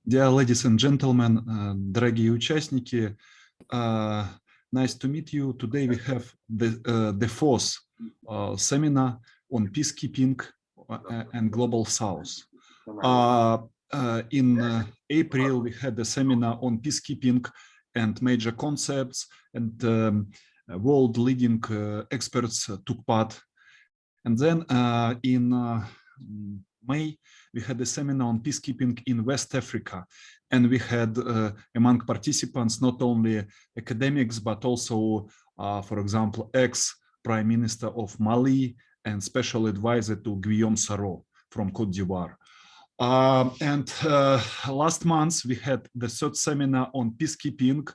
Dear ladies and gentlemen, дорогие участники, nice to meet you. Today we have the fourth seminar on peacekeeping and global south. In April, we had a seminar on peacekeeping and major concepts, and world leading experts took part. And then in May, we had a seminar on peacekeeping in West Africa, and we had among participants not only academics but also, for example, ex-Prime Minister of Mali and special advisor to Guillaume Soro from Côte d'Ivoire. And last month we had the third seminar on peacekeeping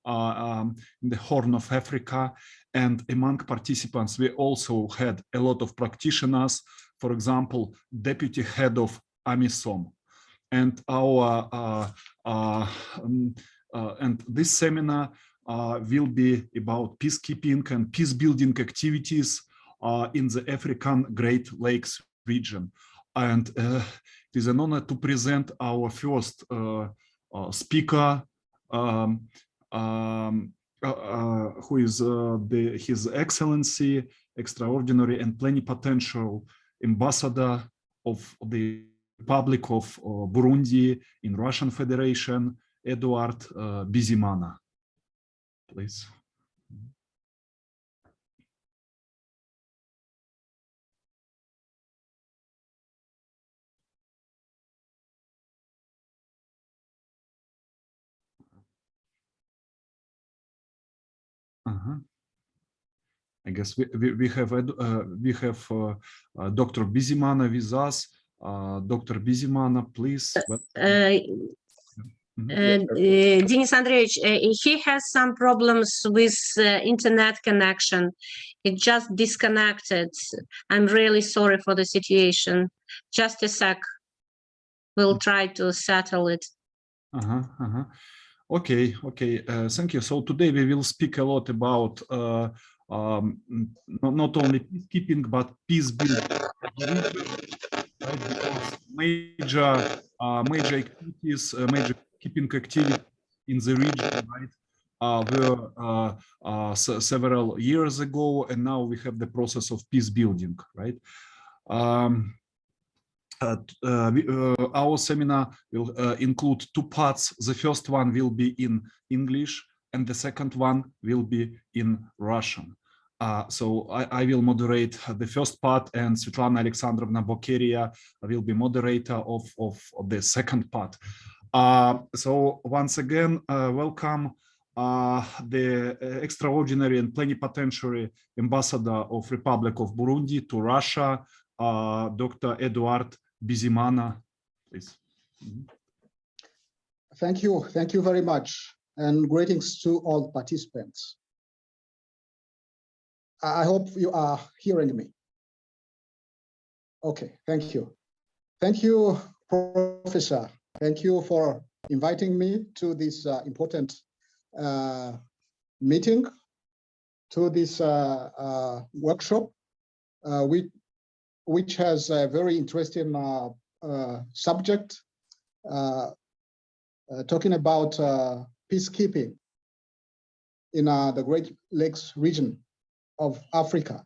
in the Horn of Africa, and among participants we also had a lot of practitioners. For example, deputy head of AMISOM, and and this seminar will be about peacekeeping and peace building activities in the African Great Lakes region. And it is an honor to present our first speaker, who is His Excellency, Extraordinary and Plenipotential Ambassador of the Republic of Burundi in Russian Federation, Eduard Bizimana. Please. I guess we have Dr. Bizimana with us. Dr. Bizimana, please. Denis Andreevich, he has some problems with internet connection. It just disconnected. I'm really sorry for the situation. Just a sec. We'll try to settle it. Okay, thank you. So today we will speak a lot about not only peacekeeping but peace building, right? Because major activities, major keeping activity in the region, right, were several years ago, and now we have the process of peace building, right? Our seminar will include two parts. The first one will be in English, and the second one will be in Russian. So I will moderate the first part, and Svetlana Alexandrovna Bokeria will be moderator of the second part. So once again, welcome the extraordinary and plenipotentiary ambassador of Republic of Burundi to Russia, Dr. Eduard Bizimana, please. Thank you very much, and greetings to all participants. I hope you are hearing me. Okay, thank you. Thank you, Professor. Thank you for inviting me to this important meeting, to this workshop, which has a very interesting subject, talking about peacekeeping in the Great Lakes region of Africa.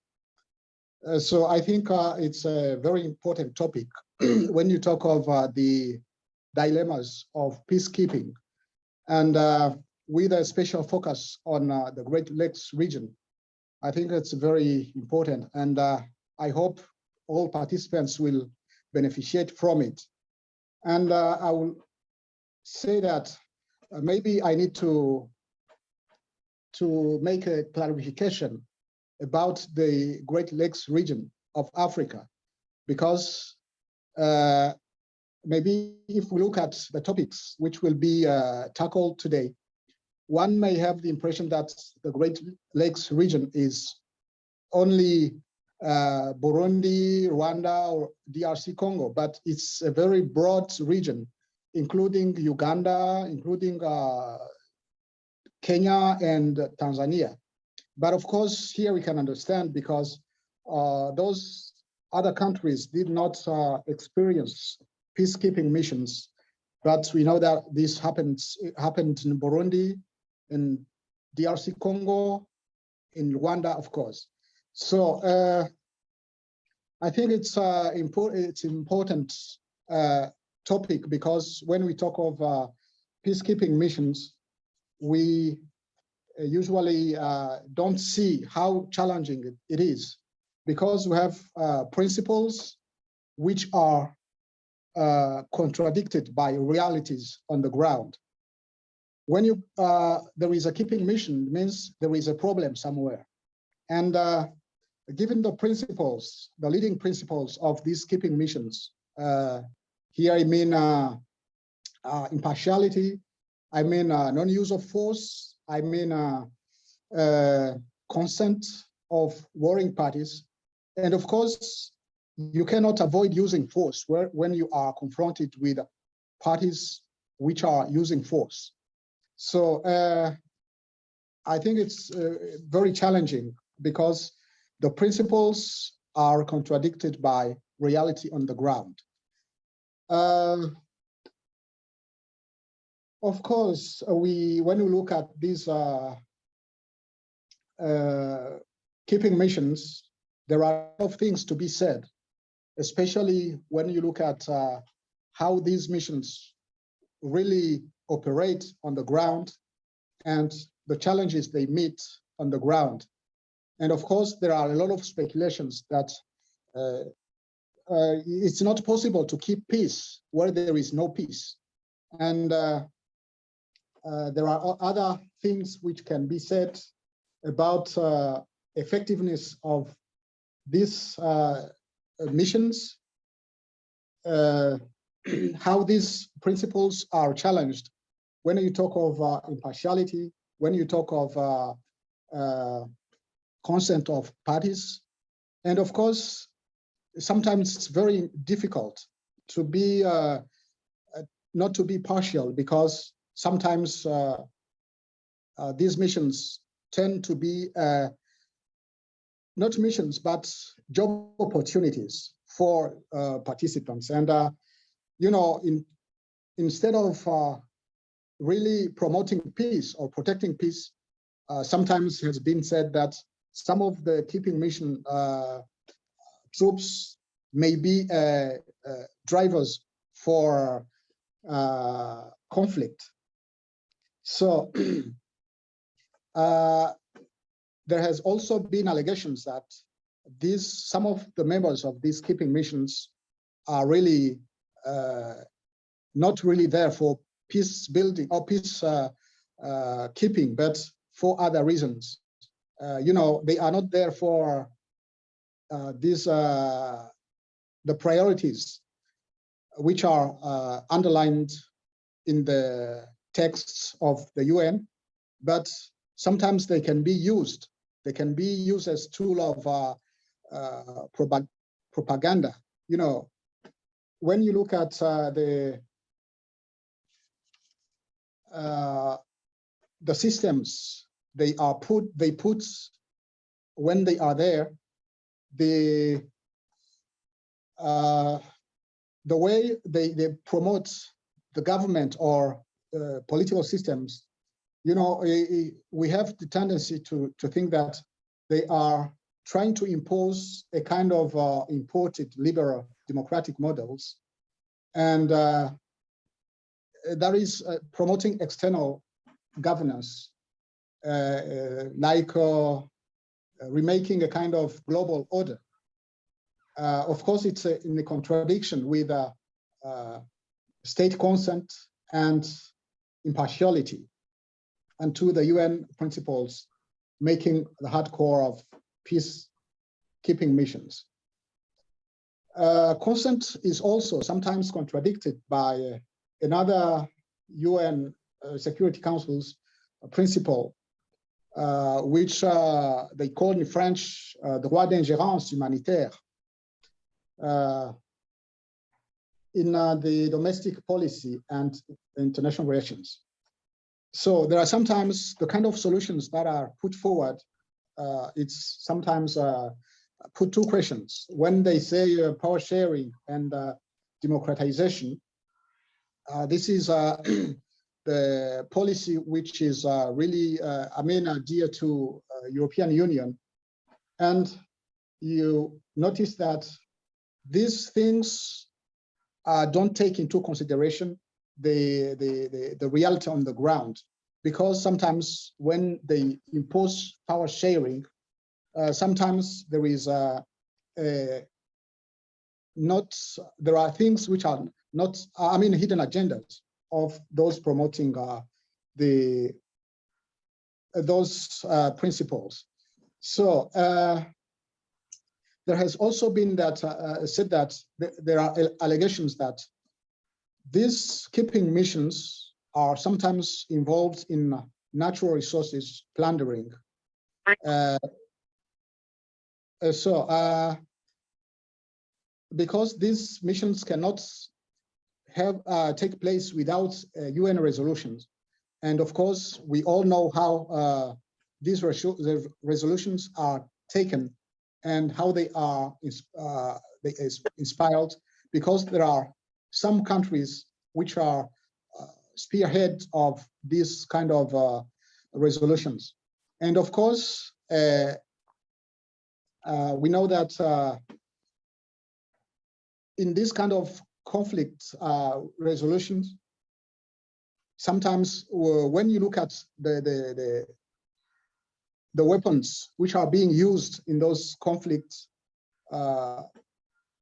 So I think it's a very important topic when you talk of the dilemmas of peacekeeping, and with a special focus on the Great Lakes region. I think it's very important, and I hope all participants will beneficiate from it. And I will say that maybe I need to make a clarification about the Great Lakes region of Africa, because maybe if we look at the topics which will be tackled today, one may have the impression that the Great Lakes region is only Burundi, Rwanda, or DRC Congo, but it's a very broad region, including Uganda, including Kenya and Tanzania. But of course, here we can understand, because those other countries did not experience peacekeeping missions, but we know that this happened in Burundi, in DRC Congo, in Rwanda, of course. So I think it's important topic, because when we talk of peacekeeping missions, we usually don't see how challenging it is, because we have principles which are contradicted by realities on the ground. When there is a keeping mission, it means there is a problem somewhere. And given the principles, the leading principles of these keeping missions, here I mean impartiality, I mean non-use of force, I mean consent of warring parties. And of course, you cannot avoid using force when you are confronted with parties which are using force. So I think it's very challenging, because the principles are contradicted by reality on the ground. Of course, when we look at these keeping missions, there are a lot of things to be said, especially when you look at how these missions really operate on the ground and the challenges they meet on the ground. And of course, there are a lot of speculations that it's not possible to keep peace where there is no peace. And there are other things which can be said about effectiveness of these missions, how these principles are challenged when you talk of impartiality, when you talk of consent of parties. And of course, sometimes it's very difficult to be not to be partial, because sometimes these missions tend to be not missions, but job opportunities for participants. And, you know, instead of really promoting peace or protecting peace, sometimes has been said that some of the keeping mission troops may be drivers for conflict. So there has also been allegations that some of the members of these keeping missions are really not really there for peace building or peace keeping, but for other reasons. You know, they are not there for the priorities which are underlined in the texts of the UN, but sometimes they can be used. They can be used as tool of propaganda. You know, when you look at the systems they put when they are there, the way they promote the government or political systems, you know, we have the tendency to think that they are trying to impose a kind of imported liberal democratic models, and that is promoting external governance, like remaking a kind of global order. Of course, it's in a contradiction with state consent and impartiality, and to the UN principles, making the hardcore of peacekeeping missions. Consent is also sometimes contradicted by another UN Security Council's principle, which they call in French droit d'ingérence humanitaire, in the domestic policy and international relations. So there are sometimes the kind of solutions that are put forward, it's sometimes put two questions. When they say power sharing and democratization, this is the policy which is really, dear to European Union. And you notice that these things don't take into consideration the reality on the ground, because sometimes when they impose power sharing, sometimes there is there are things which are not, hidden agendas of those promoting those principles. So there has also been that said that there are allegations that these keeping missions are sometimes involved in natural resources plundering. Because these missions cannot take place without UN resolutions, and of course we all know how these resolutions are taken and how they are inspired, because there are some countries which are spearhead of these kind of resolutions. And of course, we know that in this kind of conflict resolutions, sometimes when you look at the weapons which are being used in those conflicts,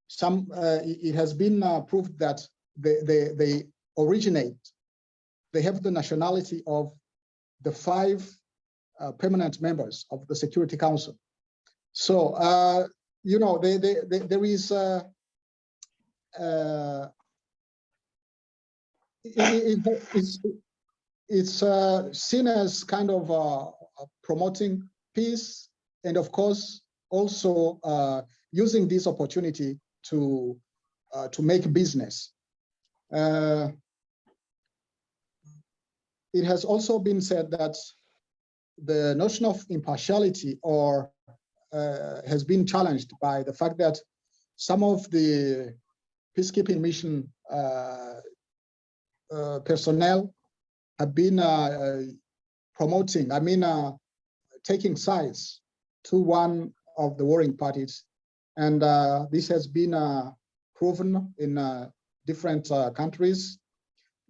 it has been proved that they originate, they have the nationality of the 5 permanent members of the Security Council. So, there is it's seen as kind of promoting peace, and of course also using this opportunity to make business. It has also been said that the notion of impartiality has been challenged by the fact that some of the peacekeeping mission personnel have been promoting, taking sides to one of the warring parties. And this has been proven in different countries,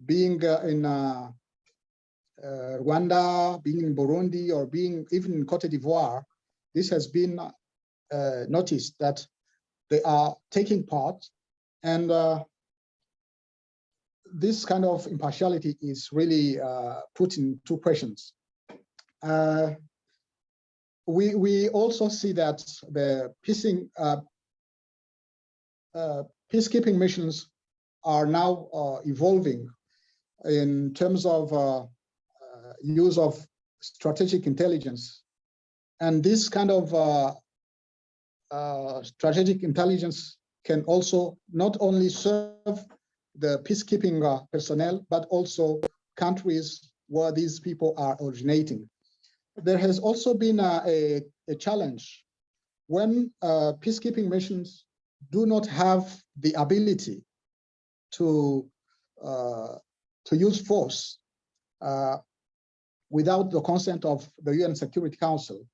being in Rwanda, being in Burundi, or being even in Cote d'Ivoire. This has been noticed that they are taking part, and this kind of impartiality is really put into questions. We also see that the peacekeeping missions are now evolving in terms of use of strategic intelligence, and this kind of strategic intelligence can also not only serve the peacekeeping personnel, but also countries where these people are originating. There has also been a challenge when peacekeeping missions do not have the ability to use force without the consent of the UN Security Council.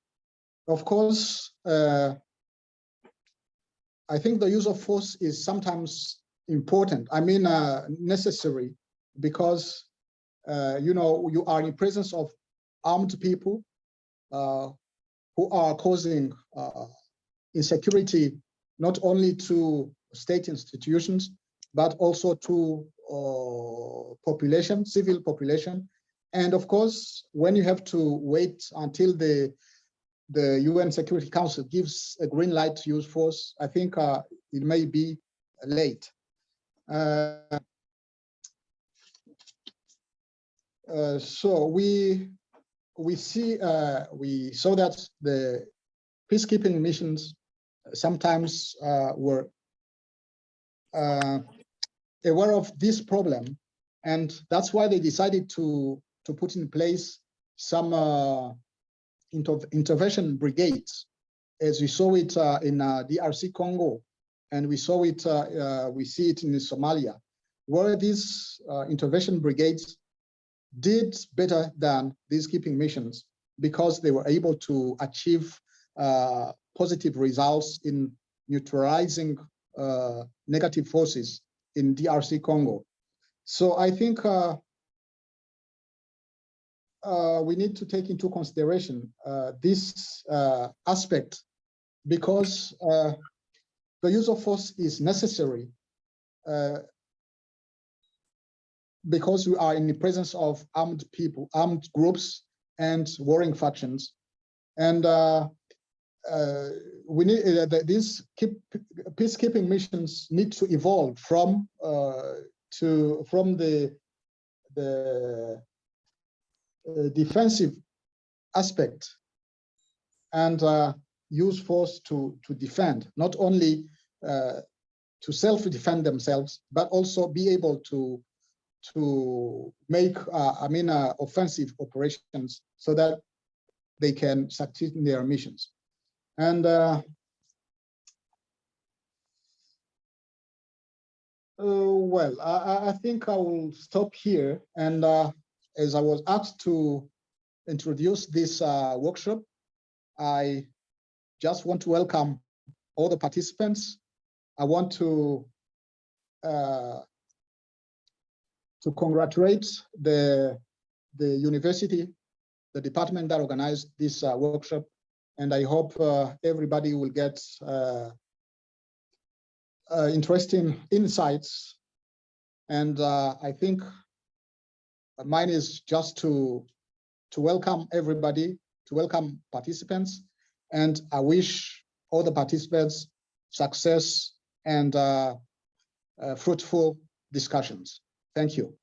Of course, I think the use of force is sometimes important, necessary, because you are in presence of armed people who are causing insecurity not only to state institutions, but also to population, civil population. And of course, when you have to wait until the UN Security Council gives a green light to use force, I think it may be late. So we saw that the peacekeeping missions sometimes were aware of this problem, and that's why they decided to put in place some intervention brigades as we saw it in DRC Congo, and we saw it, we see it in Somalia, where these intervention brigades did better than peacekeeping missions because they were able to achieve positive results in neutralizing negative forces in DRC Congo. So I think we need to take into consideration this aspect, because the use of force is necessary because we are in the presence of armed people, armed groups, and warring factions, and we need these peacekeeping missions need to evolve from the defensive aspect and use force to defend, not only to self-defend themselves, but also be able to make offensive operations so that they can succeed in their missions. And well, I think I will stop here. And as I was asked to introduce this workshop, I just want to welcome all the participants. I want to congratulate the university, the department that organized this workshop, and I hope everybody will get interesting insights. And I think mine is just to welcome everybody, to welcome participants, and I wish all the participants success and fruitful discussions. Thank you.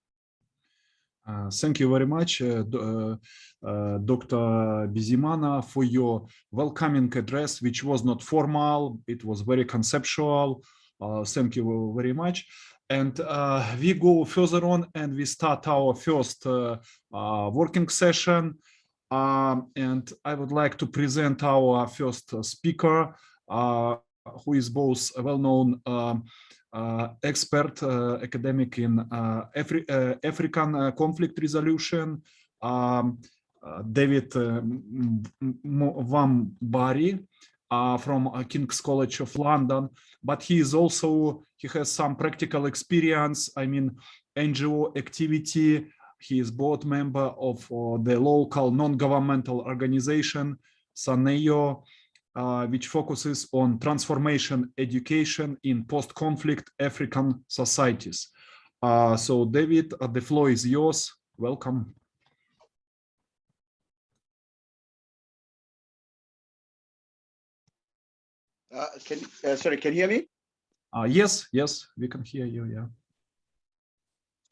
Thank you very much, Dr. Bizimana, for your welcoming address, which was not formal, it was very conceptual. Thank you very much. And we go further on and we start our first working session. And I would like to present our first speaker, who is both a well-known expert, academic in African conflict resolution, David Wambari from King's College of London, but he has some practical experience, NGO activity. He is board member of the local non-governmental organization, SANEO, which focuses on transformation education in post-conflict African societies. So David, the floor is yours. Welcome. Sorry, can you hear me? Yes, we can hear you, yeah.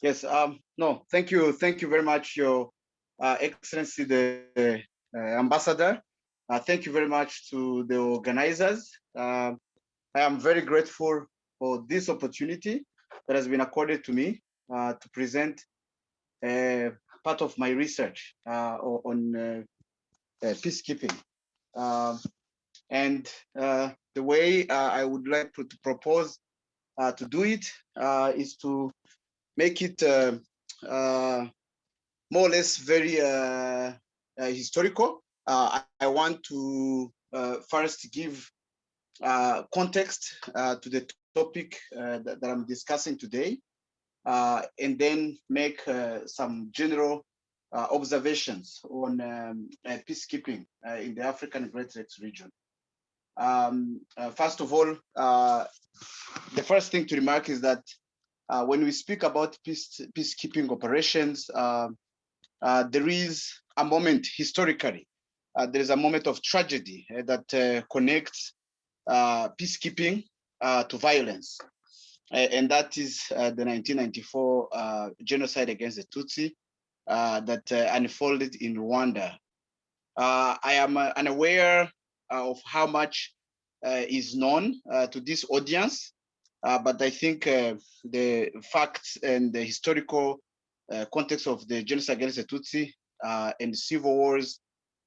Yes, no, thank you very much, Your Excellency, the Ambassador. Thank you very much to the organizers. I am very grateful for this opportunity that has been accorded to me to present part of my research on peacekeeping. And the way I would like to propose to do it is to make it more or less very historical. I want to first give context to the topic that I'm discussing today, and then make some general observations on peacekeeping in the African Great Lakes region. First of all, the first thing to remark is that when we speak about peacekeeping operations, there is a moment historically. There is a moment of tragedy that connects peacekeeping to violence. And that is the 1994 genocide against the Tutsi that unfolded in Rwanda. I am unaware of how much is known to this audience, but I think the facts and the historical context of the genocide against the Tutsi and civil wars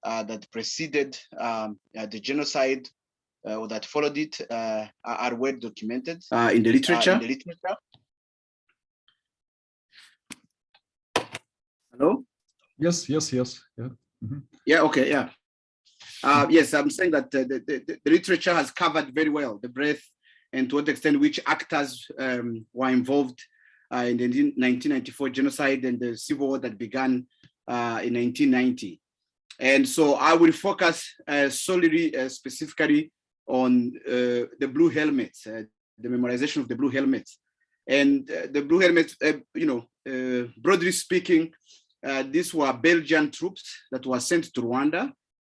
that preceded the genocide or that followed it are well documented in the literature. Hello? Yes. Yeah. Yeah, okay, yeah. Yes, I'm saying that the literature has covered very well the breadth and to what extent which actors were involved in the 1994 genocide and the civil war that began in 1990. And so I will focus solely, specifically on the blue helmets, the memorization of the blue helmets. And the blue helmets, broadly speaking, these were Belgian troops that were sent to Rwanda.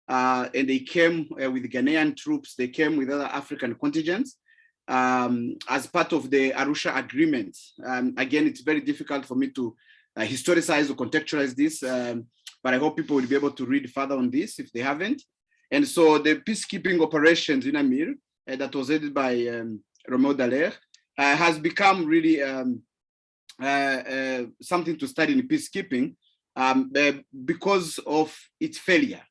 And they came with Ghanaian troops, they came with other African contingents as part of the Arusha Agreement. Again, it's very difficult for me to historicize or contextualize this, but I hope people will be able to read further on this if they haven't. And so the peacekeeping operations in Amir that was headed by Romeo Dallaire has become really something to study in peacekeeping because of its failure.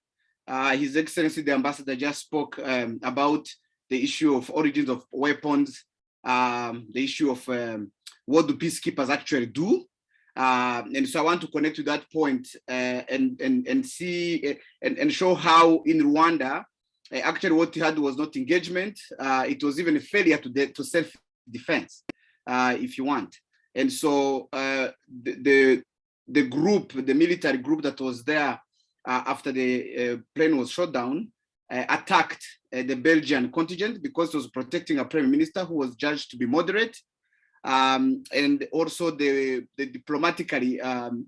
His Excellency, the Ambassador, just spoke about the issue of origins of weapons, the issue of what do peacekeepers actually do. And so I want to connect to that point and see and show how in Rwanda, actually what he had was not engagement. It was even a failure to self-defense, if you want. And so the group, the military group that was there after the plane was shot down, attacked the Belgian contingent because it was protecting a prime minister who was judged to be moderate. And also diplomatically,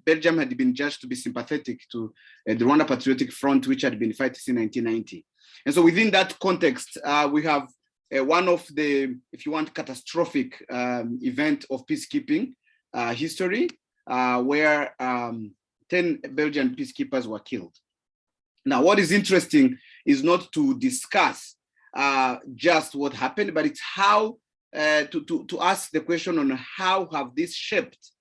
Belgium had been judged to be sympathetic to the Rwanda Patriotic Front, which had been fighting since 1990. And so within that context, we have one of the, if you want, catastrophic event of peacekeeping history, where 10 Belgian peacekeepers were killed. Now, what is interesting is not to discuss just what happened, but it's how to ask the question on how have this shaped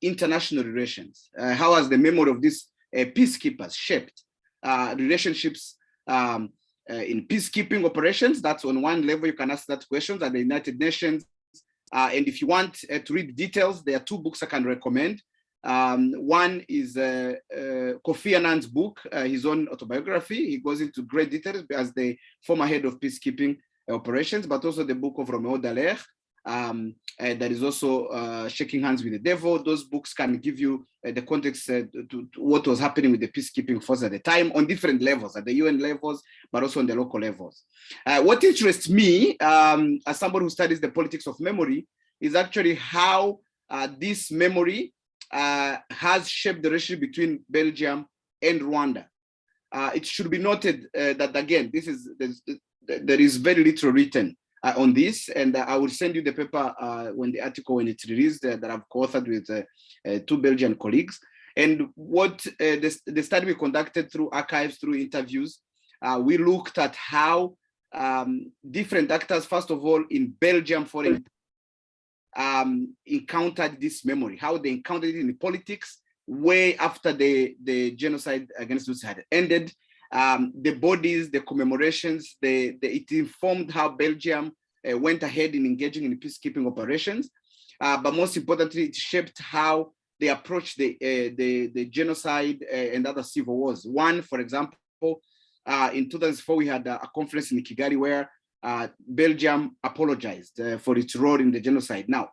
international relations? How has the memory of these peacekeepers shaped relationships in peacekeeping operations? That's on one level, you can ask that question at the United Nations. And if you want to read details, there are two books I can recommend. One is Kofi Annan's book, his own autobiography. He goes into great details as the former head of peacekeeping operations, but also the book of Romeo Dallaire, that is also Shaking Hands with the Devil. Those books can give you the context to what was happening with the peacekeeping force at the time on different levels, at the UN levels, but also on the local levels. What interests me, as somebody who studies the politics of memory, is actually how this memory has shaped the relationship between Belgium and Rwanda. It should be noted that, again, there is very little written on this, and I will send you the paper when it's released that I've co-authored with two Belgian colleagues. And what the study we conducted through archives, through interviews, we looked at how different actors, first of all, in Belgium foreign encountered this memory, how they encountered it in the politics way after the genocide against Tutsi had ended. The bodies, the commemorations, it informed how Belgium went ahead in engaging in peacekeeping operations. But most importantly, it shaped how they approached the genocide and other civil wars. One, for example, in 2004, we had a conference in Kigali where Belgium apologized for its role in the genocide. Now,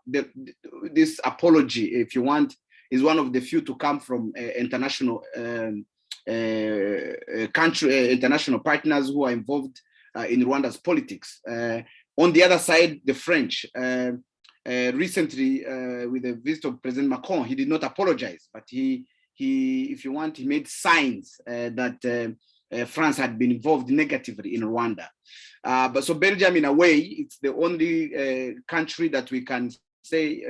this apology, if you want, is one of the few to come from international international partners who are involved in Rwanda's politics. On the other side, the French, recently with the visit of President Macron, he did not apologize, but he if you want, he made signs that France had been involved negatively in Rwanda. But so Belgium, in a way, it's the only country that we can say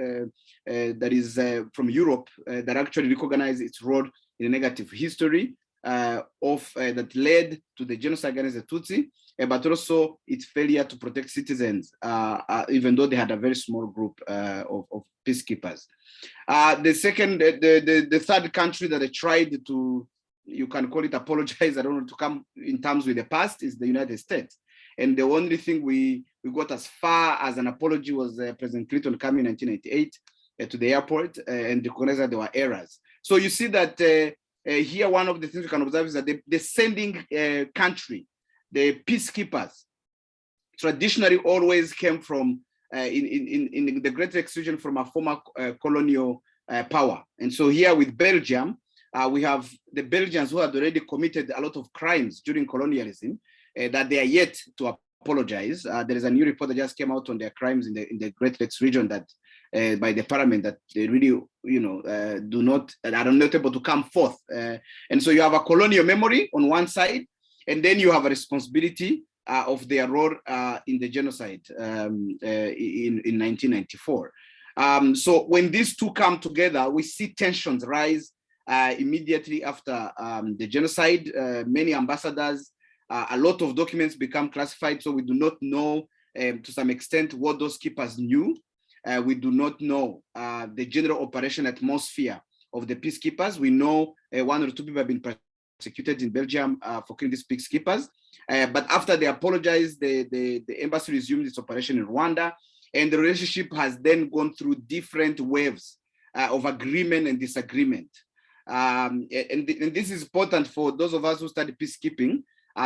that is from Europe that actually recognized its role in a negative history that led to the genocide against the Tutsi, but also its failure to protect citizens, even though they had a very small group of peacekeepers. The third country that I tried to, you can call it apologize, I don't know, to come in terms with the past is the United States. And the only thing we got as far as an apology was President Clinton coming in 1998 to the airport and recognized that there were errors. So you see that here, one of the things we can observe is that the sending country, the peacekeepers, traditionally always came from, in the Great Lakes region, from a former colonial power. And so here with Belgium, we have the Belgians who had already committed a lot of crimes during colonialism that they are yet to apologize. There is a new report that just came out on their crimes in the Great Lakes region that by the parliament that they really, are not able to come forth. And so you have a colonial memory on one side, and then you have a responsibility of their role in the genocide in 1994. So when these two come together, we see tensions rise immediately after the genocide. Many ambassadors, a lot of documents become classified, so we do not know to some extent what those keepers knew. We do not know the general operation atmosphere of the peacekeepers. We know 1 or 2 people have been prosecuted in Belgium for killing these peacekeepers. But after they apologized, the embassy resumed its operation in Rwanda, and the relationship has then gone through different waves of agreement and disagreement. And this is important for those of us who study peacekeeping,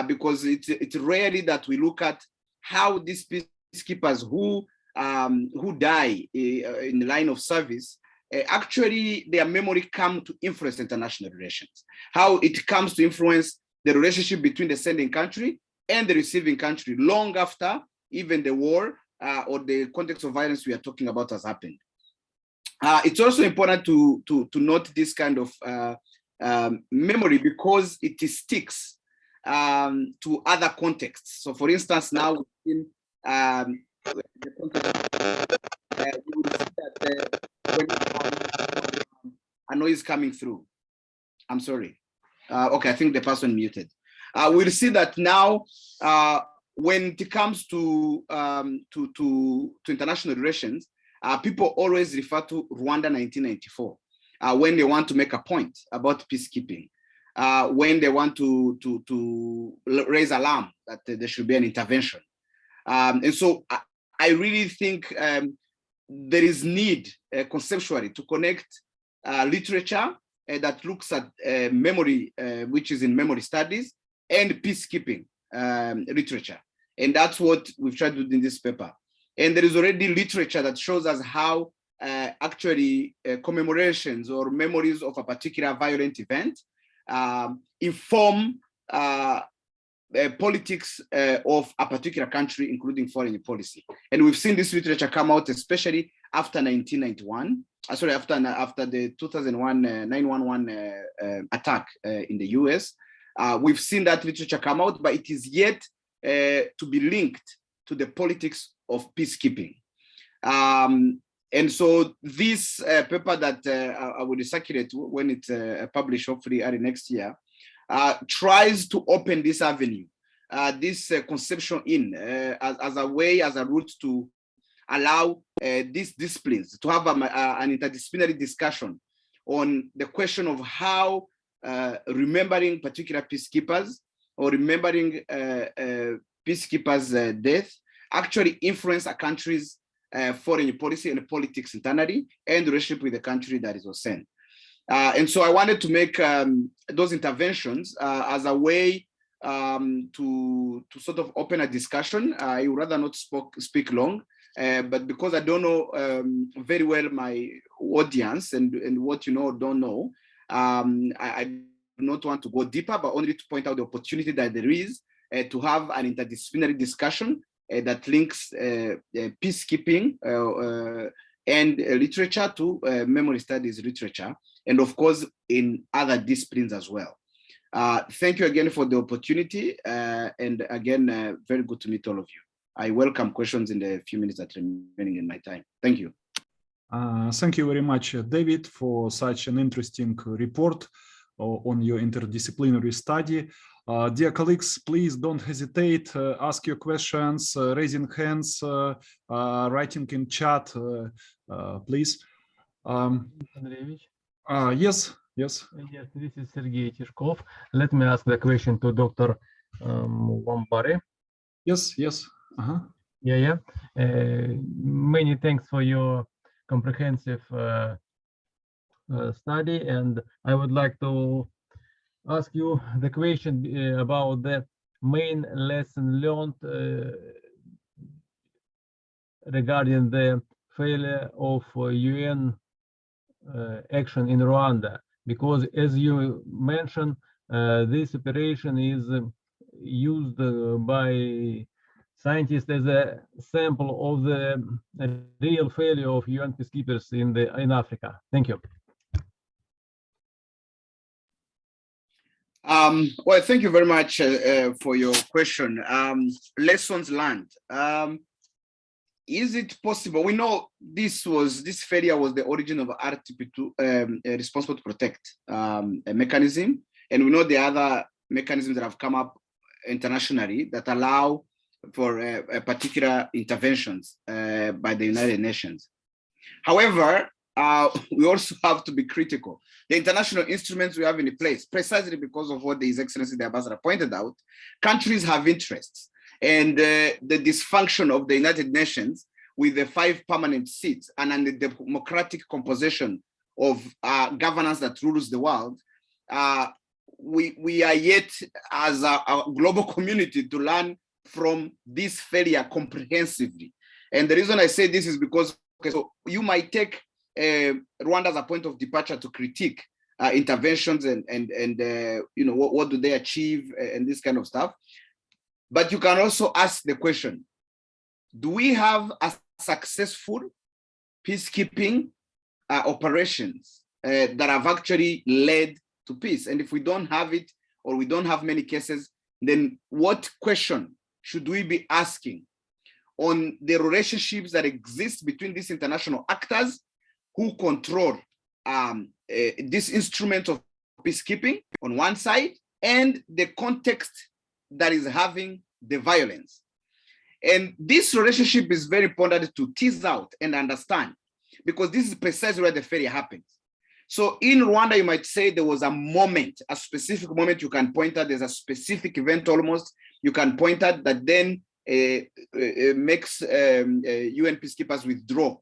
because it's rarely that we look at how these peacekeepers who die in the line of service, actually their memory come to influence international relations, how it comes to influence the relationship between the sending country and the receiving country long after even the war or the context of violence we are talking about has happened. It's also important to note this kind of memory because it sticks to other contexts. So for instance, now in the context, we will see that when a noise coming through. I'm sorry. Okay, I think the person muted. We'll see that now when it comes to international relations, people always refer to Rwanda 1994 when they want to make a point about peacekeeping, when they want to raise alarm that there should be an intervention. And so I really think there is need conceptually to connect literature that looks at memory, which is in memory studies, and peacekeeping literature. And that's what we've tried to do in this paper. And there is already literature that shows us how actually commemorations or memories of a particular violent event inform politics of a particular country, including foreign policy. And we've seen this literature come out, especially after 1991, after the 2001 9/11 attack in the US. We've seen that literature come out, but it is yet to be linked to the politics of peacekeeping. And so this paper that I will circulate when it's published, hopefully early next year, tries to open this avenue, this conception in as a way, as a route to allow these disciplines to have an interdisciplinary discussion on the question of how remembering particular peacekeepers or remembering peacekeepers' death actually influence a country's foreign policy and politics internally and the relationship with the country that is sent. And so I wanted to make those interventions as a way to sort of open a discussion. I would rather not speak long, but because I don't know very well my audience and what you know or don't know, I do not want to go deeper, but only to point out the opportunity that there is to have an interdisciplinary discussion that links peacekeeping and literature to memory studies literature, and of course in other disciplines as well. Thank you again for the opportunity, and again, very good to meet all of you. I welcome questions in the few minutes that are remaining in my time. Thank you. Thank you very much, David, for such an interesting report on your interdisciplinary study. Dear colleagues, please don't hesitate, ask your questions, raising hands, writing in chat, please. Yes. Yes, this is Sergey Tishkov. Let me ask the question to Dr. Wambari. Yes, yes. Uh-huh. Yeah. Many thanks for your comprehensive study, and I would like to ask you the question about the main lesson learned regarding the failure of UN action in Rwanda, because as you mentioned, this operation is used by scientists as a sample of the real failure of UN peacekeepers in Africa. Thank you. Well, thank you very much for your question. Lessons learned. Is it possible? We know this failure was the origin of RTP2, responsible to protect a mechanism, and we know the other mechanisms that have come up internationally that allow for particular interventions by the United Nations. However, we also have to be critical. The international instruments we have in place, precisely because of what His Excellency the Ambassador pointed out, countries have interests. And the dysfunction of the United Nations with the 5 permanent seats and the democratic composition of governance that rules the world, we are yet as a global community to learn from this failure comprehensively. And the reason I say this is because so you might take Rwanda as a point of departure to critique interventions and you know, what do they achieve and this kind of stuff. But you can also ask the question, do we have a successful peacekeeping operations that have actually led to peace? And if we don't have it, or we don't have many cases, then what question should we be asking on the relationships that exist between these international actors who control this instrument of peacekeeping on one side, and the context that is having the violence? And this relationship is very important to tease out and understand, because this is precisely where the failure happens. So in Rwanda, you might say there was a moment, a specific moment you can point at, there's a specific event almost, you can point at that then makes UN peacekeepers withdraw,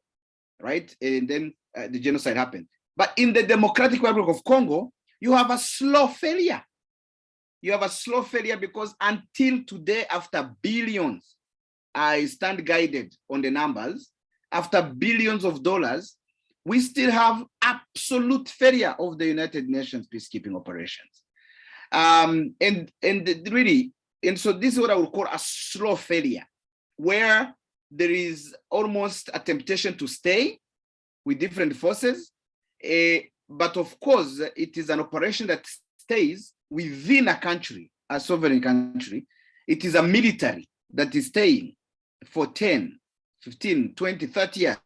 right? And then the genocide happened. But in the Democratic Republic of Congo, you have a slow failure. You have a slow failure because until today, after billions, I stand guided on the numbers, after billions of dollars, we still have absolute failure of the United Nations peacekeeping operations. And so this is what I would call a slow failure, where there is almost a temptation to stay with different forces. But of course, it is an operation that stays within a country, a sovereign country. It is a military that is staying for 10, 15, 20, 30 years.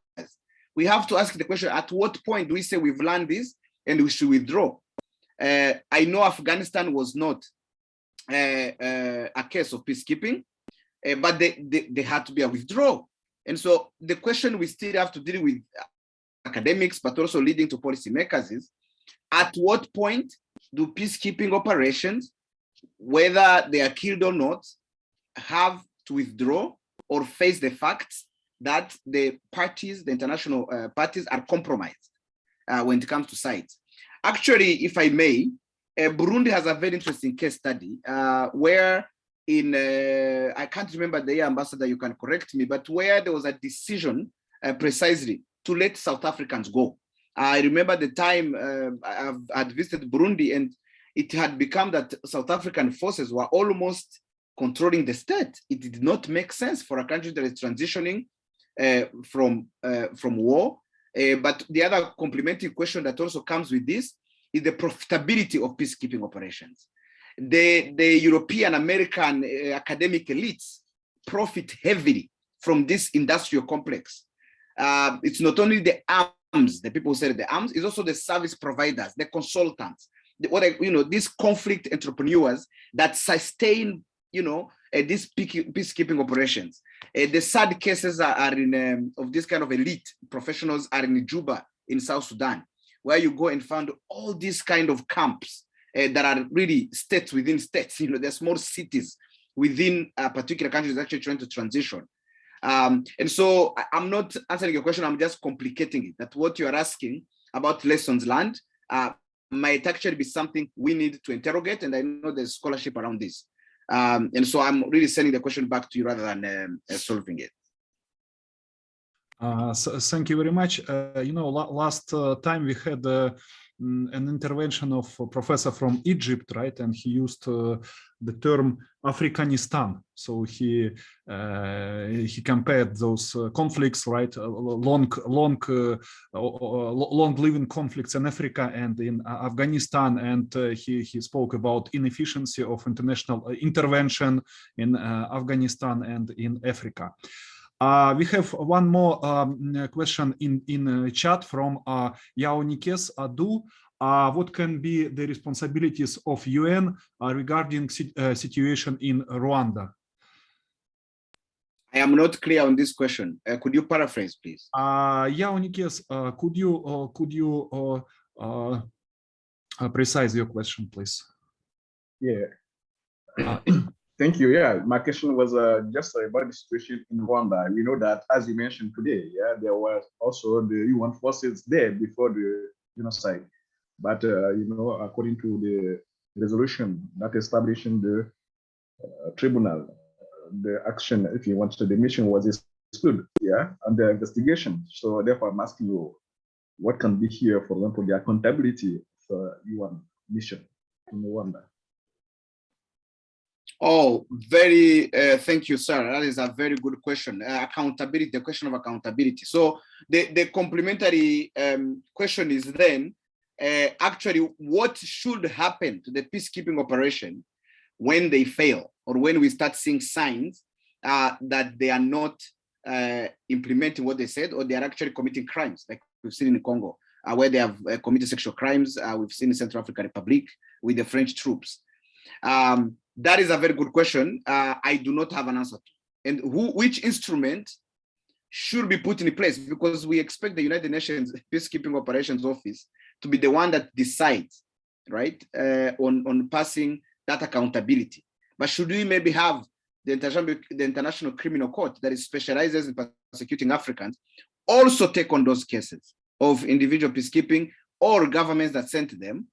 We have to ask the question, at what point do we say we've learned this and we should withdraw? I know Afghanistan was not a case of peacekeeping, but they had to be a withdrawal. And so the question we still have to deal with academics, but also leading to policymakers is, at what point do peacekeeping operations, whether they are killed or not, have to withdraw or face the facts that the parties, the international parties, are compromised when it comes to sites? Actually, if I may, Burundi has a very interesting case study where in, I can't remember the year, Ambassador, you can correct me, but where there was a decision precisely to let South Africans go. I remember the time I had visited Burundi, and it had become that South African forces were almost controlling the state. It did not make sense for a country that is transitioning from war. But the other complementary question that also comes with this is the profitability of peacekeeping operations. The European, American academic elites profit heavily from this industrial complex. It's not only the arms, the people who sell the arms, it's also the service providers, the consultants, these conflict entrepreneurs that sustain, these peacekeeping operations. The sad cases are in of this kind of elite professionals are in Juba in South Sudan, where you go and find all these kind of camps that are really states within states. They're small cities within a particular country is actually trying to transition. And so I'm not answering your question, I'm just complicating it. That what you are asking about lessons learned might actually be something we need to interrogate, and I know there's scholarship around this. And so I'm really sending the question back to you rather than solving it. So thank you very much. Last time we had an intervention of a professor from Egypt, right? And he used the term Afrikanistan. So he compared those conflicts, right? Long-living conflicts in Africa and in Afghanistan, and he spoke about inefficiency of international intervention in Afghanistan and in Africa. We have one more question in chat from Yaonikes Adu. What can be the responsibilities of UN regarding situation in Rwanda? I am not clear on this question. Could you paraphrase, please? Yaonikes, could you precise your question, please? Yeah. Thank you. Yeah, my question was just about the situation in Rwanda. We know that, as you mentioned today, yeah, there was also the UN forces there before the genocide. But according to the resolution that establishing the tribunal, the action, if you want to, the mission was excluded, yeah, and the investigation. So therefore, I'm asking you, what can be here, for example, the accountability for UN mission in Rwanda? Oh, very, thank you, sir. That is a very good question. Accountability, the question of accountability. So the complementary question is then, actually, what should happen to the peacekeeping operation when they fail, or when we start seeing signs that they are not implementing what they said, or they are actually committing crimes, like we've seen in Congo, where they have committed sexual crimes. We've seen in Central African Republic with the French troops. That is a very good question. I do not have an answer to. And which instrument should be put in place? Because we expect the United Nations Peacekeeping Operations Office to be the one that decides, right, on passing that accountability. But should we maybe have the International Criminal Court that specializes in persecuting Africans also take on those cases of individual peacekeeping or governments that sent them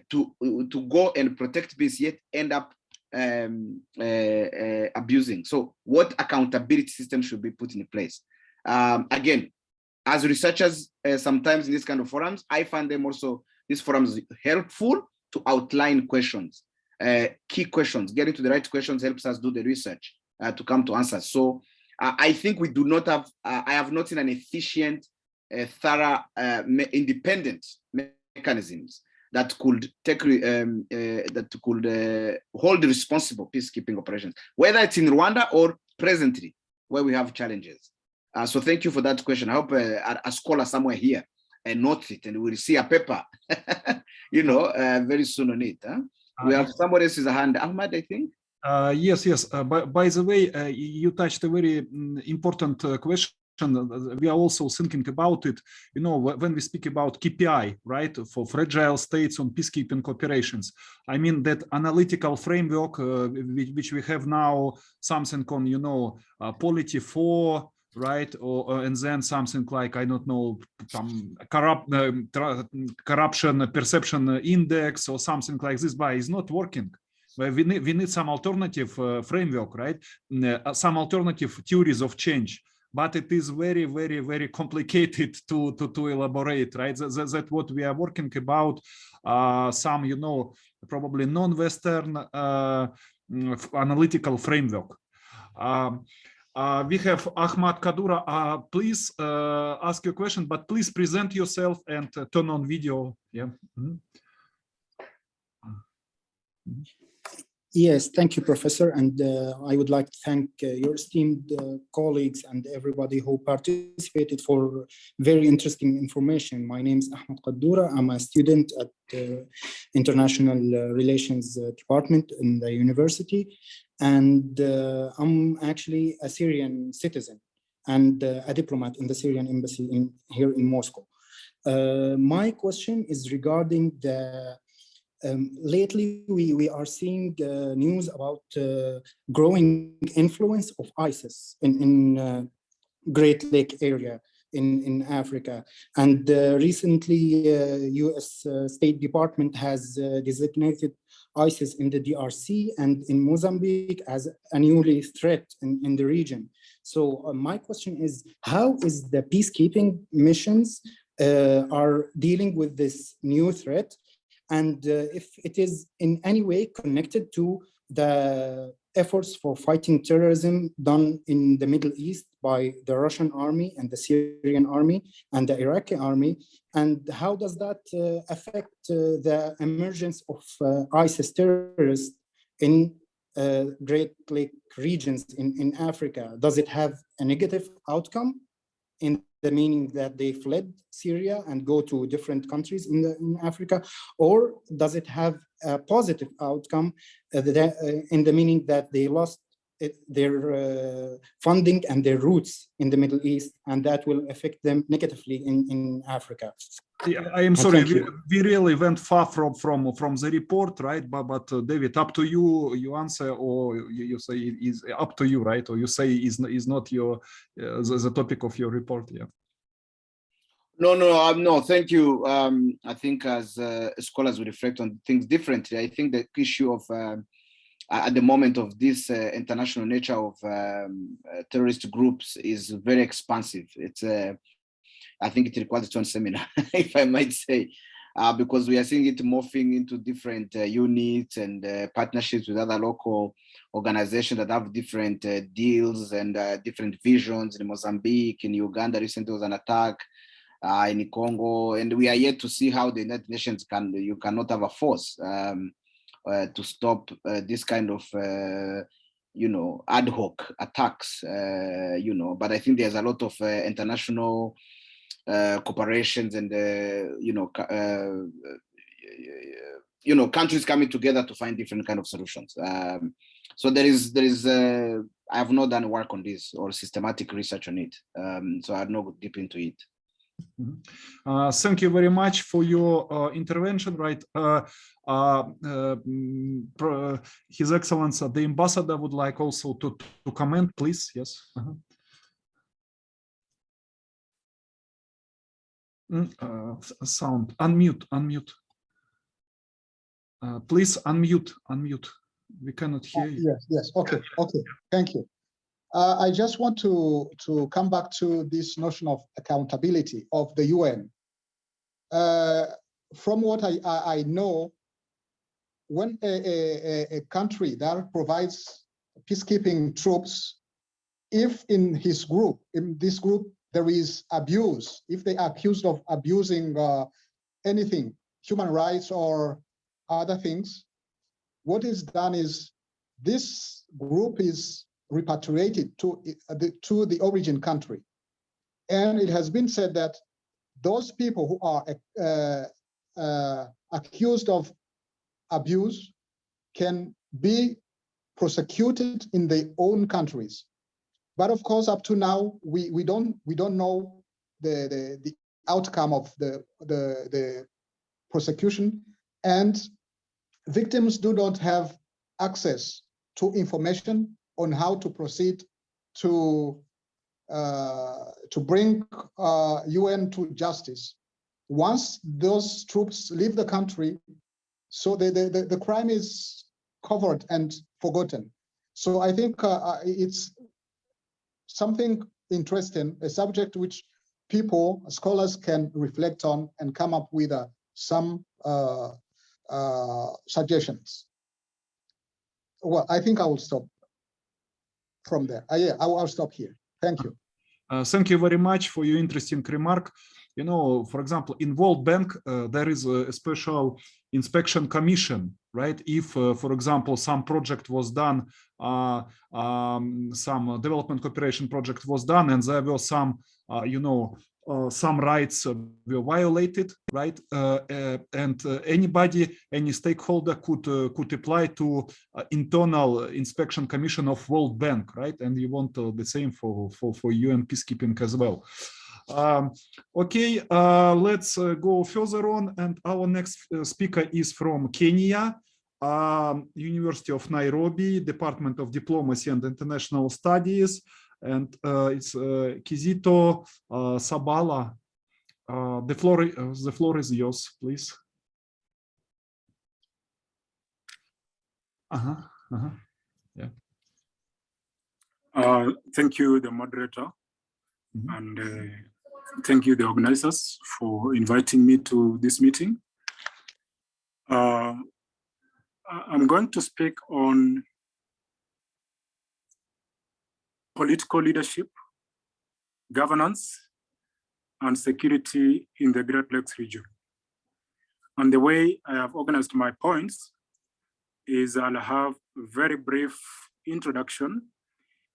to go and protect peace, yet end up abusing? So what accountability system should be put in place? Again, as researchers, sometimes in this kind of forums, I find them also, these forums, helpful to outline questions, key questions. Getting to the right questions helps us do the research to come to answers. So I think we do not have, I have not seen an efficient, thorough, independent mechanisms that could take hold responsible peacekeeping operations, whether it's in Rwanda or presently where we have challenges. So thank you for that question. I hope a scholar somewhere here notes it, and we'll see a paper, very soon on it. Huh? We have somebody else's hand, Ahmad, I think. Yes. By the way, you touched a very important question. We are also thinking about it, when we speak about KPI, right, for fragile states on peacekeeping operations. I mean, that analytical framework, which we have now, something on, polity 4, right, and then something like, I don't know, corruption perception index or something like this, but it's not working. We need some alternative framework, right? Some alternative theories of change. But it is very, very, very complicated to elaborate, right? That's what we are working about. Some, probably non-Western analytical framework. We have Ahmad Kadura. Please ask your question, but please present yourself and turn on video. Yeah. Yes, thank you, Professor. And I would like to thank your esteemed colleagues and everybody who participated for very interesting information. My name is Ahmad Kadura. I'm a student at the International Relations Department in the university. And I'm actually a Syrian citizen and a diplomat in the Syrian embassy here in Moscow. My question is regarding the Lately, we are seeing news about growing influence of ISIS in Great Lake area in Africa. And recently, US State Department has designated ISIS in the DRC and in Mozambique as a new threat in the region. So my question is, how is the peacekeeping missions are dealing with this new threat? And if it is in any way connected to the efforts for fighting terrorism done in the Middle East by the Russian army and the Syrian army and the Iraqi army, and how does that affect the emergence of ISIS terrorists in Great Lake regions in Africa? Does it have a negative outcome in the meaning that they fled Syria and go to different countries in Africa, or does it have a positive outcome in the meaning that they lost their funding and their roots in the Middle East, and that will affect them negatively in Africa? Yeah, I am sorry, we really went far from the report, right? But David, up to you. You answer, or you say is up to you, right? Or you say is not your the topic of your report? Yeah. No. Thank you. I think as scholars we reflect on things differently. I think the issue of at the moment of this international nature of terrorist groups is very expansive. It's I think it requires its own seminar, if I might say, because we are seeing it morphing into different units and partnerships with other local organizations that have different deals and different visions. In Mozambique, in Uganda, recently was an attack. In Congo, and we are yet to see how the United Nations you cannot have a force to stop this kind of ad hoc attacks, but I think there's a lot of international cooperations and countries coming together to find different kind of solutions. So there is I have not done work on this or systematic research on it, so I've not go deep into it. Thank you very much for your intervention. Right, His Excellency the Ambassador would like also to comment, please. Yes. Sound unmute. Please unmute. We cannot hear you. Yes. Okay. Thank you. I just want to come back to this notion of accountability of the UN. From what I know, when a country that provides peacekeeping troops, if in this group there is abuse, if they are accused of abusing anything, human rights or other things, what is done is this group is repatriated to the origin country. And it has been said that those people who are accused of abuse can be prosecuted in their own countries. But of course, up to now, we don't know the outcome of the prosecution, and victims do not have access to information on how to proceed to bring UN to justice. Once those troops leave the country, so the crime is covered and forgotten. So I think it's something interesting, a subject which people, scholars can reflect on and come up with some suggestions. Well, I think I will stop from there. I'll stop here. Thank you. Thank you very much for your interesting remark. For example, in World Bank, there is a special inspection commission, right? If, for example, some project was done, some development cooperation project was done, and there were some, some rights were violated, right? And any stakeholder could apply to internal inspection commission of World Bank, right? And you want the same for UN peacekeeping as well. Okay, let's go further on. And our next speaker is from Kenya, University of Nairobi, Department of Diplomacy and International Studies. And it's Kizito Sabala. The floor is yours, please. Yeah. Thank you, the moderator, and thank you, the organizers, for inviting me to this meeting. I'm going to speak on political leadership, governance, and security in the Great Lakes region. And the way I have organized my points is I'll have a very brief introduction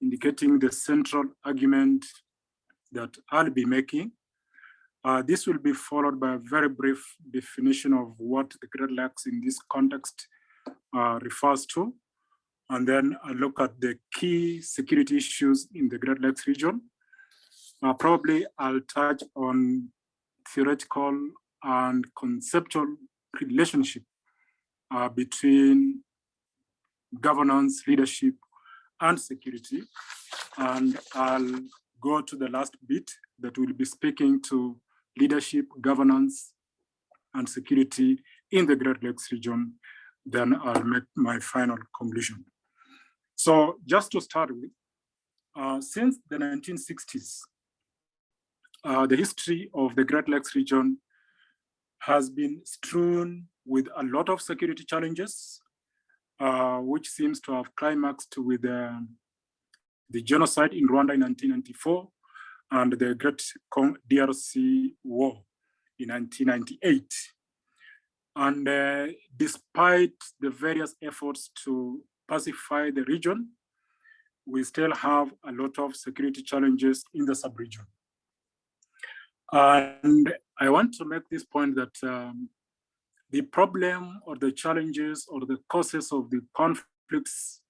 indicating the central argument that I'll be making. This will be followed by a very brief definition of what the Great Lakes in this context refers to. And then I look at the key security issues in the Great Lakes region. Probably I'll touch on theoretical and conceptual relationship between governance, leadership, and security. And I'll go to the last bit that will be speaking to leadership, governance, and security in the Great Lakes region. Then I'll make my final conclusion. So just to start with, since the 1960s, the history of the Great Lakes region has been strewn with a lot of security challenges, which seems to have climaxed with the genocide in Rwanda in 1994 and the Great DRC War in 1998. And despite the various efforts to pacify the region, we still have a lot of security challenges in the sub-region. And I want to make this point that the problem or the challenges or the causes of the conflicts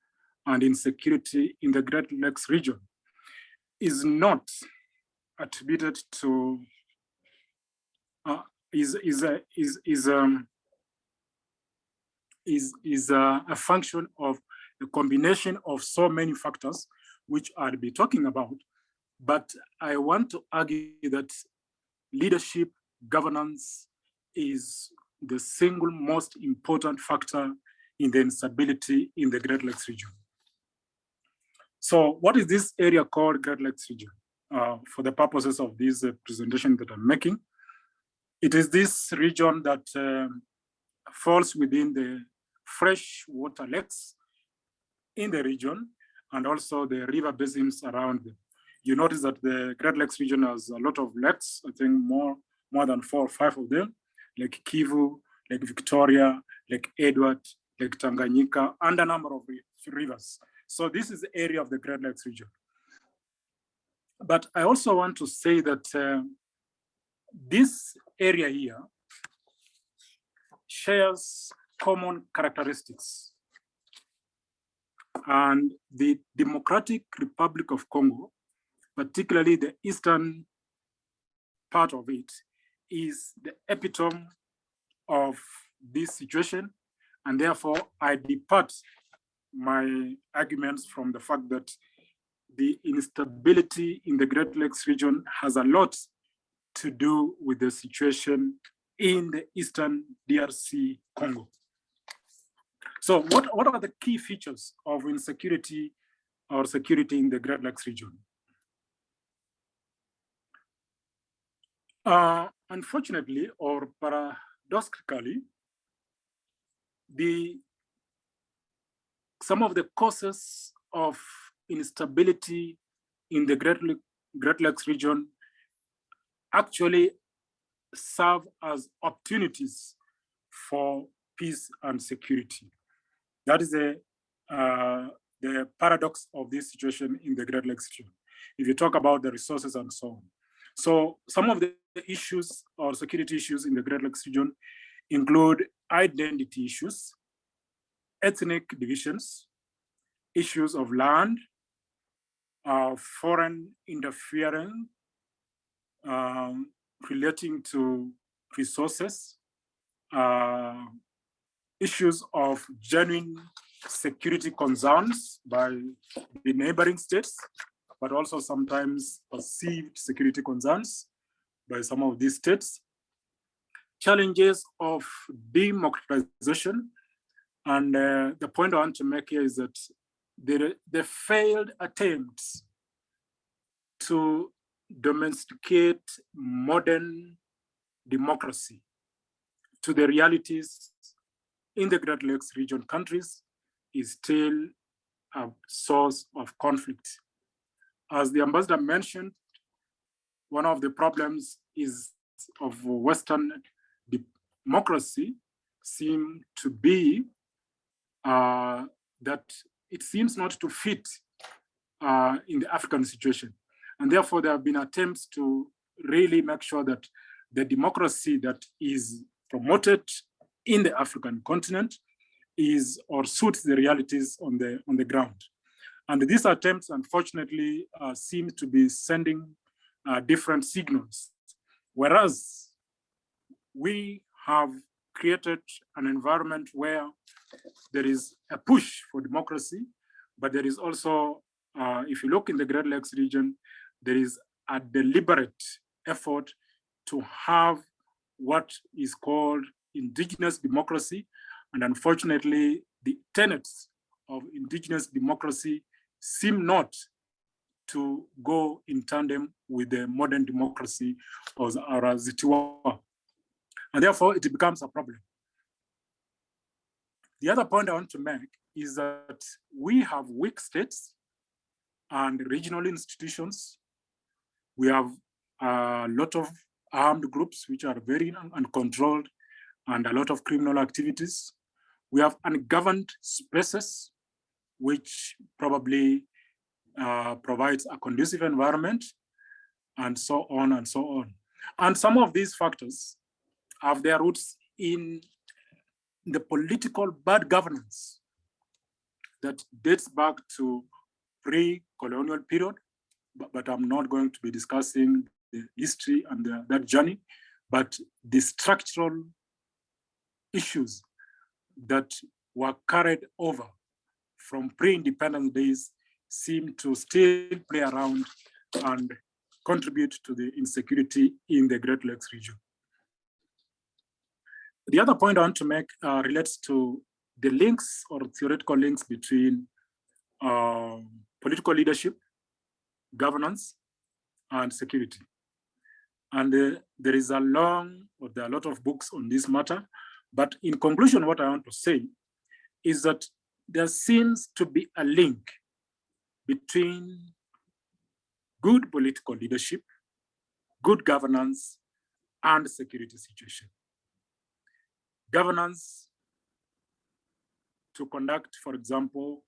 and insecurity in the Great Lakes region is not attributed to is a function of a combination of so many factors, which I'll be talking about. But I want to argue that leadership, governance is the single most important factor in the instability in the Great Lakes region. So what is this area called Great Lakes region? For the purposes of this presentation that I'm making, it is this region that falls within the freshwater lakes in the region and also the river basins around them. You notice that the Great Lakes region has a lot of lakes, I think more than 4 or 5 of them, Lake Kivu, Lake Victoria, Lake Edward, Lake Tanganyika, and a number of rivers. So this is the area of the Great Lakes region. But I also want to say that this area here shares common characteristics. And the Democratic Republic of Congo, particularly the eastern part of it, is the epitome of this situation. And therefore, I depart my arguments from the fact that the instability in the Great Lakes region has a lot to do with the situation in the eastern DRC Congo. So what are the key features of insecurity or security in the Great Lakes region? Unfortunately, or paradoxically, some of the causes of instability in the Great Lakes region actually serve as opportunities for peace and security. That is the paradox of this situation in the Great Lakes region, if you talk about the resources and so on. So some of the issues or security issues in the Great Lakes region include identity issues, ethnic divisions, issues of land, foreign interference, relating to resources, issues of genuine security concerns by the neighboring states, but also sometimes perceived security concerns by some of these states, challenges of democratization. And the point I want to make here is that the failed attempts to domesticate modern democracy to the realities in the Great Lakes region countries is still a source of conflict. As the ambassador mentioned, one of the problems is of Western democracy seem to be that it seems not to fit in the African situation. And therefore, there have been attempts to really make sure that the democracy that is promoted in the African continent is or suits the realities on the ground. And these attempts, unfortunately, seem to be sending different signals. Whereas we have created an environment where there is a push for democracy, but there is also, if you look in the Great Lakes region, there is a deliberate effort to have what is called indigenous democracy. And unfortunately, the tenets of indigenous democracy seem not to go in tandem with the modern democracy or as it were. And therefore, it becomes a problem. The other point I want to make is that we have weak states and regional institutions. We have a lot of armed groups which are very uncontrolled and a lot of criminal activities. We have ungoverned spaces, which probably provides a conducive environment, and so on and so on. And some of these factors have their roots in the political bad governance that dates back to pre-colonial period, but I'm not going to be discussing the history and that journey, but the structural issues that were carried over from pre-independence days seem to still play around and contribute to the insecurity in the Great Lakes region. The other point I want to make relates to the links or theoretical links between political leadership, governance, and security. And there is there are a lot of books on this matter. But in conclusion, what I want to say is that there seems to be a link between good political leadership, good governance, and security situation. Governance to conduct, for example,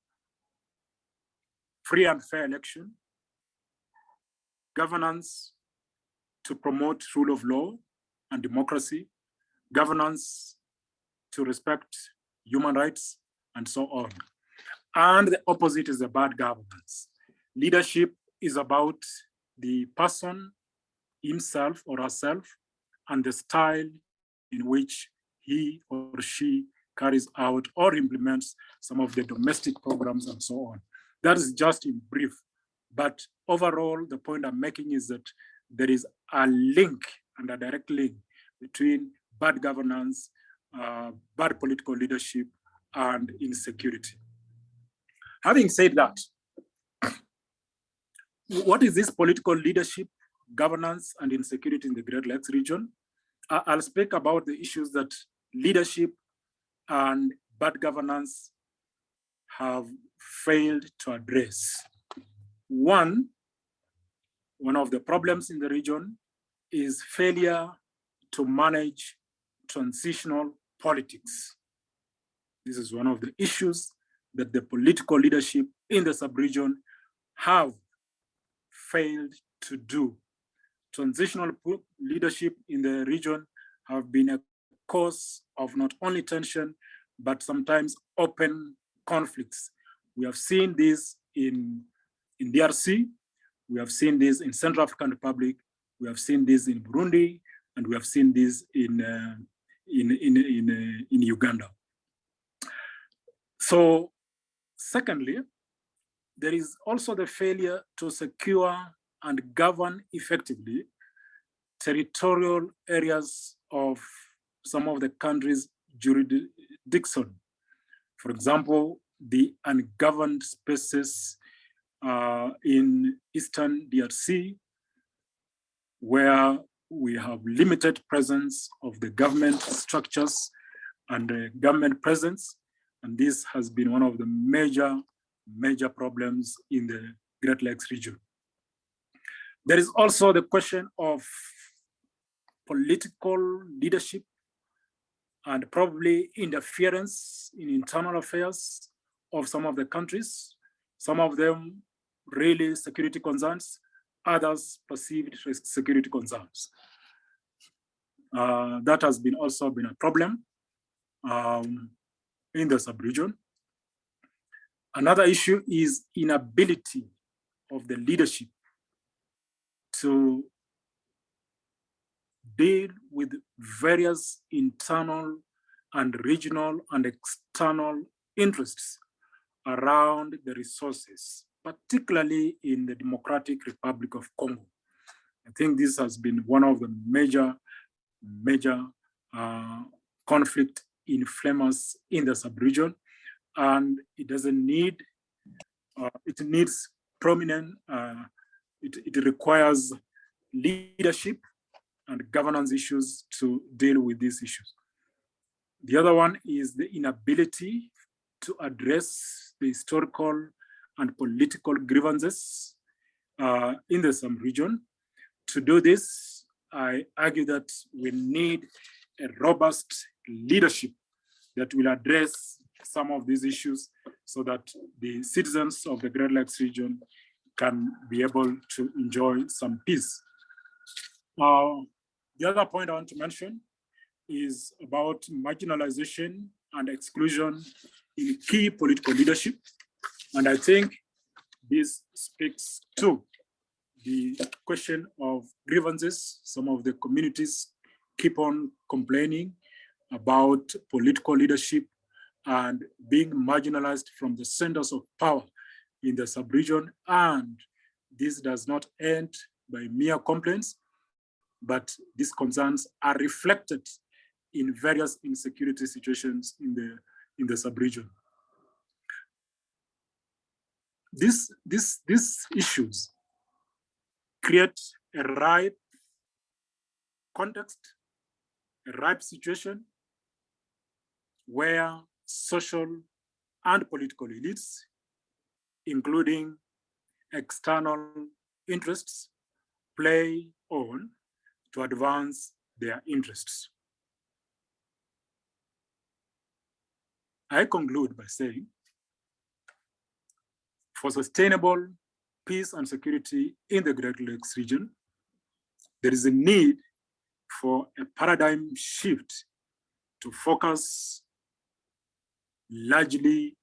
free and fair election. Governance to promote rule of law and democracy. Governance to respect human rights, and so on. And the opposite is the bad governance. Leadership is about the person himself or herself and the style in which he or she carries out or implements some of the domestic programs and so on. That is just in brief. But overall, the point I'm making is that there is a link and a direct link between bad governance, bad political leadership, and insecurity. Having said that, what is this political leadership, governance, and insecurity in the Great Lakes region? I'll speak about the issues that leadership and bad governance have failed to address. One of the problems in the region is failure to manage transitional politics. This is one of the issues that the political leadership in the sub-region have failed to do. Transitional leadership in the region have been a cause of not only tension, but sometimes open conflicts. We have seen this in DRC, we have seen this in Central African Republic, We have seen this in Burundi, and we have seen this in Uganda. So, secondly, there is also the failure to secure and govern effectively territorial areas of some of the country's jurisdiction. For example, the ungoverned spaces in Eastern DRC, where we have limited presence of the government structures and government presence. And this has been one of the major problems in the Great Lakes region. There is also the question of political leadership and probably interference in internal affairs of some of the countries, some of them really security concerns, others perceived security concerns. That has also been a problem in the sub-region. Another issue is inability of the leadership to deal with various internal and regional and external interests around the resources, particularly in the Democratic Republic of Congo. I think this has been one of the major conflict inflammers in the sub-region, and it doesn't need, it needs prominent, it requires leadership and governance issues to deal with these issues. The other one is the inability to address the historical and political grievances in the sub-region. To do this, I argue that we need a robust leadership that will address some of these issues so that the citizens of the Great Lakes region can be able to enjoy some peace. The other point I want to mention is about marginalization and exclusion in key political leadership. And I think this speaks to the question of grievances. Some of the communities keep on complaining about political leadership and being marginalized from the centers of power in the sub-region. And this does not end by mere complaints, but these concerns are reflected in various insecurity situations in the sub-region. These issues create a ripe context, a ripe situation where social and political elites, including external interests, play on to advance their interests. I conclude by saying, for sustainable peace and security in the Great Lakes region, there is a need for a paradigm shift to focus largely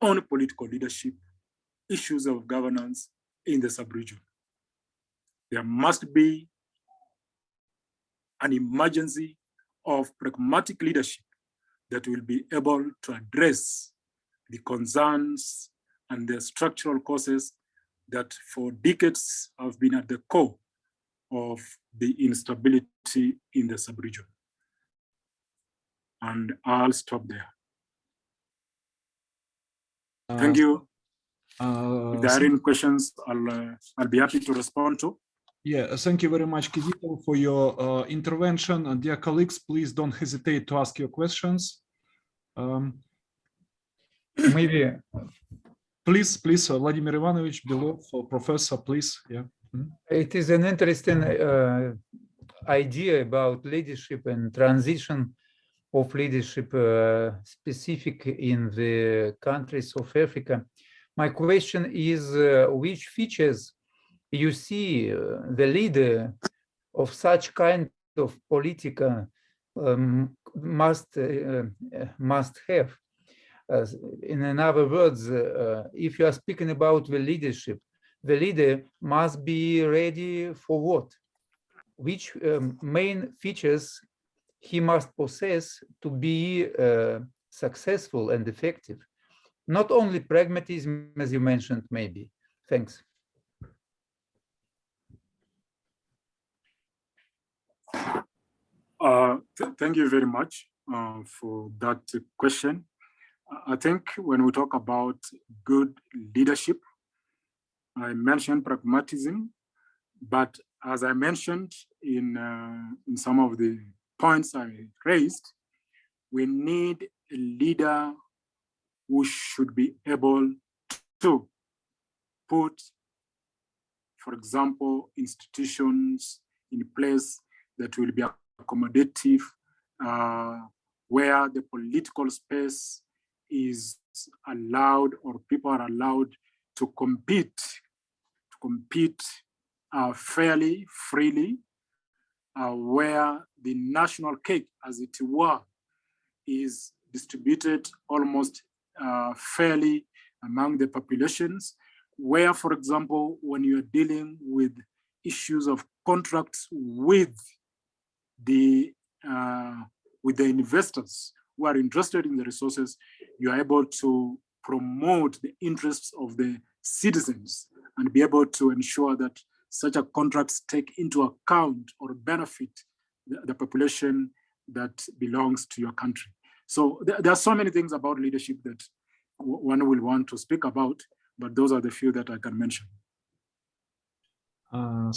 on political leadership, issues of governance in the sub-region. There must be an emergency of pragmatic leadership that will be able to address the concerns and the structural causes that for decades have been at the core of the instability in the sub-region. And I'll stop there. Thank you. If there are any questions, I'll be happy to respond to. Yeah, thank you very much, Kizito, for your intervention. Dear colleagues, please don't hesitate to ask your questions. Maybe. Please, Vladimir Ivanovich, below for professor, please. Yeah. It is an interesting idea about leadership and transition of leadership specific in the countries of Africa. My question is, which features you see the leader of such kind of politica must have? In other words, if you are speaking about the leadership, the leader must be ready for what? which main features he must possess to be successful and effective? Not only pragmatism, as you mentioned, maybe. Thanks. Thank you very much for that question. I think when we talk about good leadership, I mentioned pragmatism, but as I mentioned in some of the points I raised, we need a leader who should be able to put, for example, institutions in place that will be accommodative, where the political space is allowed or people are allowed to compete fairly, freely, where the national cake, as it were, is distributed almost fairly among the populations, where, for example, when you're dealing with issues of contracts with the investors who are interested in the resources, you are able to promote the interests of the citizens and be able to ensure that such a contracts take into account or benefit the population that belongs to your country. So there are so many things about leadership that one will want to speak about, but those are the few that I can mention.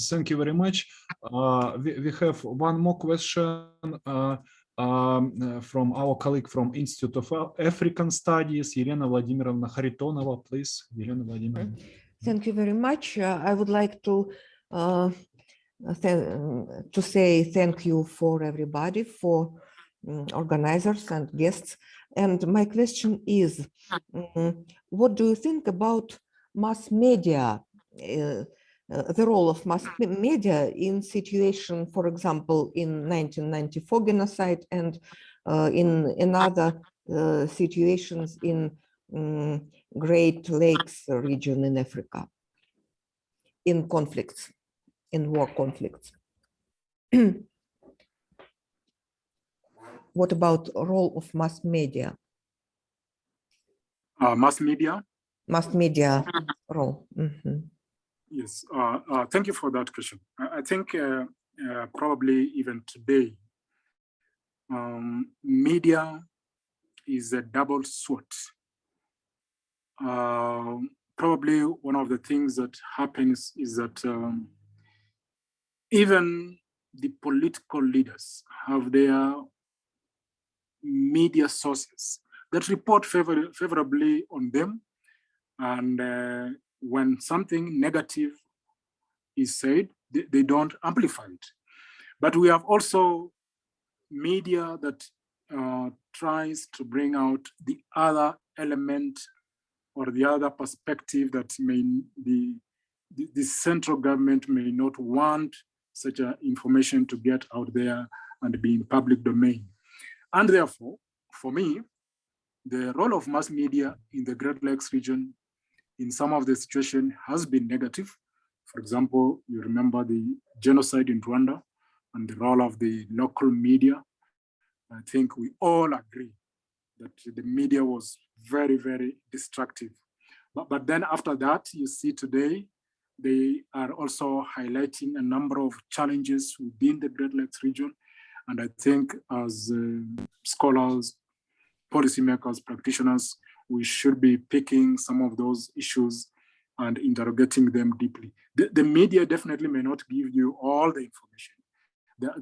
Thank you very much. We have one more question from our colleague from Institute of African Studies, Елена Владимировна Харитонова, please. Елена Владимировна. Thank you very much. I would like to say thank you for everybody, for organizers and guests. And my question is, what do you think about mass media, the role of mass media in situation, for example, in 1994 genocide and in another situations in Great Lakes region in Africa, in conflicts, in war conflicts? What about role of mass media? Mass media? Mass media role. Yes, thank you for that question. I think probably even today, media is a double sword. Probably one of the things that happens is that even the political leaders have their media sources that report favorably on them, and when something negative is said, they don't amplify it. But we have also media that tries to bring out the other element or the other perspective that the central government may not want such information to get out there and be in public domain. And therefore, for me, the role of mass media in the Great Lakes region in some of the situation has been negative. For example, you remember the genocide in Rwanda and the role of the local media. I think we all agree that the media was very, very destructive. But then after that, you see today, they are also highlighting a number of challenges within the Great Lakes region. And I think as scholars, policymakers, practitioners, we should be picking some of those issues and interrogating them deeply. The media definitely may not give you all the information.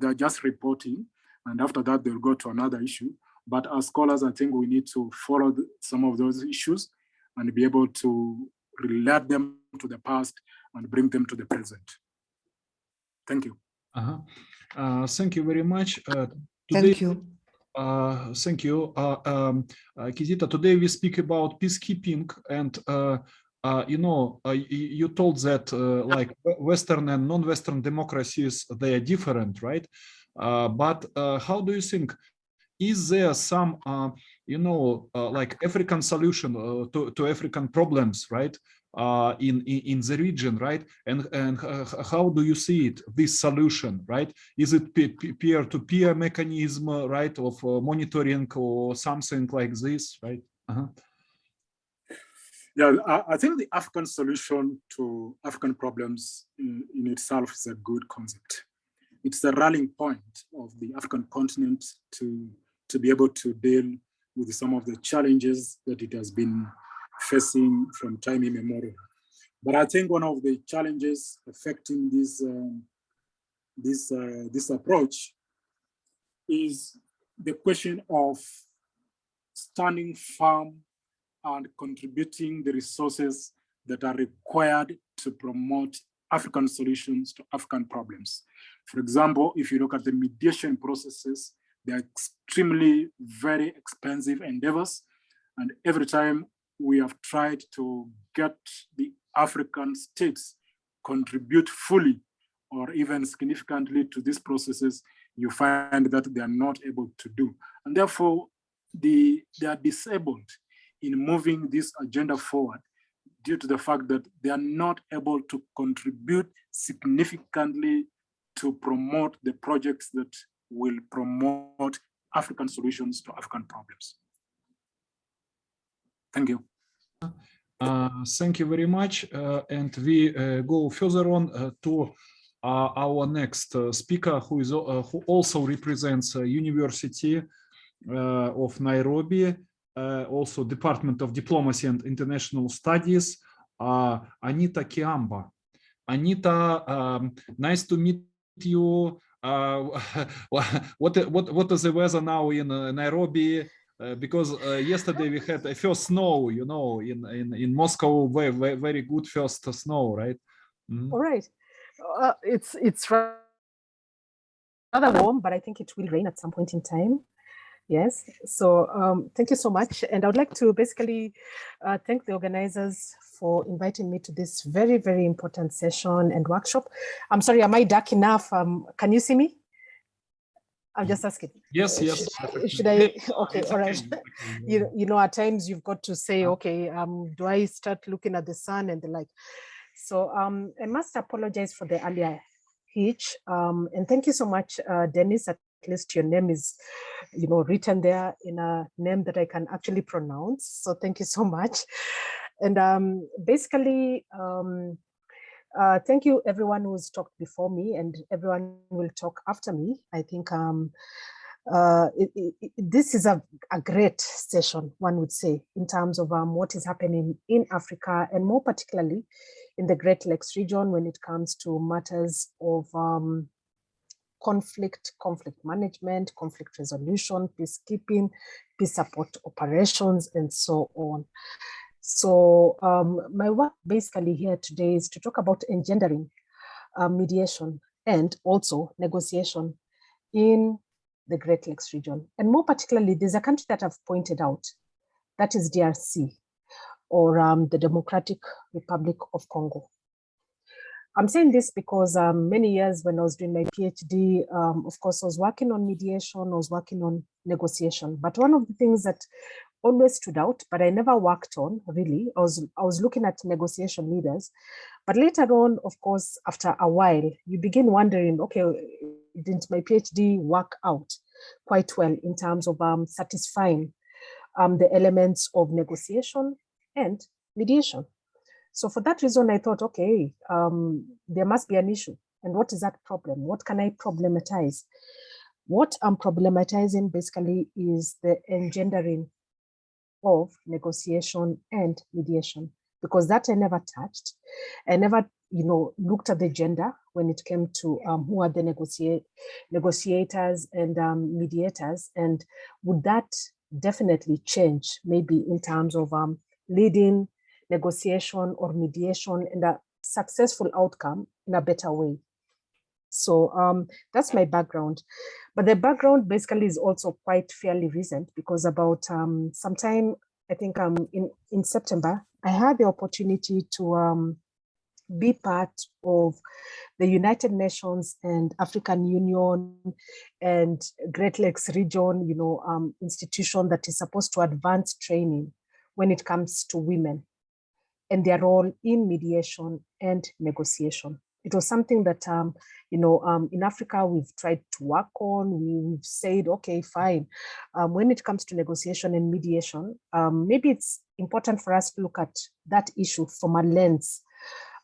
They're just reporting, and after that, they'll go to another issue. But as scholars, I think we need to follow some of those issues and be able to relate them to the past and bring them to the present. Thank you. Thank you very much. Thank you. Thank you, Kizita. Today we speak about peacekeeping, and you know, you told that like Western and non-Western democracies, they are different, right? But how do you think? Is there some, you know, like African solution to African problems, right? in the region, right? And how do you see it, this solution, right? Is it peer-to-peer mechanism, right, of monitoring or something like this, right? Yeah, I think the African solution to African problems in itself is a good concept. It's the rallying point of the African continent to be able to deal with some of the challenges that it has been facing from time immemorial. But I think one of the challenges affecting this approach is the question of standing firm and contributing the resources that are required to promote African solutions to African problems. For example, if you look at the mediation processes, they are extremely very expensive endeavors. And every time we have tried to get the African states contribute fully or even significantly to these processes, you find that they are not able to do. And therefore, they are disabled in moving this agenda forward due to the fact that they are not able to contribute significantly to promote the projects that will promote African solutions to African problems. Thank you. Thank you very much. And we go further on to our next speaker, who also represents University of Nairobi, also Department of Diplomacy and International Studies, Anita Kiamba. Anita, nice to meet you. What is the weather now in Nairobi? Because yesterday we had a first snow, you know, in Moscow, very good first snow, right? All right. It's rather warm, but I think it will rain at some point in time. Yes. So thank you so much. And I would like to basically thank the organizers for inviting me to this very, very important session and workshop. I'm sorry, am I dark enough? Can you see me? I'm just asking. Yes. Should I? Okay, all right. You know, at times you've got to say, okay, do I start looking at the sun and the like? So I must apologize for the earlier hitch. And thank you so much, Dennis. At least your name is, you know, written there in a name that I can actually pronounce. So thank you so much. And basically, thank you everyone who's talked before me, and everyone will talk after me. I think this is a great session, one would say, in terms of what is happening in Africa, and more particularly in the Great Lakes region when it comes to matters of conflict management, conflict resolution, peacekeeping, peace support operations, and so on. So my work basically here today is to talk about engendering mediation and also negotiation in the Great Lakes region. And more particularly, there's a country that I've pointed out, that is DRC, or the Democratic Republic of Congo. I'm saying this because many years when I was doing my PhD, of course, I was working on mediation, I was working on negotiation. But one of the things that always stood out, but I never worked on really, I was looking at negotiation leaders. But later on, of course, after a while, you begin wondering, okay, didn't my PhD work out quite well in terms of satisfying the elements of negotiation and mediation? So for that reason, I thought, okay, there must be an issue. And what is that problem? What can I problematize? What I'm problematizing basically is the engendering of negotiation and mediation, because that I never touched. I never, you know, looked at the gender when it came to who are the negotiators and mediators, and would that definitely change maybe in terms of leading negotiation or mediation and a successful outcome in a better way. So that's my background. But the background basically is also quite fairly recent, because about sometime, I think in September, I had the opportunity to be part of the United Nations and African Union and Great Lakes region, you know, institution that is supposed to advance training when it comes to women and their role in mediation and negotiation. It was something that, in Africa, we've tried to work on. We've said, okay, fine. When it comes to negotiation and mediation, maybe it's important for us to look at that issue from a lens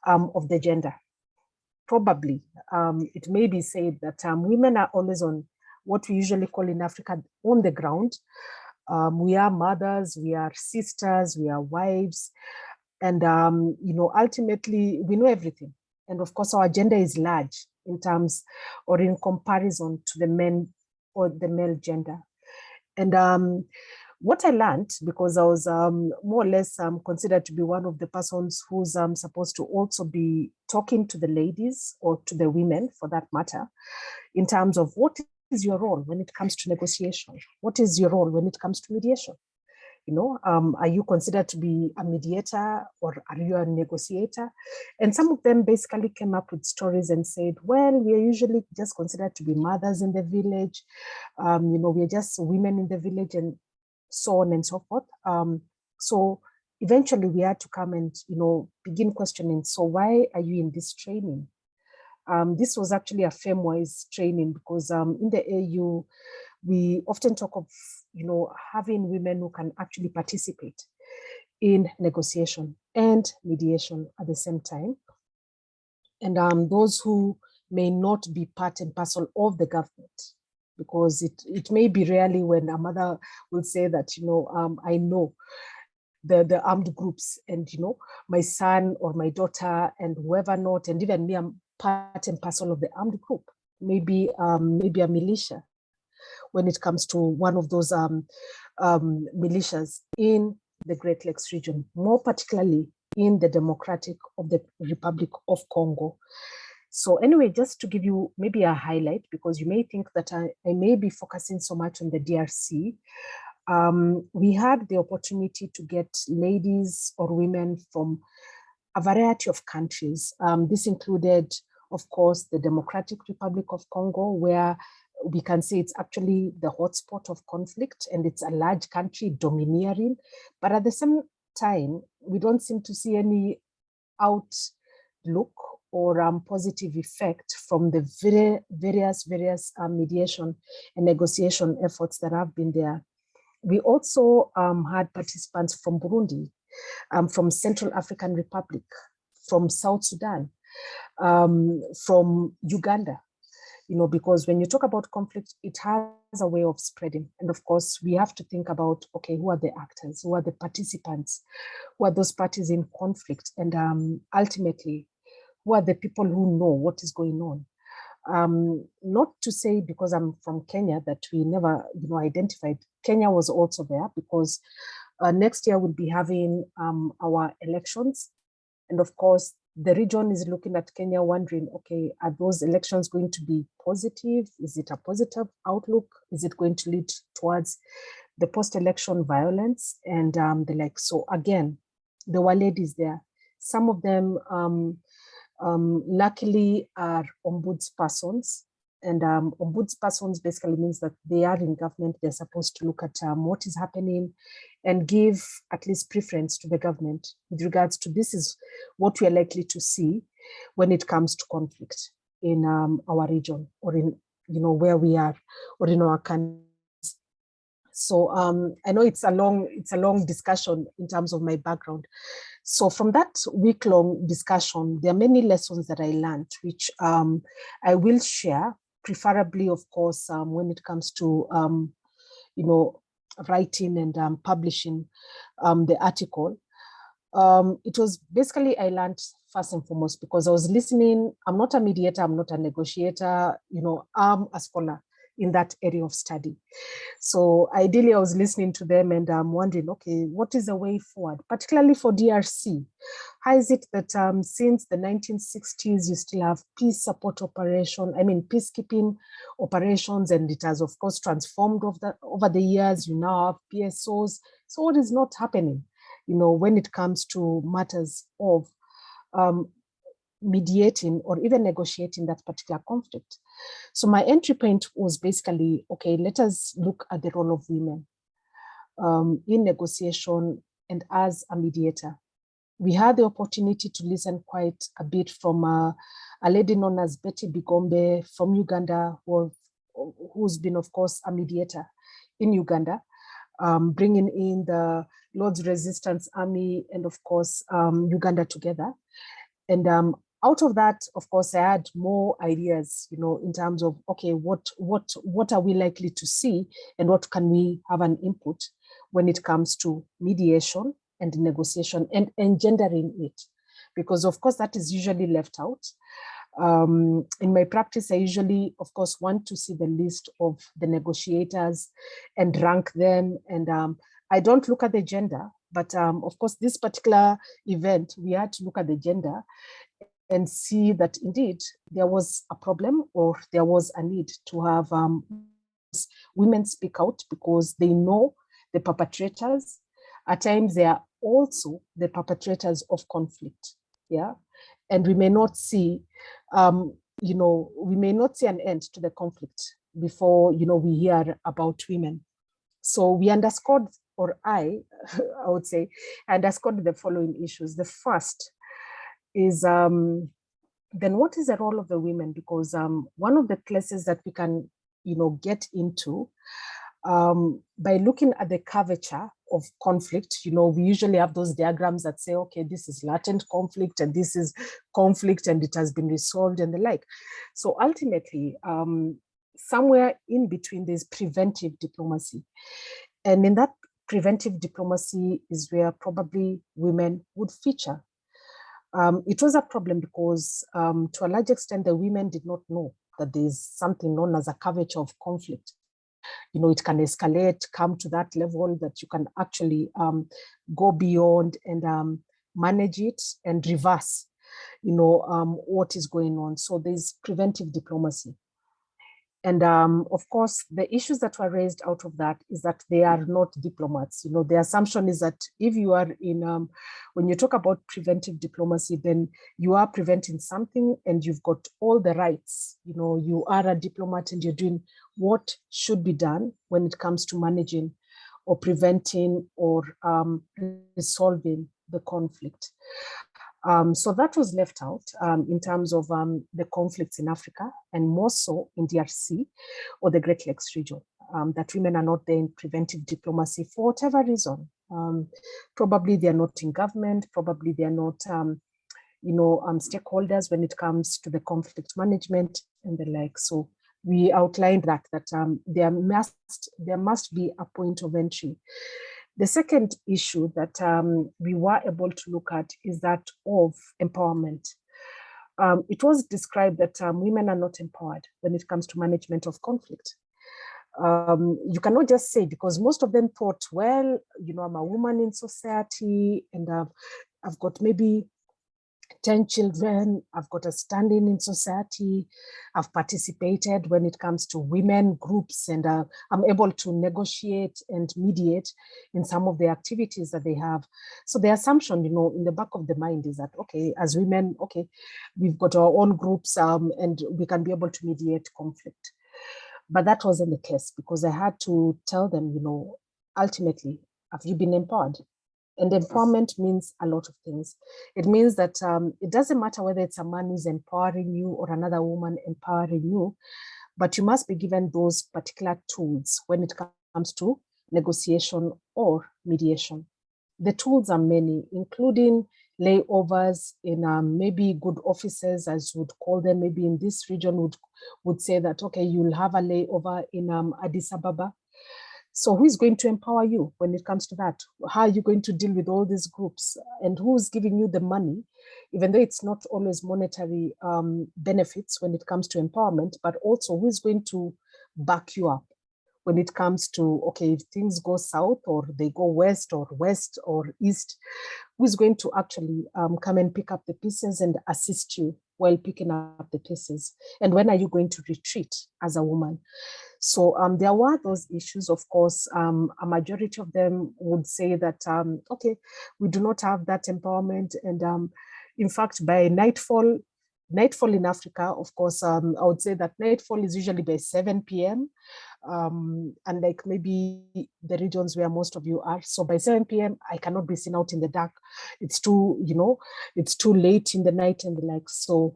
of the gender. Probably, it may be said that women are always on what we usually call in Africa on the ground. We are mothers, we are sisters, we are wives, and ultimately we know everything. And of course, our gender is large in terms or in comparison to the men or the male gender. And what I learned, because I was more or less considered to be one of the persons who's supposed to also be talking to the ladies or to the women for that matter, in terms of what is your role when it comes to negotiation? What is your role when it comes to mediation? Are you considered to be a mediator or are you a negotiator? And some of them basically came up with stories and said, well, we are usually just considered to be mothers in the village. We are just women in the village and so on and so forth. So eventually we had to come and, begin questioning. So why are you in this training? This was actually a FEMWISE training because in the AU, we often talk of, having women who can actually participate in negotiation and mediation at the same time. And those who may not be part and parcel of the government, because it may be rarely when a mother will say that, I know the armed groups and, my son or my daughter and whoever not, and even me, I'm part and parcel of the armed group, maybe a militia, when it comes to one of those militias in the Great Lakes region, more particularly in the Democratic of the Republic of Congo. So anyway, just to give you maybe a highlight, because you may think that I may be focusing so much on the DRC, we had the opportunity to get ladies or women from a variety of countries. This included, of course, the Democratic Republic of Congo, where we can say it's actually the hotspot of conflict and it's a large country, domineering. But at the same time, we don't seem to see any outlook or positive effect from the various mediation and negotiation efforts that have been there. We also had participants from Burundi, from Central African Republic, from South Sudan, from Uganda, because when you talk about conflict, it has a way of spreading. And of course, we have to think about, okay, who are the actors, who are the participants, who are those parties in conflict, and ultimately, who are the people who know what is going on. Not to say because I'm from Kenya that we never, identified. Kenya was also there because next year we'll be having our elections. And of course, the region is looking at Kenya wondering, okay, are those elections going to be positive? Is it a positive outlook? Is it going to lead towards the post-election violence and the like? So again, there were ladies there. Some of them luckily are ombudspersons. And ombudspersons basically means that they are in government. They're supposed to look at what is happening and give at least preference to the government with regards to this is what we are likely to see when it comes to conflict in our region or in, where we are or in our country. So I know it's a long discussion in terms of my background. So from that week-long discussion, there are many lessons that I learned, which I will share, preferably, of course, when it comes to, writing and publishing the article. It was basically, I learned first and foremost, because I was listening. I'm not a mediator, I'm not a negotiator, I'm a scholar in that area of study. So ideally, I was listening to them and I'm wondering, okay, what is the way forward, particularly for DRC? How is it that since the 1960s, you still have peace support operation, peacekeeping operations, and it has, of course, transformed over the years. You now have PSOs. So what is not happening, when it comes to matters of mediating or even negotiating that particular conflict? So my entry point was basically, okay, let us look at the role of women in negotiation and as a mediator. we had the opportunity to listen quite a bit from a lady known as Betty Bigombe from Uganda, who's been, of course, a mediator in Uganda, bringing in the Lord's Resistance Army and, of course, Uganda together. And out of that, of course, I had more ideas, you know, in terms of, okay, what are we likely to see and what can we have an input when it comes to mediation and negotiation and engendering it? Because, of course, that is usually left out. In my practice, I usually, of course, want to see the list of the negotiators and rank them. And I don't look at the gender, but of course, this particular event, we had to look at the gender and see that indeed there was a problem or there was a need to have women speak out because they know the perpetrators. At times, they are also the perpetrators of conflict. Yeah. And we may not see, you know, we may not see an end to the conflict before, you know, we hear about women. So we underscored, or I would say, underscored the following issues. The first is, then what is the role of the women? Because one of the places that we can, you know, get into by looking at the curvature of conflict, you know, we usually have those diagrams that say, okay, this is latent conflict and this is conflict and it has been resolved and the like. So ultimately, somewhere in between there's preventive diplomacy. And in that preventive diplomacy is where probably women would feature. It was a problem because to a large extent, the women did not know that there's something known as a curvature of conflict. You know, it can escalate, come to that level that you can actually go beyond and manage it and reverse, you know, what is going on. So there's preventive diplomacy. And of course, the issues that were raised out of that is that they are not diplomats. You know, the assumption is that if you are in, when you talk about preventive diplomacy, then you are preventing something and you've got all the rights. You know, you are a diplomat and you're doing what should be done when it comes to managing or preventing or resolving the conflict. So that was left out in terms of the conflicts in Africa and more so in DRC or the Great Lakes region, that women are not there in preventive diplomacy for whatever reason. Probably they're not in government, probably they're not, you know, stakeholders when it comes to the conflict management and the like. So we outlined that there must be a point of entry. The second issue that we were able to look at is that of empowerment. It was described that women are not empowered when it comes to management of conflict. You cannot just say, because most of them thought, well, you know, I'm a woman in society and I've got maybe 10 children, I've got a standing in society, I've participated when it comes to women groups, and I'm able to negotiate and mediate in some of the activities that they have. So the assumption, you know, in the back of the mind is that, okay, as women, okay, we've got our own groups and we can be able to mediate conflict. But that wasn't the case, because I had to tell them, you know, ultimately, have you been empowered? And empowerment means a lot of things. It means that it doesn't matter whether it's a man who's empowering you or another woman empowering you, but you must be given those particular tools when it comes to negotiation or mediation. The tools are many, including layovers in maybe good offices, as would call them, maybe in this region would say that, okay, you'll have a layover in Addis Ababa. So who's going to empower you when it comes to that? How are you going to deal with all these groups? And who's giving you the money, even though it's not always monetary benefits when it comes to empowerment, but also who's going to back you up when it comes to, okay, if things go south or they go west or east, who's going to actually come and pick up the pieces and assist you while picking up the pieces? And when are you going to retreat as a woman? So there were those issues. Of course, a majority of them would say that, okay, we do not have that empowerment. And in fact, by nightfall, Nightfall in Africa, of course, I would say that nightfall is usually by 7 p.m. Unlike maybe the regions where most of you are. So by 7 p.m., I cannot be seen out in the dark. It's too, it's too late in the night and the like. So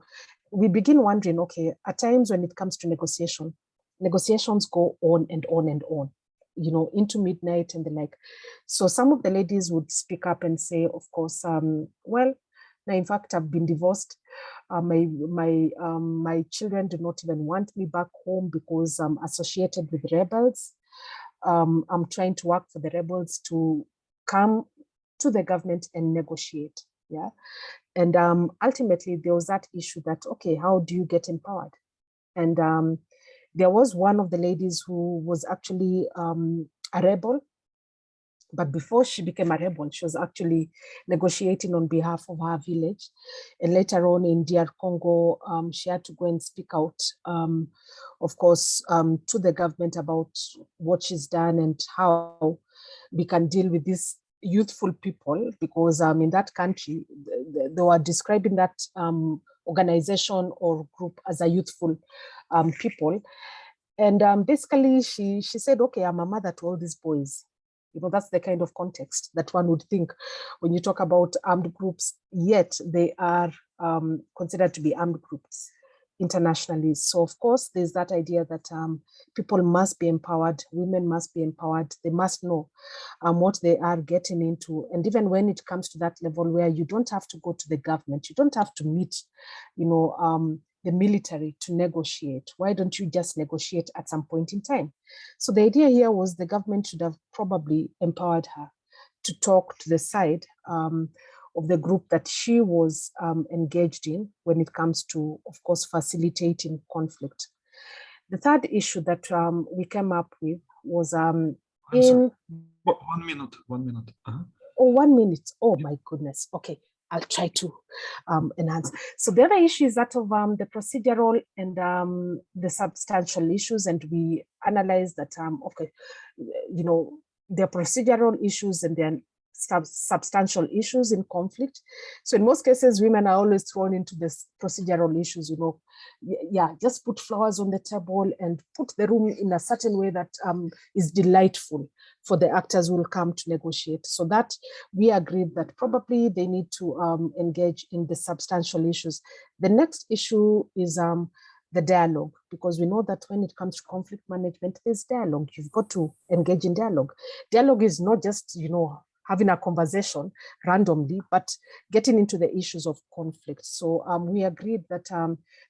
we begin wondering, okay, at times when it comes to negotiations go on and on and on, into midnight and the like. So some of the ladies would speak up and say, of course, well, now, in fact, I've been divorced. My children do not even want me back home because I'm associated with rebels. I'm trying to work for the rebels to come to the government and negotiate. Yeah. And ultimately, there was that issue that, okay, how do you get empowered? And there was one of the ladies who was actually a rebel. But before she became a rebel, she was actually negotiating on behalf of her village. And later on in DR Congo, she had to go and speak out, of course, to the government about what she's done and how we can deal with these youthful people, because in that country, they were describing that organization or group as a youthful people. And basically, she said, okay, I'm a mother to all these boys. That's the kind of context that one would think when you talk about armed groups, yet they are considered to be armed groups internationally. So of course, there's that idea that people must be empowered, women must be empowered, they must know what they are getting into. And even when it comes to that level where you don't have to go to the government, you don't have to meet, the military to negotiate. Why don't you just negotiate at some point in time? So the idea here was the government should have probably empowered her to talk to the side of the group that she was engaged in when it comes to, of course, facilitating conflict. The third issue that we came up with was 1 minute. 1 minute. Oh, 1 minute. Oh my goodness. Okay. I'll try to enhance. So the other issue is that of the procedural and the substantial issues, and we analyze that, okay, there are procedural issues and then substantial issues in conflict. So in most cases, women are always thrown into this procedural issues, yeah, just put flowers on the table and put the room in a certain way that is delightful for the actors who will come to negotiate. So that we agreed that probably they need to engage in the substantial issues. The next issue is the dialogue, because we know that when it comes to conflict management, there's dialogue. You've got to engage in dialogue. Dialogue is not just, having a conversation randomly, but getting into the issues of conflict. So we agreed that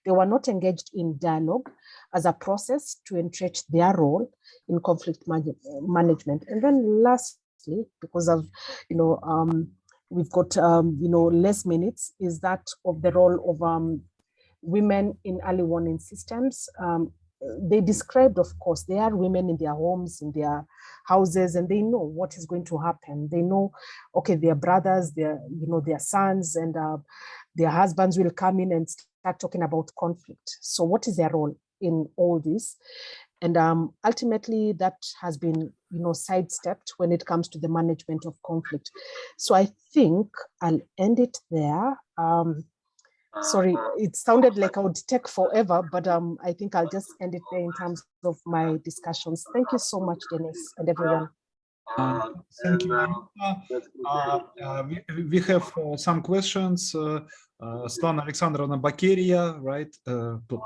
they were not engaged in dialogue as a process to entrench their role in conflict management. And then lastly, because of, we've got, less minutes, is that of the role of women in early warning systems. They described, of course, they are women in their homes, in their houses, and they know what is going to happen. They know, okay, their brothers, their sons and their husbands will come in and start talking about conflict. So what is their role in all this? And ultimately that has been, sidestepped when it comes to the management of conflict. So I think I'll end it there. Sorry, it sounded like I would take forever, but I think I'll just end it there in terms of my discussions. Thank you so much, Dennis, and everyone. Thank you. We have some questions. Svetlana Alexandrovna Bakeria, right?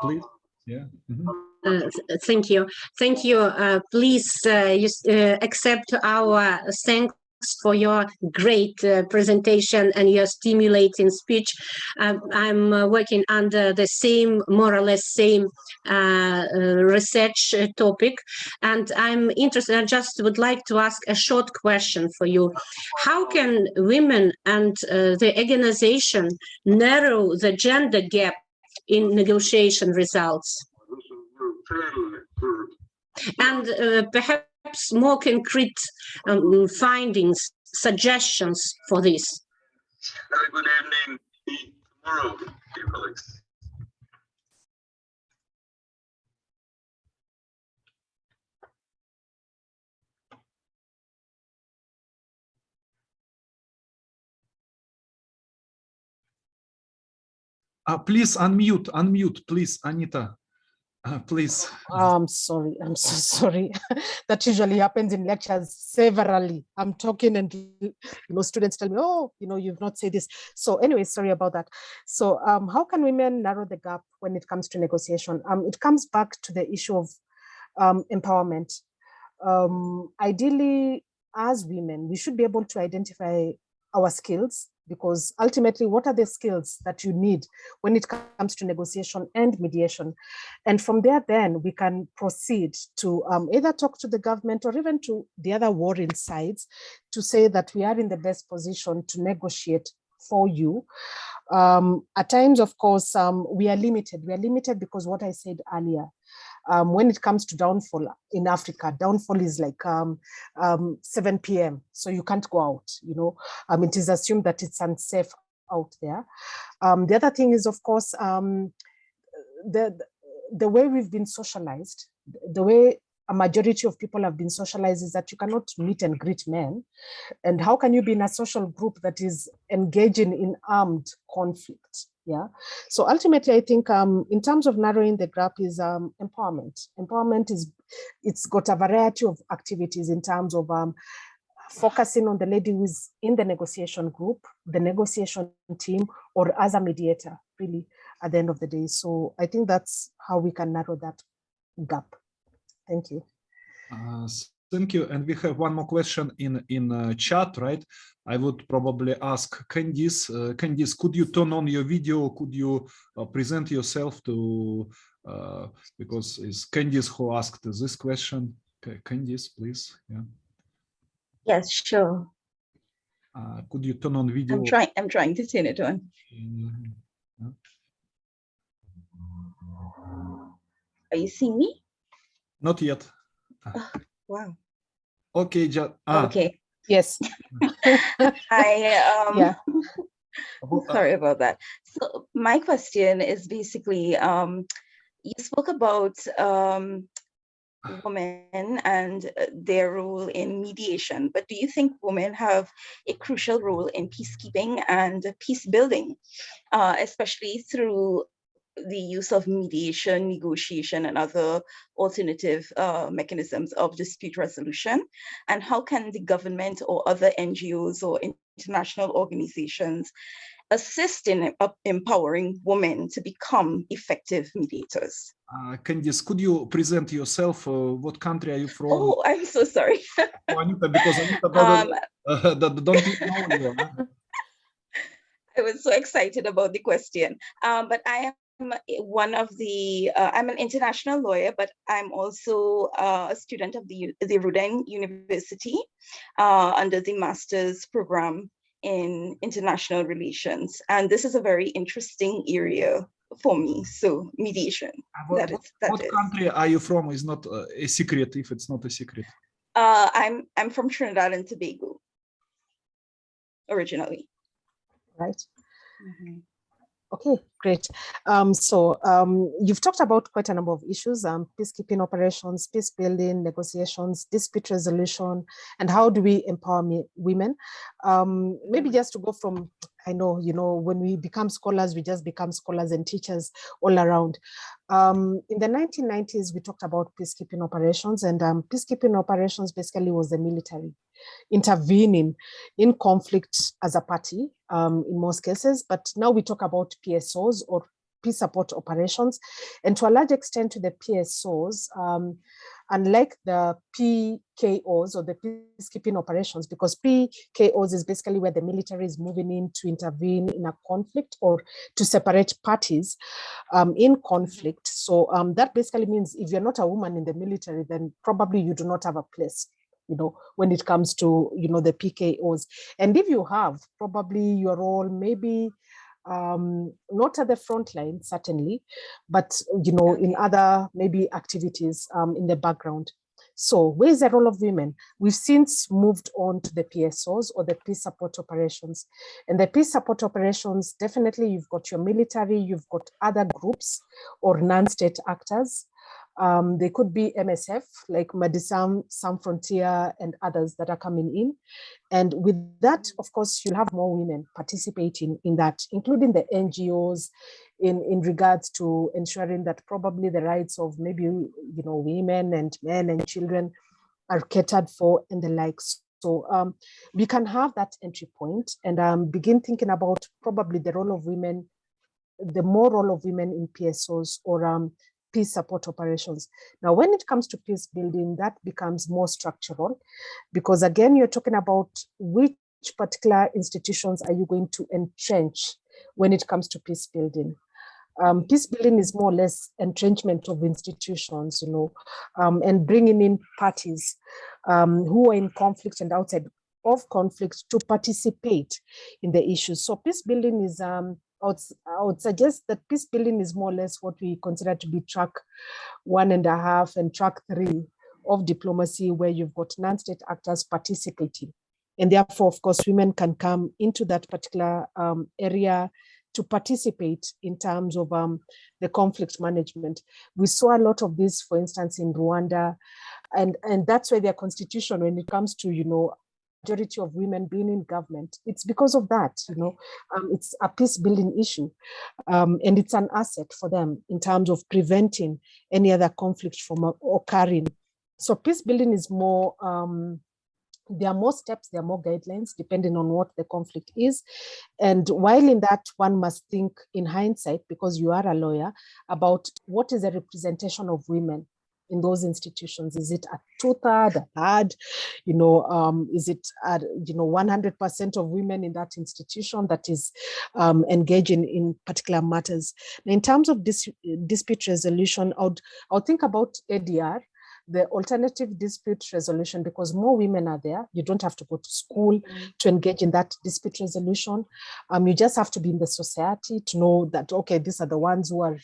Please. Yeah. Thank you. Thank you. Please accept our thanks for your great presentation and your stimulating speech. I'm working under the same, more or less same research topic, and I'm interested, I just would like to ask a short question for you. How can women and the organization narrow the gender gap in negotiation results? And perhaps more concrete findings, suggestions for this. Good evening. Tomorrow, dear colleagues. Please unmute, please, Anita. Please. I'm sorry. I'm so sorry. That usually happens in lectures severally. I'm talking and students tell me, oh, you've not said this. So anyway, sorry about that. So how can women narrow the gap when it comes to negotiation? It comes back to the issue of empowerment. Ideally, as women, we should be able to identify our skills, because ultimately, what are the skills that you need when it comes to negotiation and mediation? And from there, then we can proceed to either talk to the government or even to the other warring sides to say that we are in the best position to negotiate for you. At times, of course, we are limited. We are limited because what I said earlier, when it comes to downfall in Africa, downfall is like 7 p.m. So you can't go out, it is assumed that it's unsafe out there. The other thing is, of course, the way we've been socialized, the way a majority of people have been socialized is that you cannot meet and greet men. And how can you be in a social group that is engaging in armed conflict? Yeah. So ultimately, I think in terms of narrowing the gap is empowerment. Empowerment it's got a variety of activities in terms of focusing on the lady who is in the negotiation group, the negotiation team, or as a mediator, really, at the end of the day. So I think that's how we can narrow that gap. Thank you. Thank you. And we have one more question in chat, right? I would probably ask Candice. Candice, could you turn on your video? Could you present yourself to, because it's Candice who asked this question. Okay, Candice, please. Yeah. Yes, sure. Could you turn on video? I'm trying to turn it on. Yeah. Are you seeing me? Not yet. Oh, wow. Okay, okay. Yes. Yeah. Sorry about that. So my question is basically, you spoke about women and their role in mediation, but do you think women have a crucial role in peacekeeping and peace building, especially through the use of mediation, negotiation, and other alternative mechanisms of dispute resolution? And how can the government or other NGOs or international organizations assist in empowering women to become effective mediators? Candice, could you present yourself? What country are you from? Oh, I'm so sorry. Anita, because Anita don't know you. I was so excited about the question, but I am one of the, I'm an international lawyer, but I'm also a student of the Ruden University under the master's program in international relations. And this is a very interesting area for me. So mediation. What country are you from? Is not a secret if it's not a secret. I'm from Trinidad and Tobago originally. Right. Mm-hmm. Okay, great. So you've talked about quite a number of issues, peacekeeping operations, peace building, negotiations, dispute resolution, and how do we empower women? Maybe just to go from, I know, when we become scholars, we just become scholars and teachers all around. In the 1990s, we talked about peacekeeping operations, and peacekeeping operations basically was the military intervening in conflict as a party in most cases, but now we talk about PSOs or peace support operations, and to a large extent to the PSOs, unlike the PKOs or the peacekeeping operations, because PKOs is basically where the military is moving in to intervene in a conflict or to separate parties in conflict. So that basically means if you're not a woman in the military, then probably you do not have a place, when it comes to, the PKOs. And if you have, probably your role maybe not at the front line, certainly, but, in other maybe activities in the background. So where's the role of women? We've since moved on to the PSOs or the peace support operations. And the peace support operations, definitely you've got your military, you've got other groups or non-state actors. They could be MSF, like Madisam, Sans Frontier, and others that are coming in. And with that, of course, you'll have more women participating in that, including the NGOs, in regards to ensuring that probably the rights of maybe, women and men and children are catered for and the likes. So we can have that entry point and begin thinking about probably the role of women, the more role of women in PSOs or peace support operations. Now, when it comes to peace building, that becomes more structural, because again, you're talking about which particular institutions are you going to entrench when it comes to peace building. Peace building is more or less entrenchment of institutions, and bringing in parties who are in conflict and outside of conflict to participate in the issues. So peace building is, I would suggest that peace building is more or less what we consider to be track 1.5 and track 3 of diplomacy, where you've got non-state actors participating. And therefore, of course, women can come into that particular area to participate in terms of the conflict management. We saw a lot of this, for instance, in Rwanda, and that's why their constitution, when it comes to, majority of women being in government, it's because of that, it's a peace building issue. And it's an asset for them in terms of preventing any other conflict from occurring. So peace building is more, there are more steps, there are more guidelines, depending on what the conflict is. And while in that, one must think in hindsight, because you are a lawyer, about what is the representation of women in those institutions. Is it a 2/3, a third? Is it 100% of women in that institution that is engaging in particular matters? Now, in terms of dispute resolution, I would think about ADR, the alternative dispute resolution, because more women are there. You don't have to go to school to engage in that dispute resolution. You just have to be in the society to know that, okay, these are the ones who are,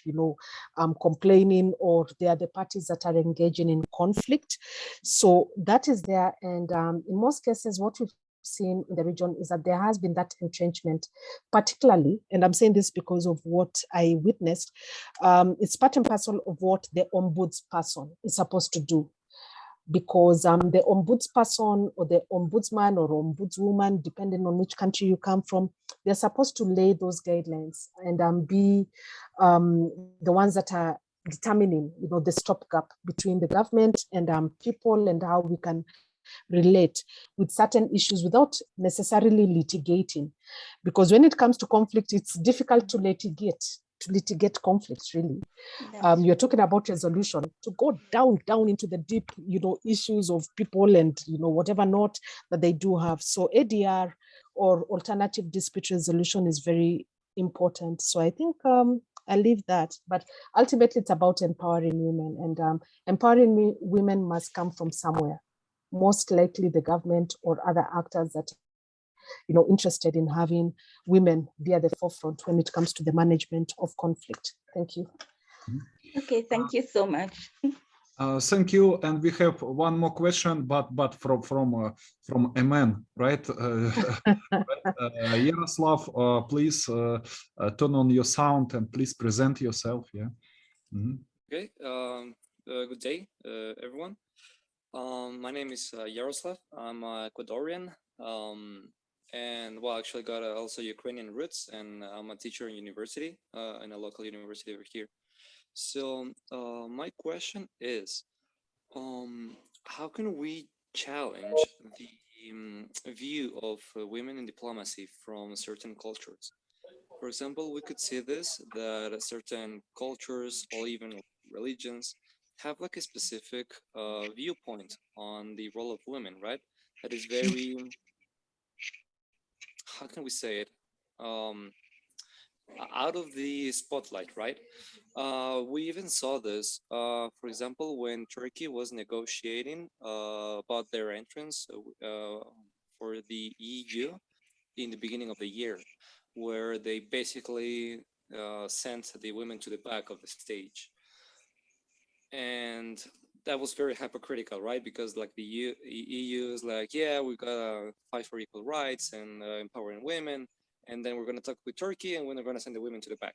complaining, or they are the parties that are engaging in conflict. So that is there. And in most cases, what we've seen in the region is that there has been that entrenchment, particularly, and I'm saying this because of what I witnessed, it's part and parcel of what the ombudsperson is supposed to do. Because the ombudsperson or the ombudsman or ombudswoman, depending on which country you come from, they're supposed to lay those guidelines and be the ones that are determining, the stopgap between the government and people, and how we can relate with certain issues without necessarily litigating. Because when it comes to conflict, it's difficult to litigate conflicts, really. You're talking about resolution, to go down into the deep, issues of people and, whatever not that they do have. So ADR, or alternative dispute resolution, is very important. So I think I leave that, but ultimately it's about empowering women, and empowering women must come from somewhere. Most likely the government or other actors that interested in having women be at the forefront when it comes to the management of conflict. Thank you. Okay, thank you so much. Thank you, and we have one more question, but from a man, right? Yaroslav, please turn on your sound and please present yourself. Yeah. Okay. Good day, everyone. My name is Yaroslav. I'm Ecuadorian, and actually got also Ukrainian roots, and I'm a teacher in university, in a local university over here. So my question is, how can we challenge the view of women in diplomacy from certain cultures? For example, we could see this, that certain cultures or even religions have like a specific viewpoint on the role of women, right? That is very, how can we say it? Out of the spotlight, right? We even saw this, for example, when Turkey was negotiating about their entrance for the EU in the beginning of the year, where they basically sent the women to the back of the stage. And that was very hypocritical, right? Because like the EU is like, yeah, we gotta fight for equal rights and empowering women, and then we're gonna talk with Turkey, and we're gonna send the women to the back.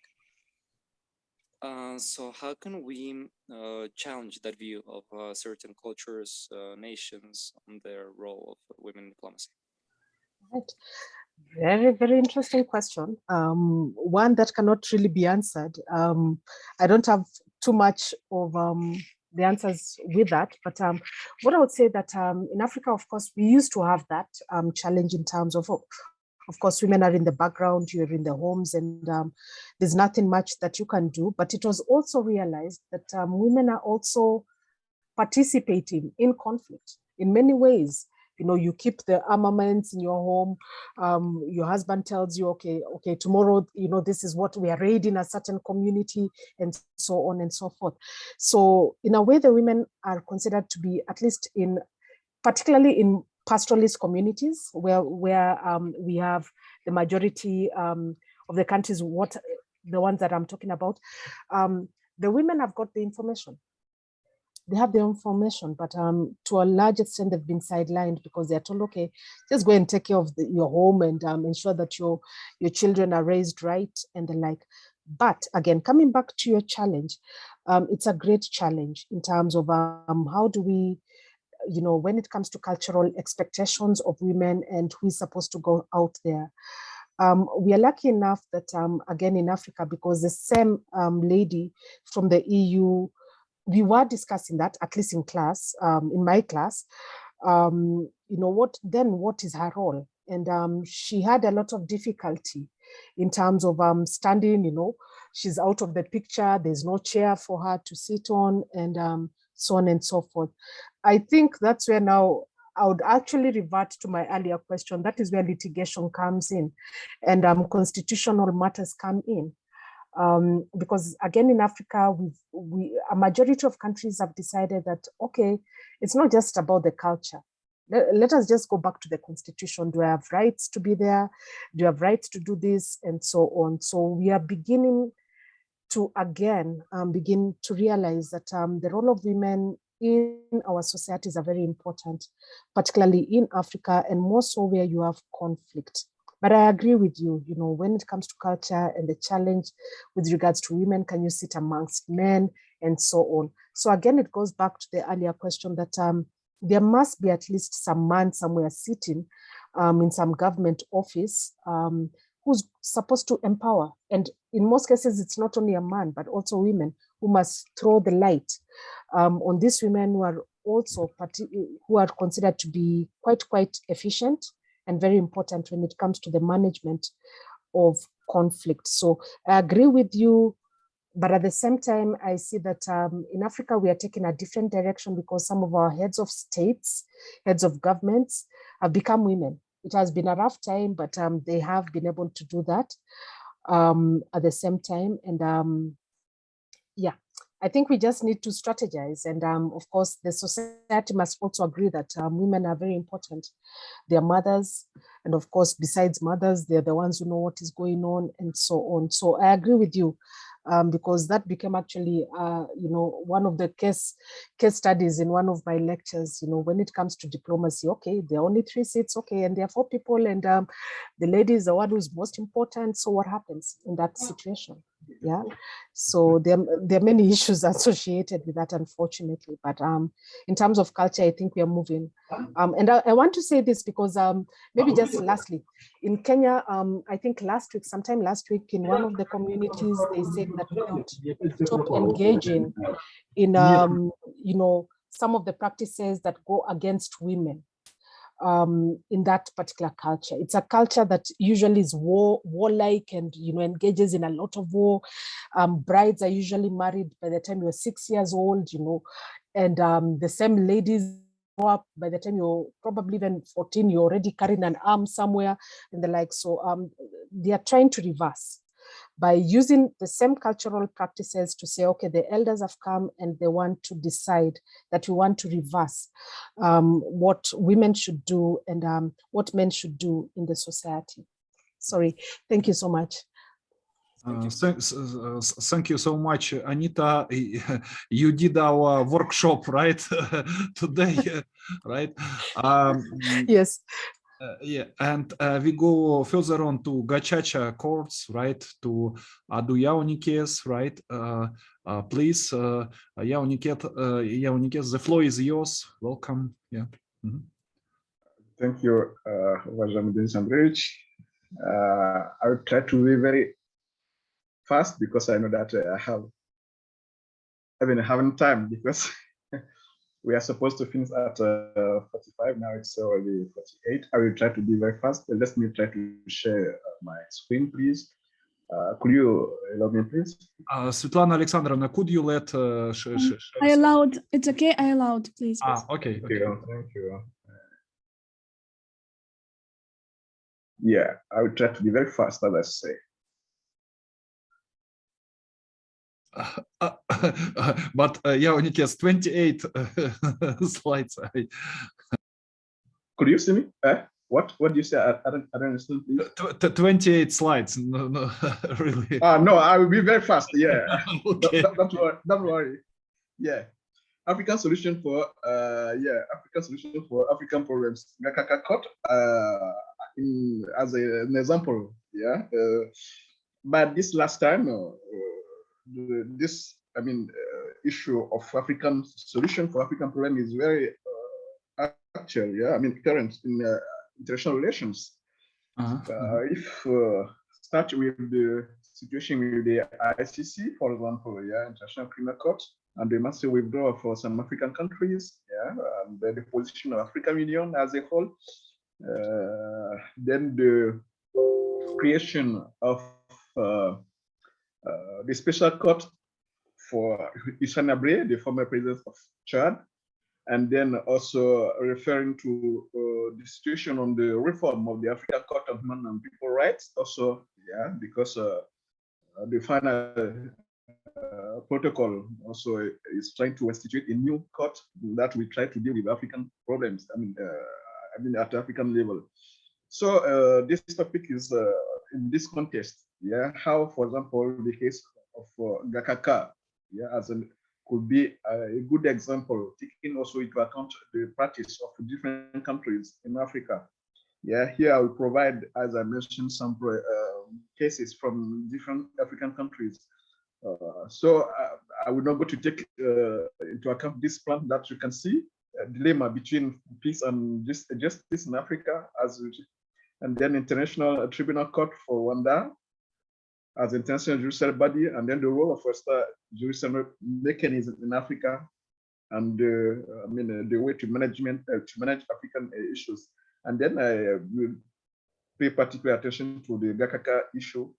So how can we challenge that view of certain cultures, nations, on their role of women in diplomacy? Right. Very, very interesting question. One that cannot really be answered. I don't have too much of the answers with that, but what I would say that in Africa, of course, we used to have that challenge in terms of course, women are in the background, you're in the homes, and there's nothing much that you can do. But it was also realized that women are also participating in conflict in many ways. You know, you keep the armaments in your home. Your husband tells you, okay, tomorrow, you know, this is what we are raiding a certain community, and so on and so forth. So in a way, the women are considered to be, at least particularly in pastoralist communities where we have the majority of the countries, the ones that I'm talking about, the women have got the information. They have the information, but to a large extent, they've been sidelined because they're told, okay, just go and take care of your home and ensure that your children are raised right and the like. But again, coming back to your challenge, it's a great challenge in terms of how do we, you know, when it comes to cultural expectations of women and who is supposed to go out there. We are lucky enough that, again, in Africa, because the same lady from the EU, we were discussing that, at least in class, in my class, you know, what is her role? And she had a lot of difficulty in terms of standing, you know, she's out of the picture, there's no chair for her to sit on, and so on and so forth. I think that's where now I would actually revert to my earlier question. That is where litigation comes in, and constitutional matters come in. Because again, in Africa, a majority of countries have decided that, okay, it's not just about the culture. Let us just go back to the constitution. Do I have rights to be there? Do I have rights to do this? And so on. So we are beginning to, again, begin to realize that the role of women in our societies are very important, particularly in Africa, and more so where you have conflict. But I agree with you, you know, when it comes to culture and the challenge with regards to women, can you sit amongst men and so on? So again, it goes back to the earlier question that there must be at least some man somewhere sitting in some government office who's supposed to empower. And in most cases, it's not only a man, but also women who must throw the light on these women who are also who are considered to be quite efficient and very important when it comes to the management of conflict. So I agree with you, but at the same time, I see that in Africa, we are taking a different direction because some of our heads of states, heads of governments have become women. It has been a rough time, but they have been able to do that at the same time. And yeah, I think we just need to strategize. And of course, the society must also agree that women are very important. They're mothers. And of course, besides mothers, they're the ones who know what is going on and so on. So I agree with you because that became actually, you know, one of the case studies in one of my lectures, you know, when it comes to diplomacy, okay, there are only 3 seats, okay, and there are 4 people, and the lady is the one who's most important. So what happens in that situation? Yeah, so there are many issues associated with that, unfortunately. But in terms of culture, I think we are moving. And I want to say this because maybe just lastly, in Kenya, I think sometime last week, in one of the communities, they said that we could stop engaging in, you know, some of the practices that go against women. In that particular culture. It's a culture that usually is warlike and, you know, engages in a lot of war. Brides are usually married by the time you're 6 years old, you know, and the same ladies grow up by the time you're probably even 14, you're already carrying an arm somewhere and the like. So they are trying to reverse by using the same cultural practices to say, okay, the elders have come and they want to decide that we want to reverse what women should do and what men should do in the society. Sorry, thank you so much. Thank you so much, Anita. You did our workshop, right? Today, right? Yes. Yeah, and we go further on to Gachacha courts, right? To Adu Yaonikes, right? Please, Yaonikes, the floor is yours. Welcome. Yeah. Thank you, уважаемый Денис Андреевич. I will try to be very fast because I know that I've been having time because we are supposed to finish at 45. Now it's already 48. I will try to be very fast. Let me try to share my screen, please. Could you allow me, please? Svetlana Alexandrovna, could you let I allowed. It's okay. I allowed, please. Okay. Thank you. Yeah, I will try to be very fast, as I say. But Unikes, 28 slides. Could you see me? What do you say? I don't understand, please. 28 slides. No, really. No, I will be very fast. Yeah. Okay. Don't worry. Yeah. African solution for African problems. Gakaka Court, as an example. Yeah. But this last time, issue of African solution for African problem is very actual. Yeah. I mean, current in international relations. If start with the situation with the ICC, for example, yeah, International Criminal Court, and the massive withdrawal for some African countries, yeah, and the position of African Union as a whole, then the creation of the special court for Hissène Habré, the former president of Chad, and then also referring to the situation on the reform of the African Court of Human and People Rights, also, yeah, because the final protocol also is trying to institute a new court that will try to deal with African problems. I mean at African level. So this topic is in this context, yeah, how, for example, the case of Gakaka, yeah, could be a good example, taking also into account the practice of different countries in Africa. Yeah, here I will provide, as I mentioned, some cases from different African countries. So I will not go to take into account this plan that you can see, a dilemma between peace and justice in Africa, and then International Tribunal Court for Rwanda as international judicial body, and then the role of judicial mechanism in Africa, and the way to manage African issues. And then I will pay particular attention to the Gakaka issue,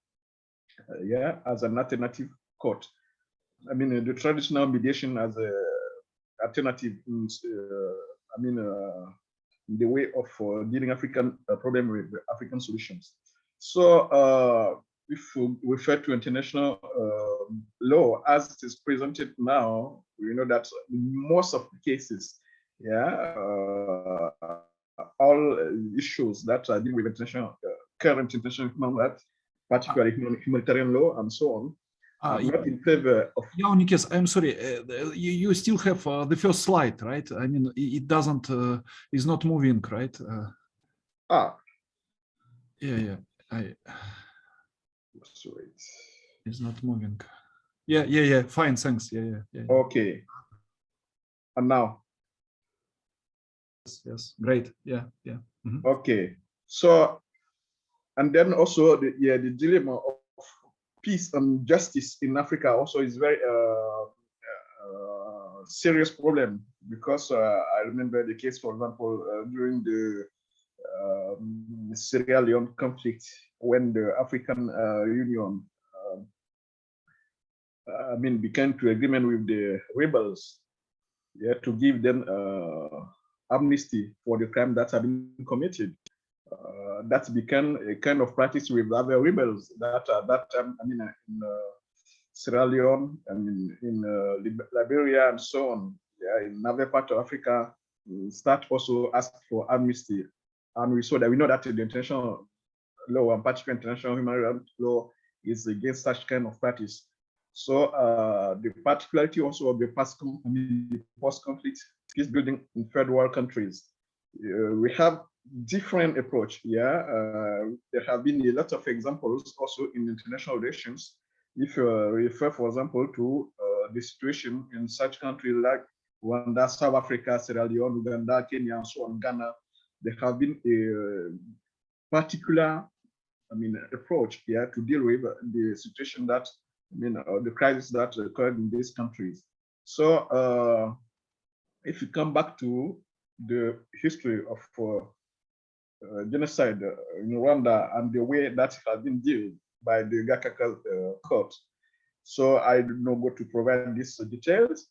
yeah, as an alternative court. I mean, the traditional mediation as an alternative, the way of dealing African problem with African solutions. So if we refer to international law as it is presented now, we know that in most of the cases, yeah, all issues that are dealing with international, current international human rights, particularly humanitarian law and so on, are not in favor of. Yeah, Nikes, I'm sorry, you still have the first slide, right? I mean, it doesn't, it's not moving, right? Yeah. Sorry. It's not moving. Yeah. Fine, thanks. Yeah. Okay. And now. Yes. Great. Yeah. Mm-hmm. Okay. So, and then also the dilemma of peace and justice in Africa also is very serious problem, because I remember the case, for example, during the Sierra Leone conflict, when the African Union became to agreement with the rebels, yeah, to give them amnesty for the crime that had been committed. That became a kind of practice with other rebels that in Sierra Leone, in Liberia and so on. Yeah, in other parts of Africa, start also ask for amnesty, and we know that the international law, and particularly international human rights law, is against such kind of practice. So the particularity also of the post-conflict peace building in third world countries, we have different approach. Yeah, there have been a lot of examples also in international relations. If you refer, for example, to the situation in such countries like Rwanda, South Africa, Sierra Leone, Uganda, Kenya, and so on, Ghana, there have been a particular approach, yeah, to deal with the situation that, the crisis that occurred in these countries. So if you come back to the history of genocide in Rwanda and the way that it has been dealt by the Gakaka court, so I do not go to provide these details,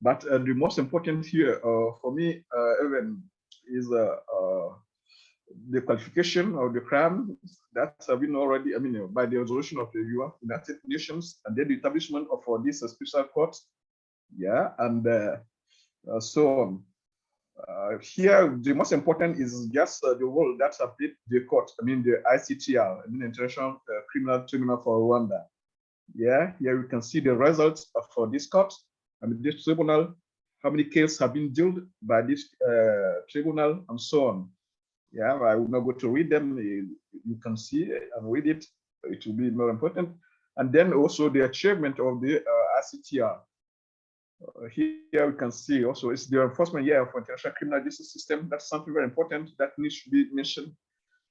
but the most important here for me even is the qualification of the crime that have been already, by the resolution of the United Nations, and then the establishment of this special court, yeah, and so on. Here, the most important is just the role that have played the court, the ICTR, International Criminal Tribunal for Rwanda. Yeah, here you can see the results for this court, this tribunal, how many cases have been dealt by this tribunal, and so on. Yeah, I will not go to read them. You can see and read it. It will be more important. And then also the achievement of the ICTR. Here we can see also it's the enforcement of international criminal justice system. That's something very important that needs to be mentioned.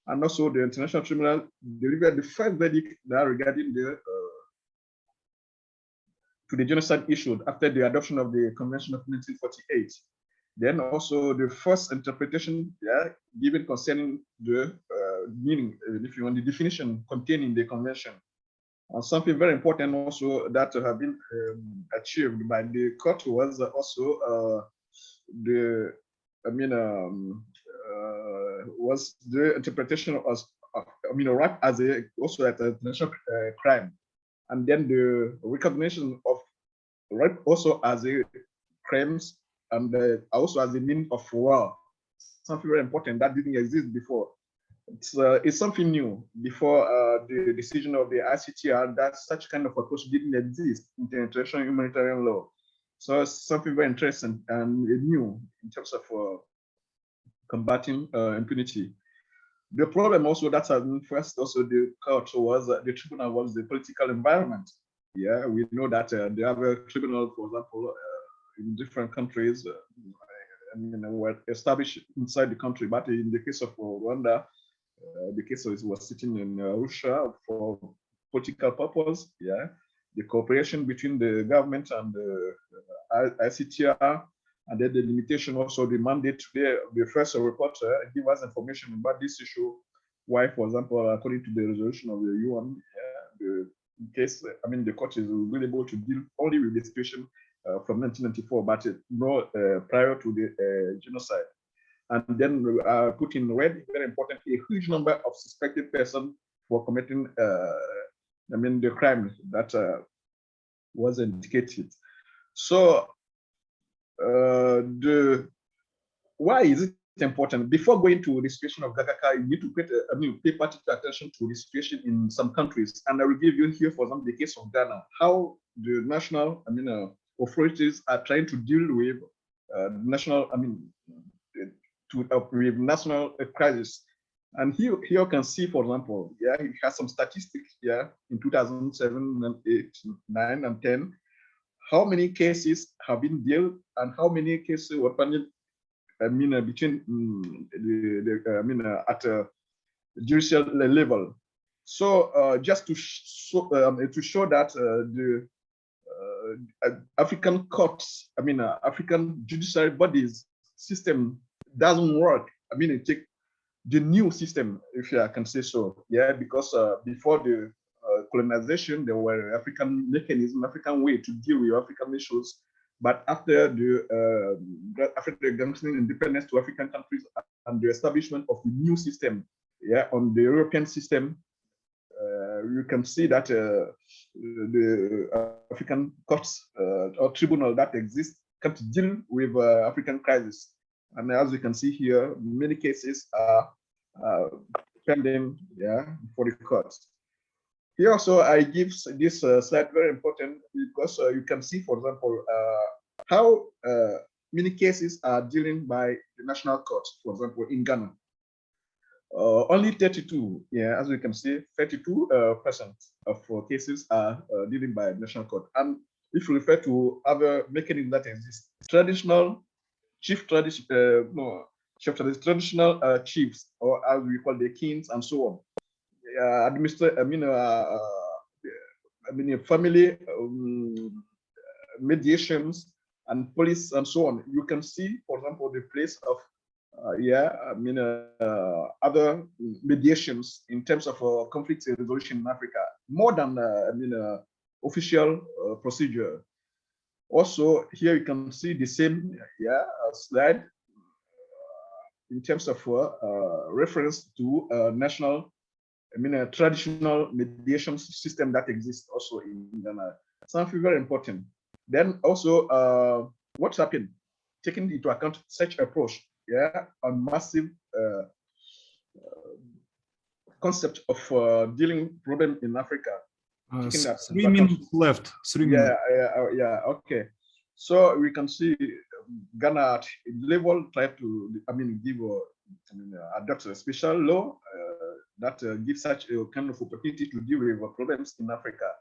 And also the international tribunal delivered the first verdict that regarding the to the genocide issued after the adoption of the Convention of 1948. Then also the first interpretation given concerning the meaning, if you want, the definition contained in the convention. Something very important also that have been achieved by the court was also was the interpretation of rape as also as a national crime, and then the recognition of rape also as a crimes and also as a means of war. Something very important that didn't exist before. It's something new. Before the decision of the ICTR, that such kind of approach didn't exist in the international humanitarian law. So it's something very interesting and new in terms of combating impunity. The problem also that has been first also the court was the tribunal was the political environment. Yeah, we know that the other tribunal, for example, in different countries, were established inside the country, but in the case of Rwanda, the case was sitting in Russia for political purpose. Yeah, the cooperation between the government and the ICTR, and then the limitation also the mandate today. The first reporter give us information about this issue. Why, for example, according to the resolution of the UN, the case, the court is really able to deal only with the situation from 1994, but no prior to the genocide. And then put in red, very important, a huge number of suspected persons for committing the crime that was indicated. So why is it important? Before going to the situation of Gakaka, you need to pay particular attention to the situation in some countries. And I will give you here, for example, the case of Ghana, how the national authorities are trying to deal with national crisis. And here you can see, for example, it has some statistics in 2007 and 8, 9 and 10, how many cases have been dealt and how many cases were pending between at a judicial level. So just to show that the African courts, African judiciary bodies system doesn't work. It take the new system, if I can say so. Yeah, because before the colonization, there were African mechanism, African way to deal with African issues. But after the granting independence to African countries and the establishment of the new system, on the European system, you can see that the African courts or tribunal that exists can deal with African crisis. And as you can see here, many cases are pending for the courts. Here also, I give this slide very important because you can see, for example, how many cases are dealing by the national court, for example, in Ghana. Only 32, as you can see, 32% of cases are dealing by national court. And if you refer to other mechanisms that exist, traditional traditional chiefs, or as we call the kings and so on. family mediations and police and so on. You can see, for example, the place of other mediations in terms of conflict resolution in Africa, more than official procedure. Also, here you can see the same slide in terms of reference to national, traditional mediation system that exists also in Ghana. Something very important. Then also, what's happened, taking into account such approach, on massive concept of dealing problem in Africa. 3 minutes left. 3 minutes. Okay. So we can see Ghana at level try to, give adopt a special law that gives such a kind of opportunity to deal with problems in Africa.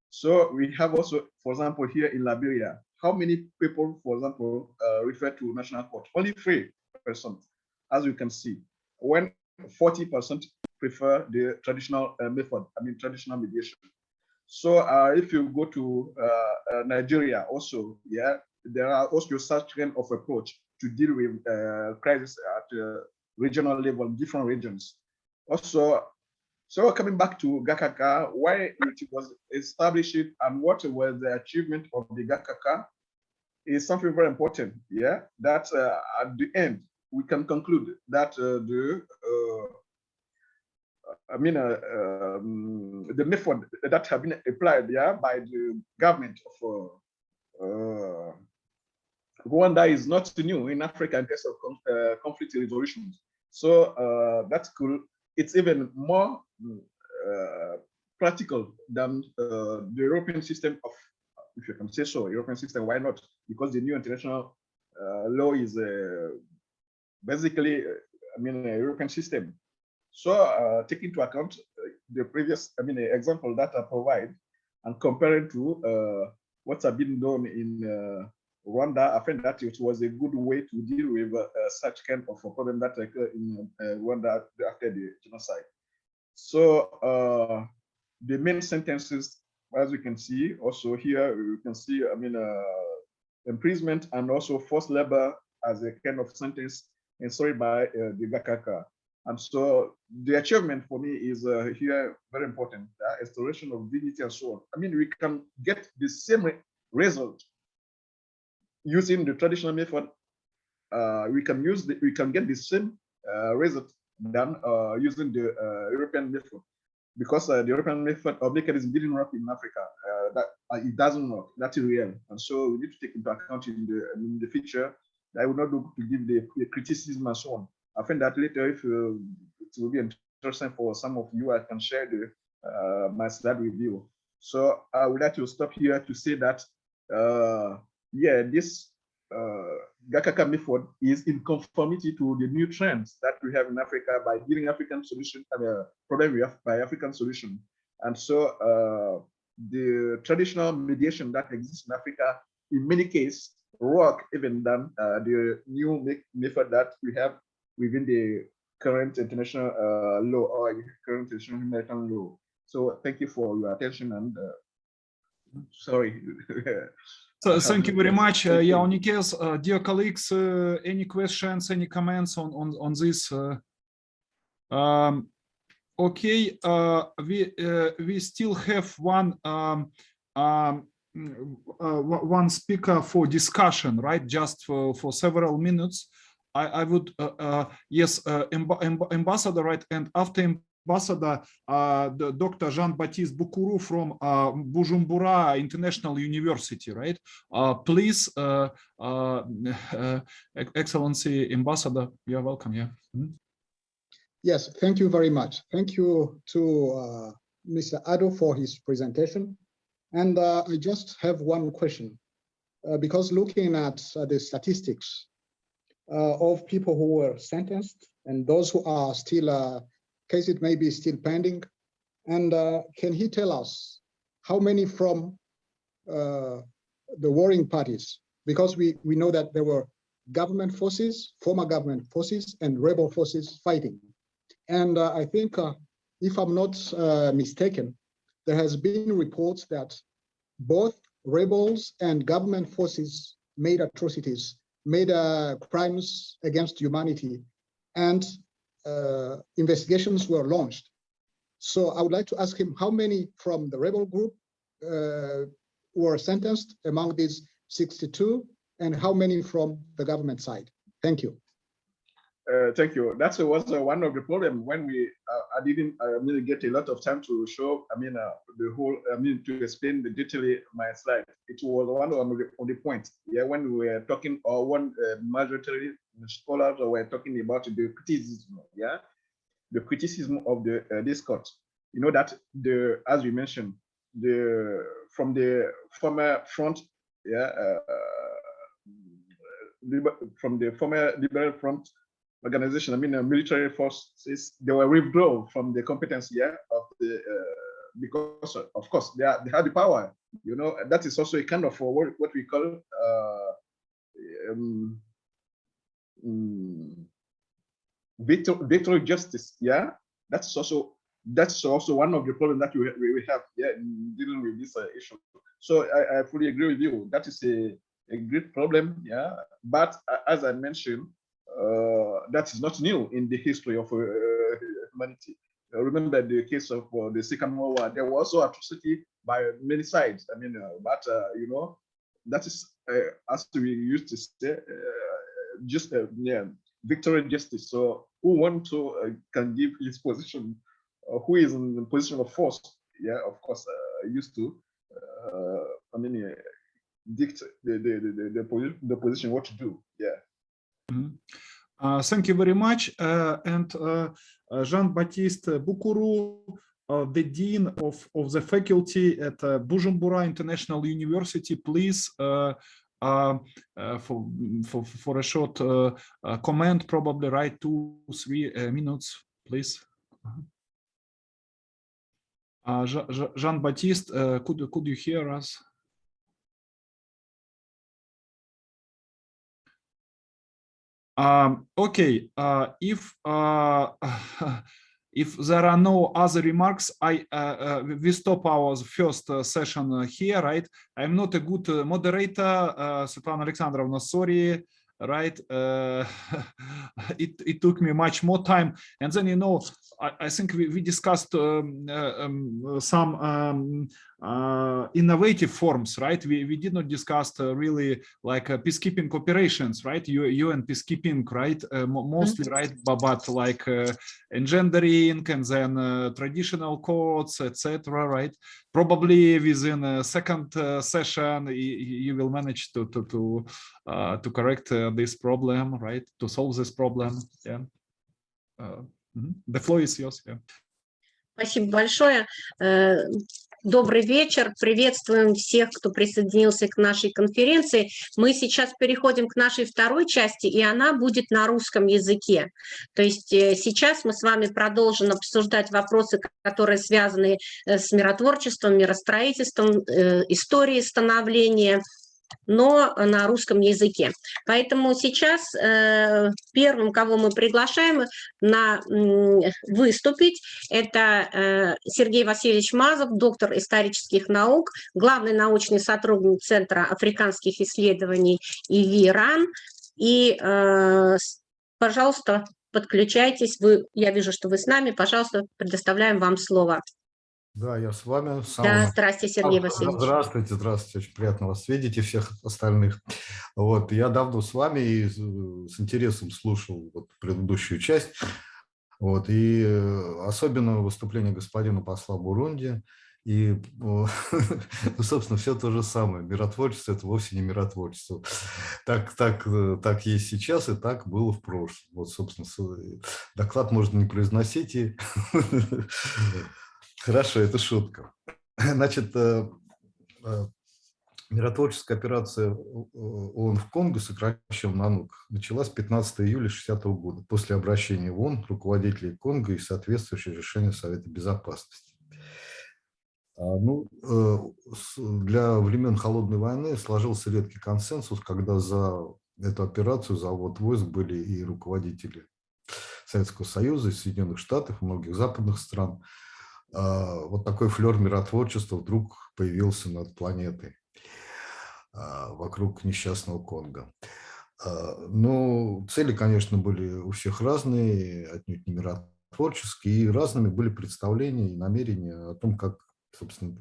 So we have also, for example, here in Liberia, how many people, for example, refer to national court? Only 3%, as you can see, when 40% prefer the traditional method, traditional mediation. So if you go to Nigeria also, there are also such kind of approach to deal with crisis at regional level, different regions. Also, so coming back to GACACA, why it was established and what was the achievement of the GACACA is something very important. That at the end we can conclude that the method that have been applied by the government of Rwanda is not new in Africa in terms of conflict resolution. So that's cool. It's even more practical than the European system of, if you can say so, European system. Why not? Because the new international law is basically, a European system. So take into account the previous, example that I provide and compare it to what's been done in Rwanda. I think that it was a good way to deal with such kind of a problem that occurred in Rwanda after the genocide. So the main sentences, as you can see, also here you can see, imprisonment and also forced labor as a kind of sentence instaured by the GACACA. And so the achievement for me is here very important, restoration of dignity and so on. We can get the same result using the traditional method. We can get the same result than using the European method, because the European method of mechanism didn't work in Africa. That it doesn't work. That's real, and so we need to take into account in the future. I will not do to give the criticism and so on. I think that later, if it will be interesting for some of you, I can share my slide with you. So I would like to stop here to say that, this GACACA method is in conformity to the new trends that we have in Africa by giving African solution, problem we have by African solution. And so the traditional mediation that exists in Africa, in many cases, work even than the new method that we have within the current international law or current international humanitarian law. So thank you for your attention and sorry. So thank you very much, Yaonikes. Dear colleagues, any questions, any comments on this? Okay, we still have one speaker for discussion, right? Just for several minutes. I would, yes, ambassador, right? And after ambassador, the Dr. Jean-Baptiste Boukourou from Bujumbura International University, right? Please, Excellency Ambassador, you're welcome. Yeah. Yes, thank you very much. Thank you to Mr. Addo for his presentation. And I just have one question, because looking at the statistics of people who were sentenced and those who are still, cases may be still pending. And can he tell us how many from the warring parties? Because we know that there were government forces, former government forces, and rebel forces fighting. And I think if I'm not mistaken, there has been reports that both rebels and government forces made atrocities, made crimes against humanity, and investigations were launched. So I would like to ask him how many from the rebel group were sentenced among these 62, and how many from the government side. Thank you. Thank you. That was one of the problems when I didn't really get a lot of time to show, the whole, to explain the detail my slide. It was one of the points. Yeah, when we were talking, or one majority scholars were talking about the criticism. Yeah, the criticism of the this court. You know that as we mentioned, from the former front, yeah, from the former liberal front organization, military forces, they were withdrawn from the competence, yeah, of the because of course they have the power. You know, that is also a kind of what we call victory justice. Yeah, that's also one of the problems that we have, yeah, in dealing with this issue. So I fully agree with you. That is a great problem, yeah. But as I mentioned, that is not new in the history of humanity. Remember the case of the Second World War. There was also atrocity by many sides. But you know, that is as we used to say, just yeah, victory justice. So who want to can give his position, who is in the position of force? Yeah, of course, used to. Dictate the position what to do. Yeah. Mm-hmm. Thank you very much. And Jean-Baptiste Boukourou, the Dean of the faculty at Bujumbura International University, please, for a short comment, probably right 2-3 minutes, please. Jean-Baptiste, could you hear us? Okay, if there are no other remarks, we stop our first session here, right? I'm not a good moderator, Svetlana Alexandrovna, sorry, right? It took me much more time, and then, you know, I think we discussed some innovative forms, right? We did not discuss really like peacekeeping operations, right? UN peacekeeping, right? Mostly, right? But like engendering and then traditional codes, etc., right? Probably within a second session, you will manage to correct this problem, right? To solve this problem, yeah. The floor is yours. Yeah. Спасибо большое. Добрый вечер. Приветствуем всех, кто присоединился к нашей конференции. Мы сейчас переходим к нашей второй части, и она будет на русском языке. То есть сейчас мы с вами продолжим обсуждать вопросы, которые связаны с миротворчеством, миростроительством, историей становления, но на русском языке. Поэтому сейчас первым, кого мы приглашаем выступить, это Сергей Васильевич Мазов, доктор исторических наук, главный научный сотрудник Центра африканских исследований ИВИ-РАН. И, пожалуйста, подключайтесь. Я вижу, что вы с нами. Пожалуйста, предоставляем вам слово. Да, я с вами. Да, здравствуйте, Сергей Васильевич. Здравствуйте, очень приятно вас видеть и всех остальных. Вот, я давно с вами и с интересом слушал предыдущую часть. Вот, и особенно выступление господина посла Бурунди. И, собственно, все то же самое. Миротворчество – это вовсе не миротворчество. Так есть сейчас, и так было в прошлом. Вот, собственно, доклад можно не произносить. И хорошо, это шутка. Значит, миротворческая операция ООН в Конго, сокращенно НАНУК, началась 15 июля 1960 года после обращения в ООН руководителей Конго и соответствующего решения Совета Безопасности. Ну, для времен Холодной войны сложился редкий консенсус, когда за эту операцию, за ввод войск были и руководители Советского Союза, из Соединенных Штатов, многих западных стран, вот такой флер миротворчества вдруг появился над планетой вокруг несчастного Конго. Ну, цели, конечно, были у всех разные, отнюдь не миротворческие, и разными были представления и намерения о том, как, собственно,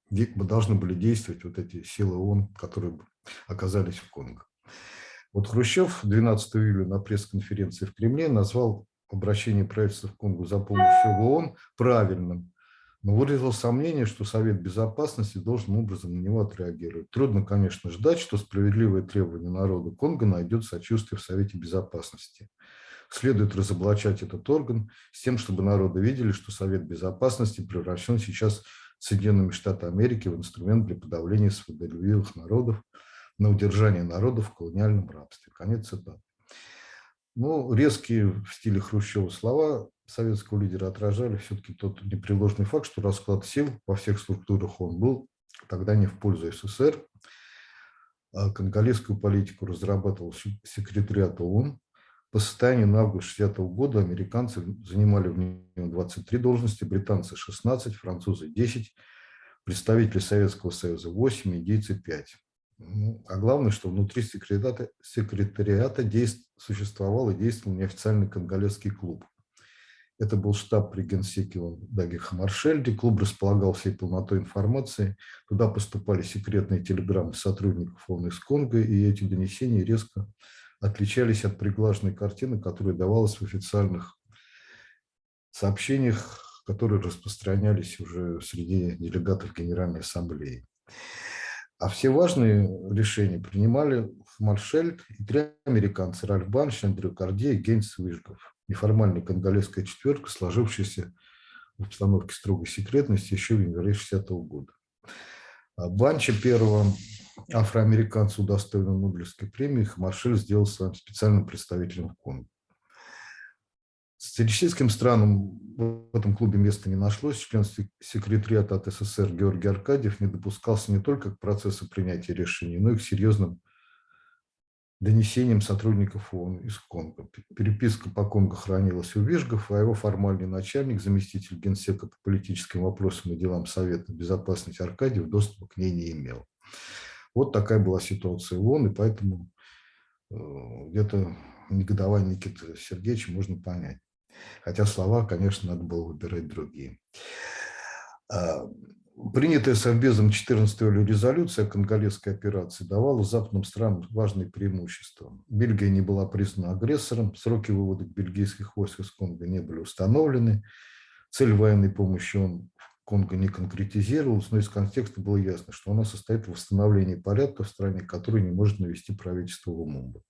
должны были действовать вот эти силы ООН, которые оказались в Конго. Вот Хрущев 12 июля на пресс-конференции в Кремле назвал обращение правительства в Конго за помощью в ООН правильным, но выразил сомнение, что Совет Безопасности должным образом на него отреагирует. Трудно, конечно, ждать, что справедливое требование народа Конго найдет сочувствие в Совете Безопасности. Следует разоблачать этот орган с тем, чтобы народы видели, что Совет Безопасности превращен сейчас Соединенными Штатами Америки в инструмент для подавления свободолюбивых народов, на удержание народов в колониальном рабстве. Конец цитаты. Ну, резкие в стиле Хрущева слова советского лидера отражали все-таки тот непреложный факт, что расклад сил во всех структурах ООН был тогда не в пользу СССР. Конголезскую политику разрабатывал секретариат ООН. По состоянию на август 1960 года американцы занимали в нем 23 должности, британцы 16, французы 10, представители Советского Союза 8, индийцы 5. Ну, а главное, что внутри секретариата существовал и действовал неофициальный конголезский клуб. Это был штаб при генсеке Даги Хамаршельде. Клуб располагал всей полнотой информации. Туда поступали секретные телеграммы сотрудников ООН из Конго, и эти донесения резко отличались от приглаженной картины, которая давалась в официальных сообщениях, которые распространялись уже среди делегатов Генеральной Ассамблеи. А все важные решения принимали Хамаршельд и 3 американца: Ральф Банш, Андрю Корде и Гейнс Выжгов. Неформальная конголезская четверка, сложившаяся в обстановке строгой секретности еще в январе 1960 года. Банча, первого афроамериканца, удостоенного Нобелевской премии, Хамаршельд сделал своим специальным представителем в Конго. Социалистическим странам в этом клубе места не нашлось. Член секретариата от СССР Георгий Аркадьев не допускался не только к процессу принятия решений, но и к серьезным донесениям сотрудников ООН из Конго. Переписка по Конго хранилась у Вижгов, а его формальный начальник, заместитель генсека по политическим вопросам и делам Совета Безопасности Аркадьев, доступа к ней не имел. Вот такая была ситуация в ООН, и поэтому где-то негодование Никиты Сергеевича можно понять. Хотя слова, конечно, надо было выбирать другие. Принятая Совбезом 14 июля резолюция о конголезской операции давала западным странам важные преимущества. Бельгия не была признана агрессором, сроки вывода бельгийских войск из Конго не были установлены, цель военной помощи в Конго не конкретизировалась, но из контекста было ясно, что она состоит в восстановлении порядка в стране, который не может навести правительство Лумумбы.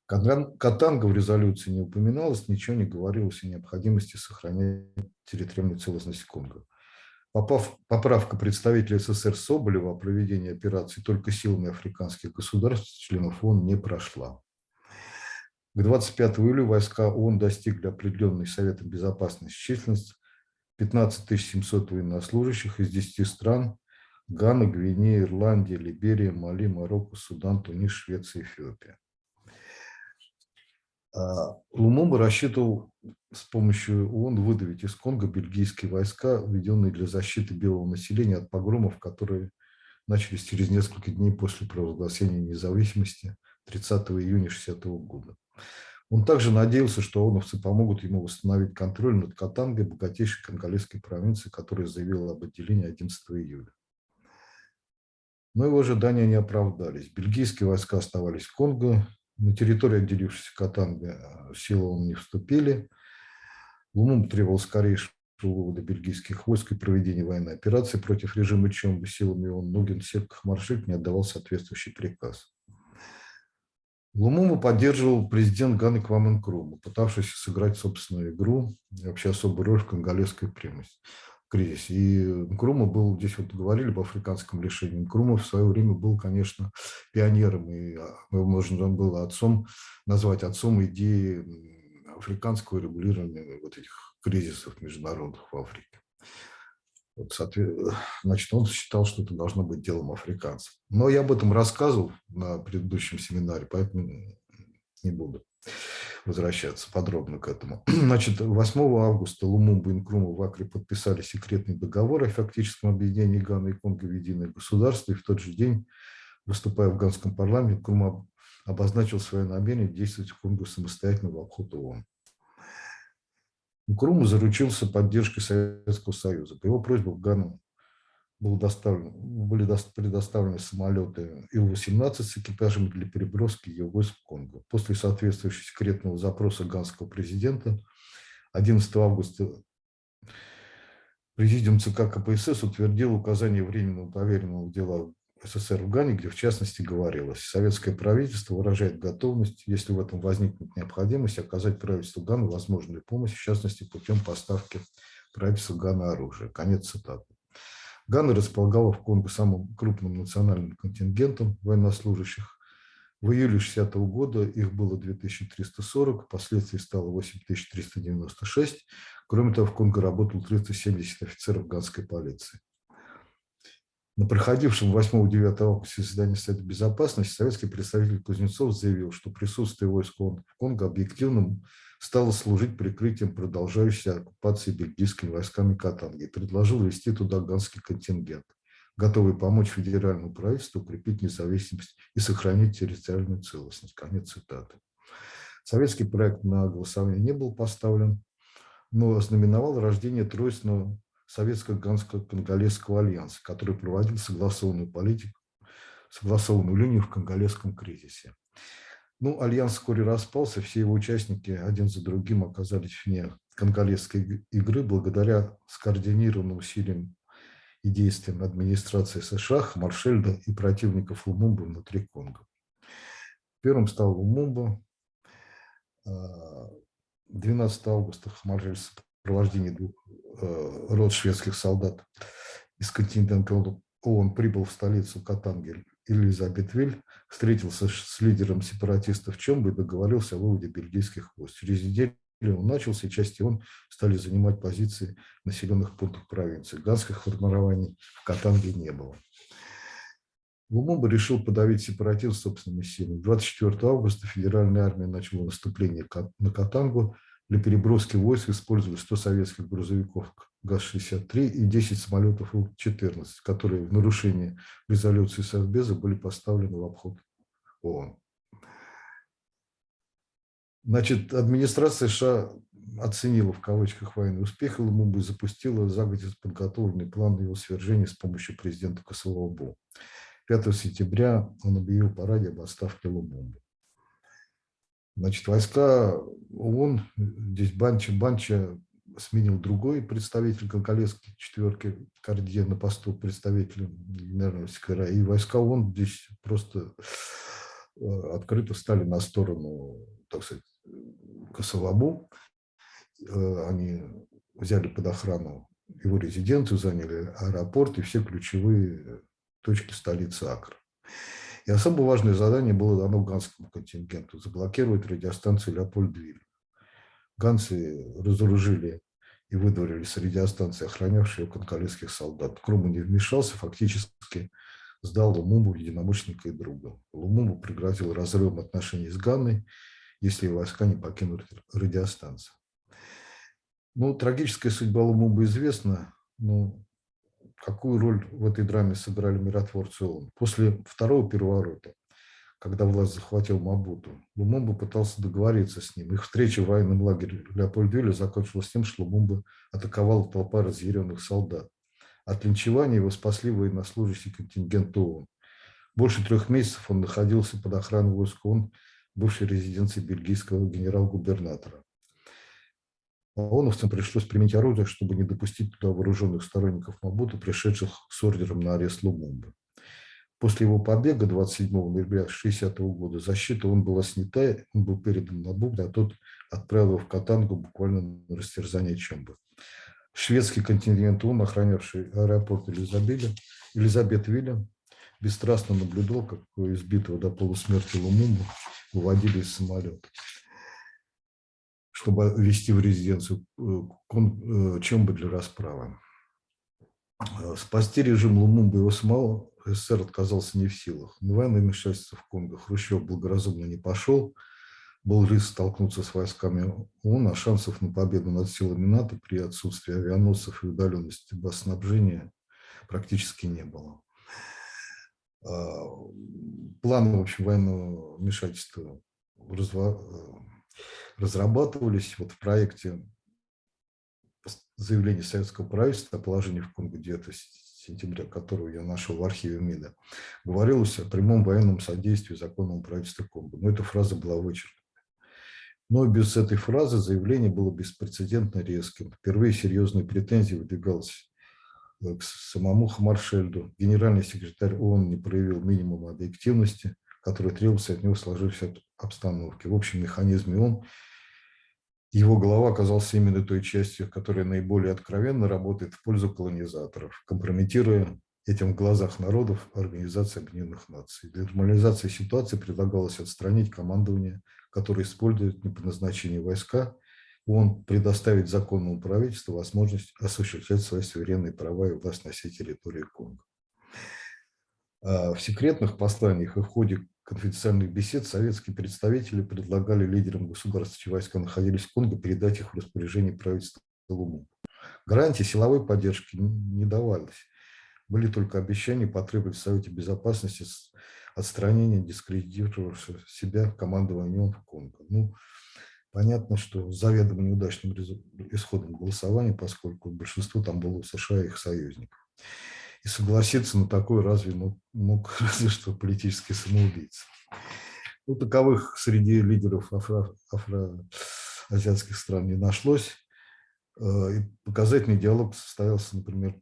Катанга в резолюции не упоминалось, ничего не говорилось о необходимости сохранять территориальную целостность Конго. Поправка представителя СССР Соболева о проведении операции только силами африканских государств, членов ООН, не прошла. К 25 июля войска ООН достигли определенной Советом Безопасности численности 15 700 военнослужащих из 10 стран: Гана, Гвинея, Ирландия, Либерия, Мали, Марокко, Судан, Тунис, Швеция, Эфиопия. Лумумба рассчитывал с помощью ООН выдавить из Конго бельгийские войска, введенные для защиты белого населения от погромов, которые начались через несколько дней после провозглашения независимости 30 июня 1960 года. Он также надеялся, что ООНовцы помогут ему восстановить контроль над Катангой, богатейшей конголезской провинции, которая заявила об отделении 11 июля. Но его ожидания не оправдались. Бельгийские войска оставались в Конго. На территории отделившейся Катанги силы ООН не вступили. Лумумба требовал скорейшего вывода бельгийских войск и проведения военной операции против режима Чомбы силами ООН, но генсек Хамаршельд не отдавал соответствующий приказ. Лумумбу поддерживал президент Ганы Кваме Нкрума, пытавшийся сыграть собственную игру и вообще особую роль в конголезской кризисе. И Нкрума был, здесь вот говорили об африканском решении, Нкрума в свое время был, конечно, пионером, и его можно было назвать отцом идеи африканского регулирования вот этих кризисов международных в Африке. Вот, значит, он считал, что это должно быть делом африканцев. Но я об этом рассказывал на предыдущем семинаре, поэтому не буду. возвращаться подробно к этому. Значит, 8 августа Лумумба и Нкрума в Акре подписали секретный договор о фактическом объединении Ганы и Конго в единое государство, и в тот же день, выступая в ганском парламенте, Нкрума обозначил свое намерение действовать в Конго самостоятельно в обход ООН. Нкрума заручился поддержкой Советского Союза. По его просьбе в Гану были предоставлены самолеты Ил-18 с экипажами для переброски ее войск в Конго. После соответствующего секретного запроса ганского президента 11 августа президиум ЦК КПСС утвердил указание временного поверенного в дела СССР в Гане, где в частности говорилось: советское правительство выражает готовность, если в этом возникнет необходимость, оказать правительству Ганы возможную помощь, в частности путем поставки правительству Ганы оружия. Конец цитаты. Гана располагала в Конго самым крупным национальным контингентом военнослужащих. В июле 1960 года их было 2340, впоследствии стало 8396. Кроме того, в Конго работало 370 офицеров ганской полиции. На проходившем 8-9 августа заседании Совета Безопасности советский представитель Кузнецов заявил, что присутствие войск ООН в Конго объективным стало служить прикрытием продолжающейся оккупации бельгийскими войсками Катанги и предложил ввести туда ганский контингент, готовый помочь федеральному правительству укрепить независимость и сохранить территориальную целостность. Конец цитаты. Советский проект на голосование не был поставлен, но ознаменовал рождение тройственного советско-ганско-конголезского альянса, который проводил согласованную линию в конголезском кризисе. Ну, альянс вскоре распался, все его участники один за другим оказались вне конголезской игры благодаря скоординированным усилиям и действиям администрации США, Хамаршельда и противников Лумумбы внутри Конго. Первым стал Лумумба. 12 августа Хамаршельд в сопровождении 2 рот шведских солдат из контингента ООН прибыл в столицу Катанги Элизабетвиль, встретился с лидером сепаратистов Чомбо и договорился о выводе бельгийских войск. Через неделю он начался, и части ООН стали занимать позиции в населенных пунктах провинции. Ганских формирований в Катанге не было. Лумумба решил подавить сепаратизм собственными силами. 24 августа федеральная армия начала наступление на Катангу. Для переброски войск использовали 100 советских грузовиков ГАЗ-63 и 10 самолетов Ил-14, которые в нарушении резолюции Совбеза были поставлены в обход ООН. Значит, администрация США оценила в кавычках военный успех Лумумбы и запустила загодя подготовленный план его свержения с помощью президента Косолобу. 5 сентября он объявил по радио об отставке Лумумбы. Значит, войска ООН, здесь Банча сменил другой представитель конголезской четверки Кардье на посту представителя генерального секретаря, и войска ООН здесь просто открыто встали на сторону, так сказать, Косолобу. Они взяли под охрану его резиденцию, заняли аэропорт и все ключевые точки столицы Акра. И особо важное задание было дано ганскому контингенту – заблокировать радиостанцию Леопольдвиль. Ганцы разоружили и выдворили с радиостанции охранявшие конголезских солдат. Нкрума не вмешался, фактически сдал Лумумбу в единомышленника и друга. Лумумбу пригрозил разрывом отношений с Ганой, если войска не покинут радиостанцию. Ну, трагическая судьба Лумумбы известна, но какую роль в этой драме сыграли миротворцы ООН? После второго переворота, когда власть захватил Мабуту, Лумумба пытался договориться с ним. Их встреча в военном лагере Леопольдвилля закончилась тем, что Лумумба атаковала толпа разъяренных солдат. От линчевания его спасли военнослужащие контингента ООН. Больше 3 месяцев он находился под охраной войск ООН в бывшей резиденции бельгийского генерал-губернатора. ООНовцам пришлось применить оружие, чтобы не допустить туда вооруженных сторонников Мабуту, пришедших с ордером на арест Лумумбы. После его побега 27 ноября 1960 года защита он была снята, он был передан Мабуту, а тот отправил его в Катангу буквально на растерзание Чомбо. Шведский контингент ООН, охранявший аэропорт Элизабетвилля, бесстрастно наблюдал, как избитого до полусмерти Лумумбу выводили из самолета, чтобы ввести в резиденцию Чомбо для расправы. Спасти режим Лумумбы его самого СССР отказался не в силах. На военное вмешательство в Конго Хрущев благоразумно не пошел. был риск столкнуться с войсками ООН, а шансов на победу над силами НАТО при отсутствии авианосцев и удаленности боеснабжения практически не было. Планы, в общем, военного вмешательства разрабатывались. Вот в проекте заявления советского правительства о положении в Конго 9 сентября, которого я нашел в архиве МИДа, говорилось о прямом военном содействии законному правительству Конго. Но эта фраза была вычеркнута. Но без этой фразы заявление было беспрецедентно резким. Впервые серьезные претензии выдвигалось к самому Хамаршельду. Генеральный секретарь ООН не проявил минимум объективности, который требовался от него в сложившейся обстановке. В общем механизме ООН его голова оказался именно той частью, которая наиболее откровенно работает в пользу колонизаторов, компрометируя этим в глазах народов Организации Объединенных Наций. Для нормализации ситуации предлагалось отстранить командование, которое использует не по назначению войска, он предоставить законному правительству возможность осуществлять свои суверенные права и власть на всей территории Конго. В секретных посланиях и в ходе конфиденциальных бесед советские представители предлагали лидерам государств, чьи войска находились в Конго, передать их в распоряжение правительства Лумумбы. Гарантии силовой поддержки не давались. Были только обещания потребовать в Совете Безопасности отстранения дискредитировавшего себя командования в Конго. Ну, понятно, что заведомо неудачным исходом голосования, поскольку большинство там было в США и их союзников. И согласиться на такое разве мог разве что политический самоубийца. Ну, таковых среди лидеров афроазиатских стран не нашлось. И показательный диалог состоялся, например,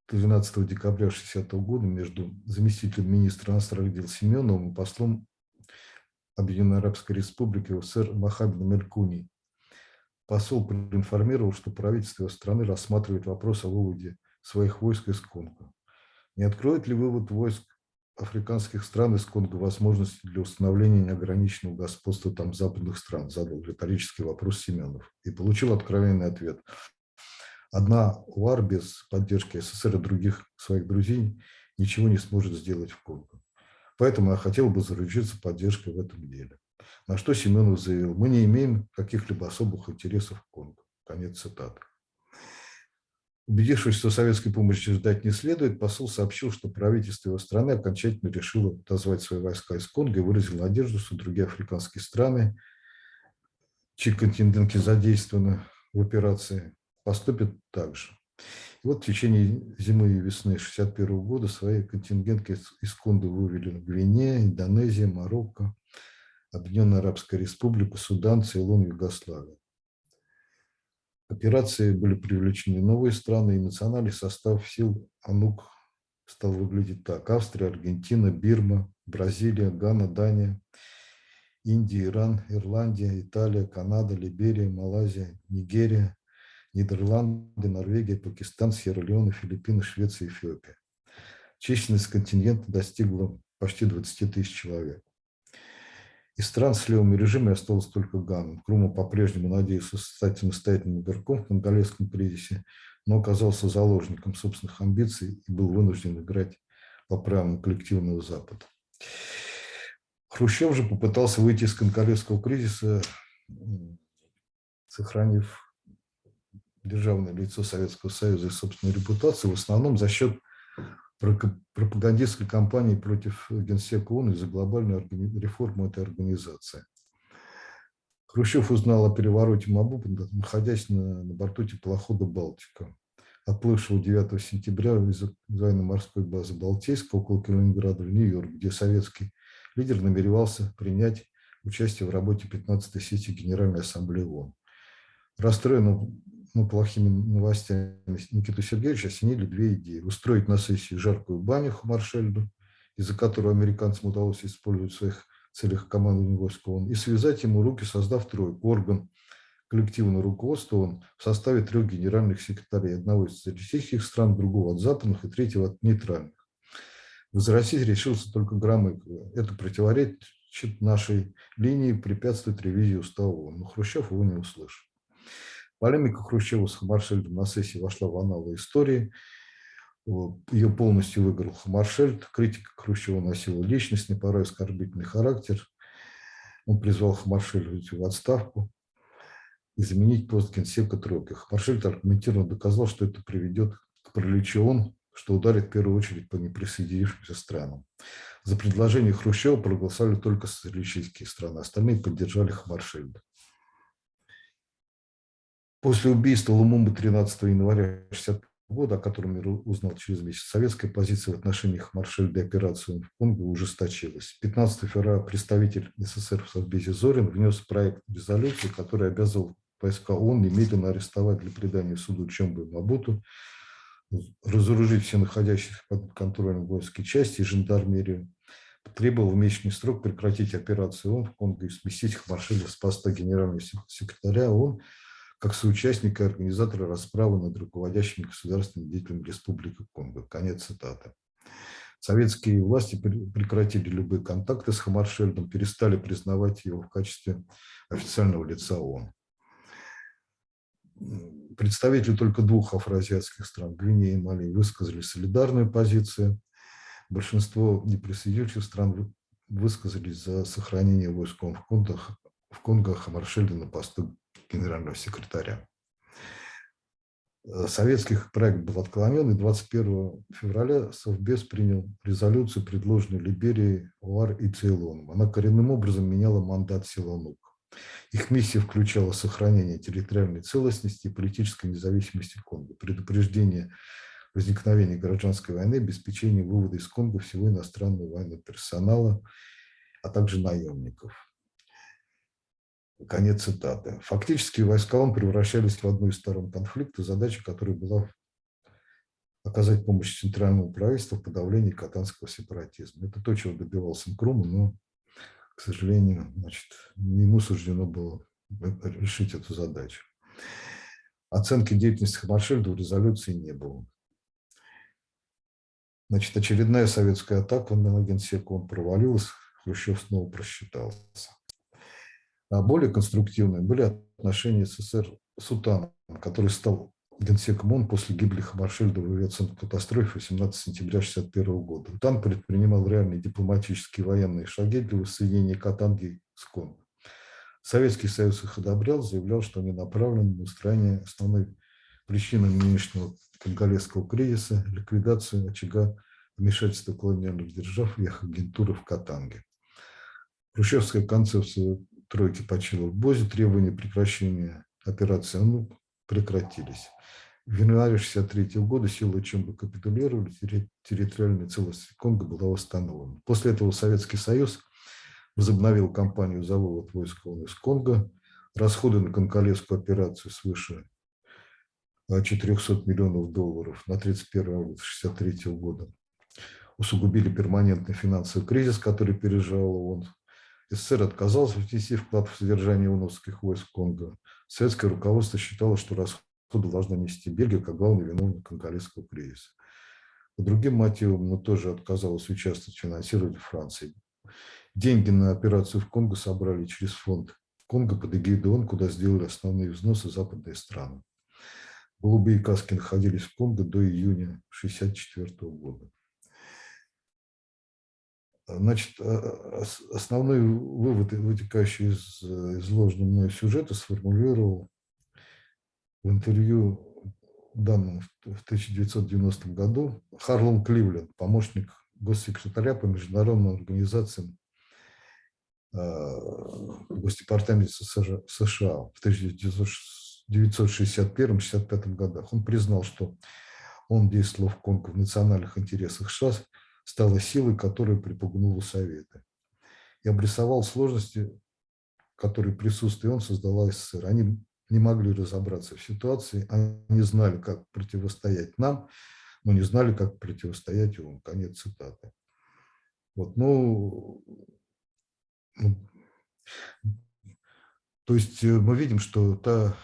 12 декабря 1960 года между заместителем министра иностранных дел Семеновым и послом Объединенной Арабской Республики УССР Мохаммедом Эль-Куни. Посол проинформировал, что правительство его страны рассматривает вопрос о выводе своих войск из Конго. Не откроет ли вывод войск африканских стран из Конго возможности для установления неограниченного господства там западных стран? Задал риторический вопрос Семенов и получил откровенный ответ. Одна ОАР без поддержки СССР и других своих друзей ничего не сможет сделать в Конго. Поэтому я хотел бы заручиться поддержкой в этом деле. На что Семенов заявил: мы не имеем каких-либо особых интересов в Конго. Конец цитаты. Убедившись, что советской помощи ждать не следует, посол сообщил, что правительство его страны окончательно решило отозвать свои войска из Конго и выразил надежду, что другие африканские страны, чьи контингенты задействованы в операции, поступят так же. И вот в течение зимы и весны 1961 года свои контингенты из Конго вывели Гвинея, Индонезия, Марокко, Объединенная Арабская Республика, Судан, Цейлон, Югославия. В операции были привлечены новые страны, и национальный состав сил АНУК стал выглядеть так: Австрия, Аргентина, Бирма, Бразилия, Гана, Дания, Индия, Иран, Ирландия, Италия, Канада, Либерия, Малайзия, Нигерия, Нидерланды, Норвегия, Пакистан, Сьерра-Леоне, Филиппины, Швеция и Эфиопия. Численность контингента достигла почти 20 тысяч человек. Из стран с левыми режимами осталось только Гана. Нкрума по-прежнему надеялся стать самостоятельным игроком в конголезском кризисе, но оказался заложником собственных амбиций и был вынужден играть по правилам коллективного Запада. Хрущев же попытался выйти из конголезского кризиса, сохранив державное лицо Советского Союза и собственную репутацию, в основном за счет пропагандистской кампании против Генсека ООН и за глобальную реформу этой организации. Хрущев узнал о перевороте МАБУ, находясь на борту теплохода «Балтика», отплывшего 9 сентября из военно-морской базы Балтийска около Калининграда в Нью-Йорк, где советский лидер намеревался принять участие в работе 15-й сессии Генеральной Ассамблеи ООН. Расстроенным плохими новостями Никиту Сергеевича осенили две идеи: устроить на сессии жаркую баню Хамаршельду, из-за которой американцам удалось использовать в своих целях командование войск ООН, и связать ему руки, создав тройку: орган коллективного руководства ООН в составе 3 генеральных секретарей, одного из социалистических стран, другого от западных и третьего от нейтральных. Возразить решился только Громыко. Это противоречит нашей линии, препятствует ревизии устава ООН. Но Хрущев его не услышал. Полемика Хрущева с Хамаршельдом на сессии вошла в анналы истории. Ее полностью выиграл Хамаршельд. Критика Хрущева носила личностный, порой оскорбительный характер. Он призвал Хамаршельда уйти в отставку и заменить пост генсека тройки. Хамаршельд аргументированно доказал, что это приведет к параличу ООН, что ударит в первую очередь по неприсоединившимся странам. За предложение Хрущева проголосовали только социалистические страны, остальные поддержали Хамаршельда. После убийства Лумумбы 13 января 1965 года, о котором мир узнал через месяц, советская позиция в отношении Хамаршельда и операции в Конго ужесточилась. 15 февраля представитель СССР в Совбезе Зорин внес проект резолюции, который обязывал войска ООН немедленно арестовать для предания суду Чомбо и Мабуту, разоружить все находящиеся под контролем воинские части и жандармерию, требовал в месячный срок прекратить операцию ООН в Конго и сместить Хамаршельда с поста генерального секретаря ООН как соучастника и организатора расправы над руководящими государственными деятелями Республики Конго. Конец цитаты. Советские власти прекратили любые контакты с Хамаршельдом, перестали признавать его в качестве официального лица ООН. Представители только двух афроазиатских стран, Гвинеи и Мали, высказали солидарную позицию. Большинство неприсоединившихся стран высказались за сохранение войск ООН в Конго Хамаршельда на посту генерального секретаря. Советский проект был отклонен, и 21 февраля Совбез принял резолюцию, предложенную Либерией, ОАР и Цейлоном. Она коренным образом меняла мандат сил ОНУ. Их миссия включала сохранение территориальной целостности и политической независимости Конго, предупреждение возникновения гражданской войны, обеспечение вывода из Конго всего иностранного военного персонала, а также наемников. Конец цитаты. Фактически войска ООН превращались в одну из сторон конфликта, задача которой была оказать помощь центральному правительству в подавлении катанского сепаратизма. Это то, чего добивался Нкрума, но, к сожалению, ему суждено было решить эту задачу. Оценки деятельности Хамаршельда в резолюции не было. Очередная советская атака на генсека ООН провалилась, Хрущев снова просчитался. А более конструктивными были отношения СССР с Утаном, который стал генсеком ООН после гибели Хамаршельда в авиационной катастрофе 18 сентября 1961 года. Утан предпринимал реальные дипломатические и военные шаги для воссоединения Катанги с Конго. Советский Союз их одобрял, заявлял, что они направлены на устранение основной причины нынешнего конголезского кризиса, ликвидацию очага вмешательства колониальных держав и их агентуры в Катанге. Хрущевская концепция тройки почила в Бозе, требования прекращения операции прекратились. В январе 1963 года силы Чомбо капитулировали, территориальная целостность Конго была восстановлена. После этого Советский Союз возобновил кампанию за вывод войск ООН из Конго. Расходы на конголезскую операцию свыше $400 миллионов на 31 августа 1963 года усугубили перманентный финансовый кризис, который переживал ООН. СССР отказался внести вклад в содержание ООНовских войск в Конго. Советское руководство считало, что расходы должна нести Бельгия как главный виновник конголезского кризиса. По другим мотивам, но тоже отказалась участвовать в финансировании Франции. Деньги на операцию в Конго собрали через фонд Конго под эгидой ООН, куда сделали основные взносы западные страны. Голубые каски находились в Конго до июня 1964 года. Основной вывод, вытекающий из изложенного мной сюжета, сформулировал в интервью, данном в 1990 году, Харлан Кливленд, помощник госсекретаря по международным организациям в Госдепартаменте США в 1961-1965 годах. Он признал, что он действовал в Конго в национальных интересах США, стала силой, которая припугнула Советы. И обрисовал сложности, которые присутствие он создала СССР. Они не могли разобраться в ситуации, они знали, как противостоять нам, но не знали, как противостоять ООН. Конец цитаты. Вот, то есть мы видим, что та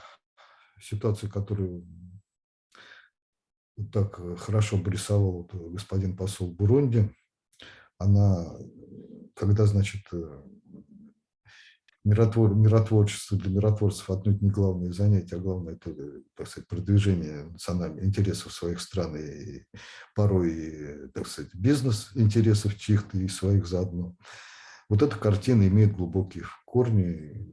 ситуация, которую так хорошо обрисовал господин посол Бурунди, она, когда, миротворчество для миротворцев отнюдь не главное занятие, а главное это, так сказать, продвижение национальных интересов своих стран и порой, так сказать, бизнес-интересов чьих-то и своих заодно. вот эта картина имеет глубокие корни,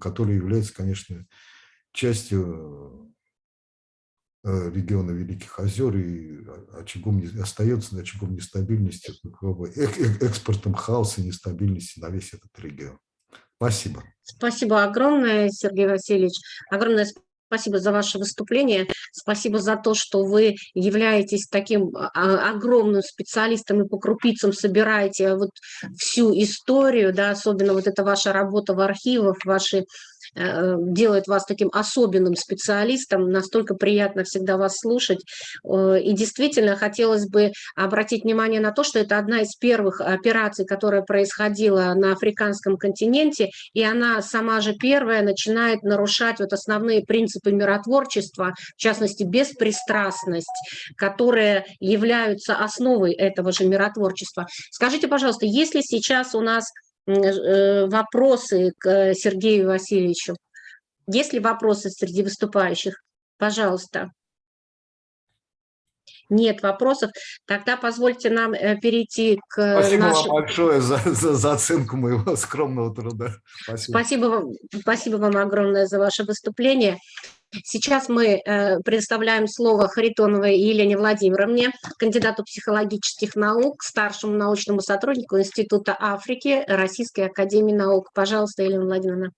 который является, конечно, частью региона Великих Озер и остается очагом нестабильности, экспортом хаоса и нестабильности на весь этот регион. Спасибо. Спасибо огромное, Сергей Васильевич. Огромное спасибо за ваше выступление. Спасибо за то, что вы являетесь таким огромным специалистом и по крупицам собираете вот всю историю, да, особенно вот эта ваша работа в архивах, делает вас таким особенным специалистом. Настолько приятно всегда вас слушать. И действительно хотелось бы обратить внимание на то, что это одна из первых операций, которая происходила на африканском континенте, и она сама же первая начинает нарушать вот основные принципы миротворчества, в частности, беспристрастность, которые являются основой этого же миротворчества. Скажите, пожалуйста, есть ли сейчас у нас вопросы к Сергею Васильевичу? Есть ли вопросы среди выступающих? Пожалуйста. Нет вопросов. Тогда позвольте нам перейти к Спасибо нашему... вам большое за оценку моего скромного труда. Спасибо вам огромное за ваше выступление. Сейчас мы предоставляем слово Харитоновой Елене Владимировне, кандидату психологических наук, старшему научному сотруднику Института Африки Российской академии наук. Пожалуйста, Елена Владимировна.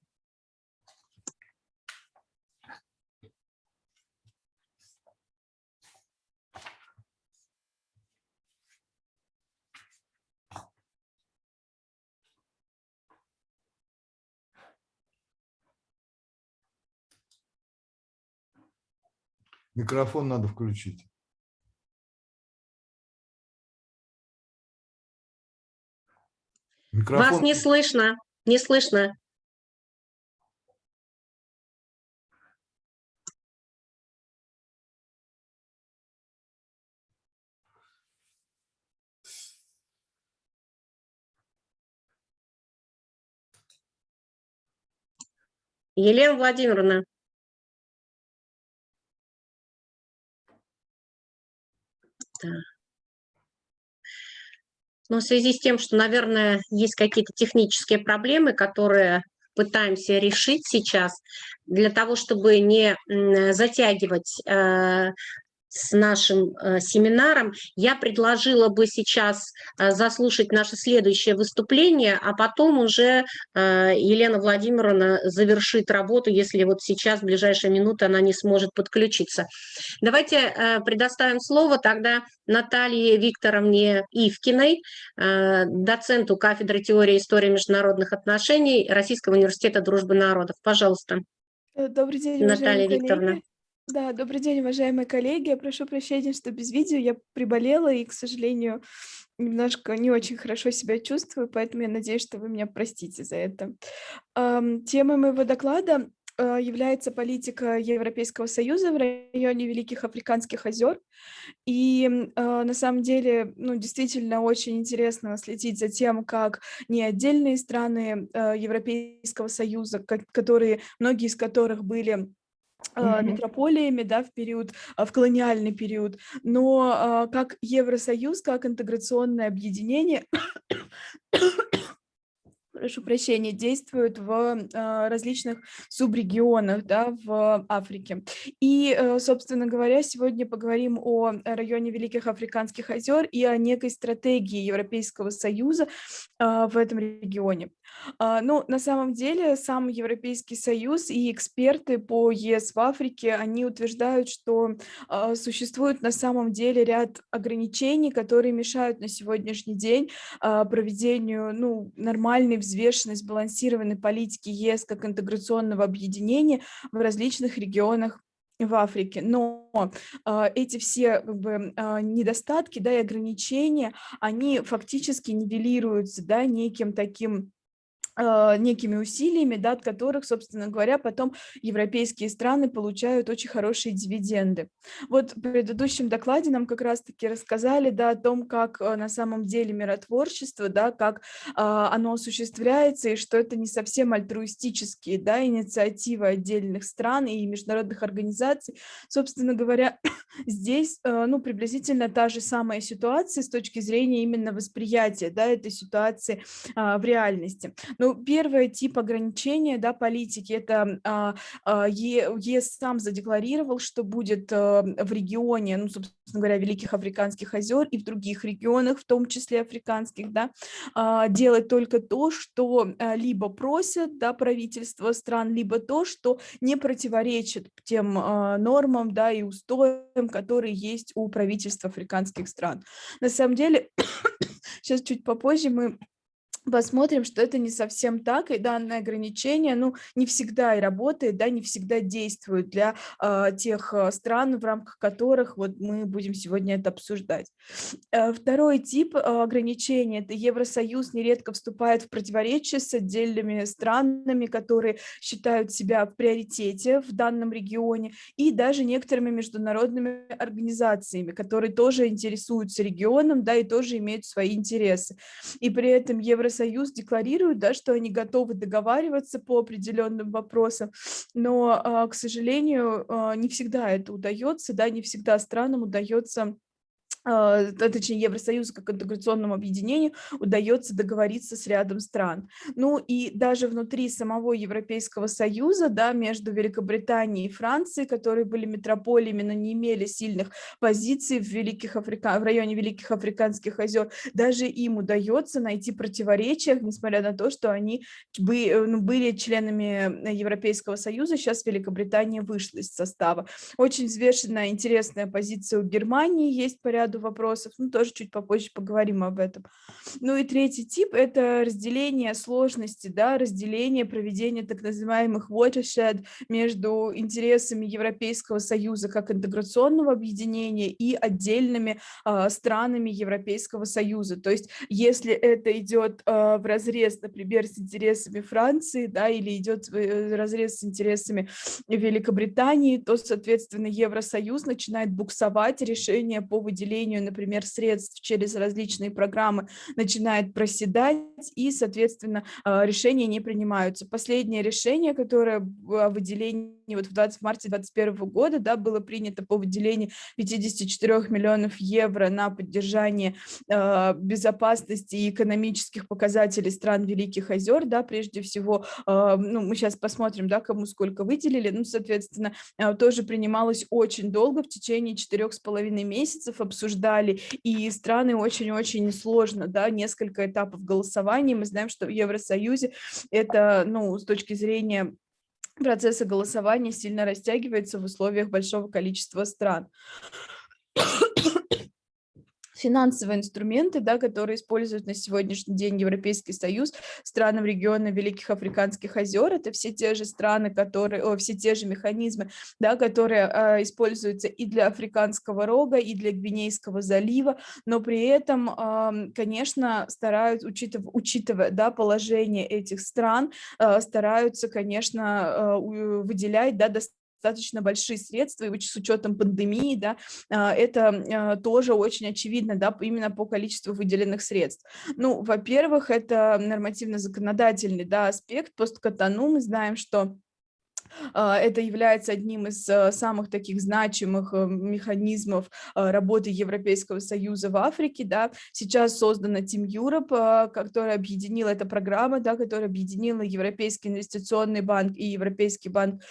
Микрофон надо включить. Микрофон... Вас не слышно, не слышно. Елена Владимировна. Да. Но в связи с тем, что, наверное, есть какие-то технические проблемы, которые пытаемся решить сейчас, для того, чтобы не затягивать с нашим семинаром, я предложила бы сейчас заслушать наше следующее выступление, а потом уже Елена Владимировна завершит работу, если вот сейчас, в ближайшие минуты, она не сможет подключиться. Давайте предоставим слово тогда Наталье Викторовне Ивкиной, доценту кафедры теории и истории международных отношений Российского университета дружбы народов. Пожалуйста. Добрый день, Наталья уважаемые Викторовна. коллеги. Да, добрый день, уважаемые коллеги. Я прошу прощения, что без видео я приболела и, к сожалению, немножко не очень хорошо себя чувствую, поэтому я надеюсь, что вы меня простите за это. Темой моего доклада является политика Европейского Союза в районе Великих Африканских Озер. И на самом деле, действительно очень интересно следить за тем, как не отдельные страны Европейского Союза, многие из которых были метрополиями, да, в колониальный период, но как Евросоюз, как интеграционное объединение, прошу прощения, действуют в различных субрегионах, да, в Африке. И, собственно говоря, сегодня поговорим о районе Великих Африканских озер и о некой стратегии Европейского Союза в этом регионе. На самом деле, сам Европейский Союз и эксперты по ЕС в Африке, они утверждают, что существует на самом деле ряд ограничений, которые мешают на сегодняшний день проведению нормальной, взвешенной, сбалансированной политики ЕС как интеграционного объединения в различных регионах в Африке. Но эти все недостатки, да, и ограничения, они фактически нивелируются, да, неким таким некими усилиями, да, от которых, собственно говоря, потом европейские страны получают очень хорошие дивиденды. Вот в предыдущем докладе нам как раз-таки рассказали, да, о том, как на самом деле миротворчество, да, как оно осуществляется, и что это не совсем альтруистические, да, инициативы отдельных стран и международных организаций. Собственно говоря, здесь, ну, приблизительно та же самая ситуация с точки зрения именно восприятия, да, этой ситуации в реальности. Ну, первый тип ограничения, да, политики, это ЕС сам задекларировал, что будет в регионе, ну, собственно говоря, Великих Африканских озер и в других регионах, в том числе африканских, да, делать только то, что либо просят, да, правительства стран, либо то, что не противоречит тем нормам, да, и устоям, которые есть у правительств африканских стран. На самом деле, сейчас чуть попозже мы посмотрим, что это не совсем так, и данное ограничение, ну, не всегда и работает, да, не всегда действует для тех стран, в рамках которых вот мы будем сегодня это обсуждать. Второй тип ограничений – это Евросоюз нередко вступает в противоречие с отдельными странами, которые считают себя в приоритете в данном регионе, и даже некоторыми международными организациями, которые тоже интересуются регионом, да, и тоже имеют свои интересы. И при этом Евросоюз декларирует, да, что они готовы договариваться по определенным вопросам, но, к сожалению, не всегда это удается, да, не всегда странам удается, точнее, Евросоюзу как интеграционному объединению удается договориться с рядом стран. Ну и даже внутри самого Европейского Союза, да, между Великобританией и Францией, которые были метрополиями, но не имели сильных позиций в районе Великих Африканских озер, даже им удается найти противоречия, несмотря на то, что они были членами Европейского Союза, сейчас Великобритания вышла из состава. Очень взвешенная, интересная позиция у Германии есть по ряду вопросов, ну, тоже чуть попозже поговорим об этом. Ну и третий тип – это разделение сложности, да, разделение проведения так называемых watershed между интересами Европейского Союза как интеграционного объединения и отдельными странами Европейского Союза. То есть если это идет в разрез, например, с интересами Франции, да, или идет в разрез с интересами Великобритании, то, соответственно, Евросоюз начинает буксовать, решение по выделению, например, средств через различные программы начинает проседать, и, соответственно, решения не принимаются. Последнее решение, которое о выделении вот в марте 2021 года, да, было принято по выделению 54 миллионов евро на поддержание безопасности и экономических показателей стран Великих Озер, да, прежде всего, ну, мы сейчас посмотрим, да, кому сколько выделили, ну, соответственно, тоже принималось очень долго, в течение 4,5 месяцев обсуждали, и страны очень-очень сложно, да, несколько этапов голосования. Мы знаем, что в Евросоюзе это, ну, с точки зрения процесса голосования сильно растягивается в условиях большого количества стран. Финансовые инструменты, да, которые используют на сегодняшний день Европейский Союз странам региона Великих Африканских озер, это все те же страны, все те же механизмы, да, которые используются и для Африканского рога, и для Гвинейского залива, но при этом, конечно, стараются, учитывая, да, положение этих стран, стараются, конечно, выделять, да, достаточно большие средства, и с учетом пандемии, да, это тоже очень очевидно, да, именно по количеству выделенных средств. Ну, во-первых, это нормативно-законодательный, да, аспект. Посткотону мы знаем, что это является одним из самых таких значимых механизмов работы Европейского Союза в Африке. Да. Сейчас создана Team Europe, которая объединила, эта программа, да, которая объединила Европейский инвестиционный банк и Европейский банк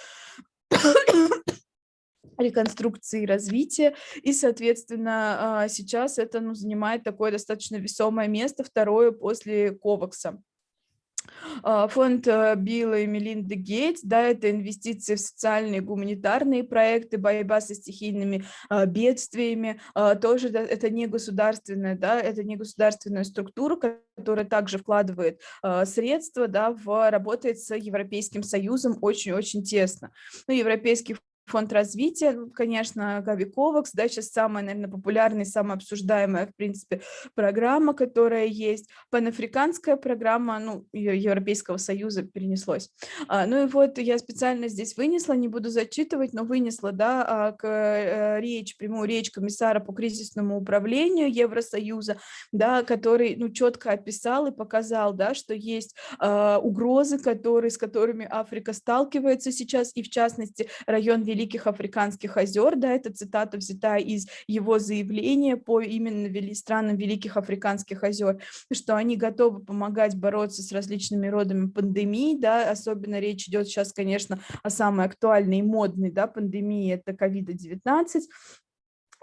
реконструкции и развития, и, соответственно, сейчас это, ну, занимает такое достаточно весомое место, второе после КОВАКСа. Фонд Билла и Мелинды Гейтс, да, это инвестиции в социальные и гуманитарные проекты, борьба со стихийными бедствиями, тоже это не государственная, да, это не государственная структура, которая также вкладывает средства, да, работает с Европейским Союзом очень-очень тесно. Ну, Европейский фонд развития, ну, конечно, Гави Ковакс, да, сейчас самая, наверное, популярная, самая обсуждаемая, в принципе, программа, которая есть, панафриканская программа, ну, Европейского Союза перенеслось. Ну и вот я специально здесь вынесла, не буду зачитывать, но вынесла, да, прямую речь комиссара по кризисному управлению Евросоюза, да, который, ну, четко описал и показал, да, что есть угрозы, с которыми Африка сталкивается сейчас, и в частности район Великих Африканских Озер, да, это цитата взята из его заявления по именно странам Великих Африканских Озер, что они готовы помогать бороться с различными родами пандемий, да, особенно речь идет сейчас, конечно, о самой актуальной и модной, да, пандемии, это COVID-19,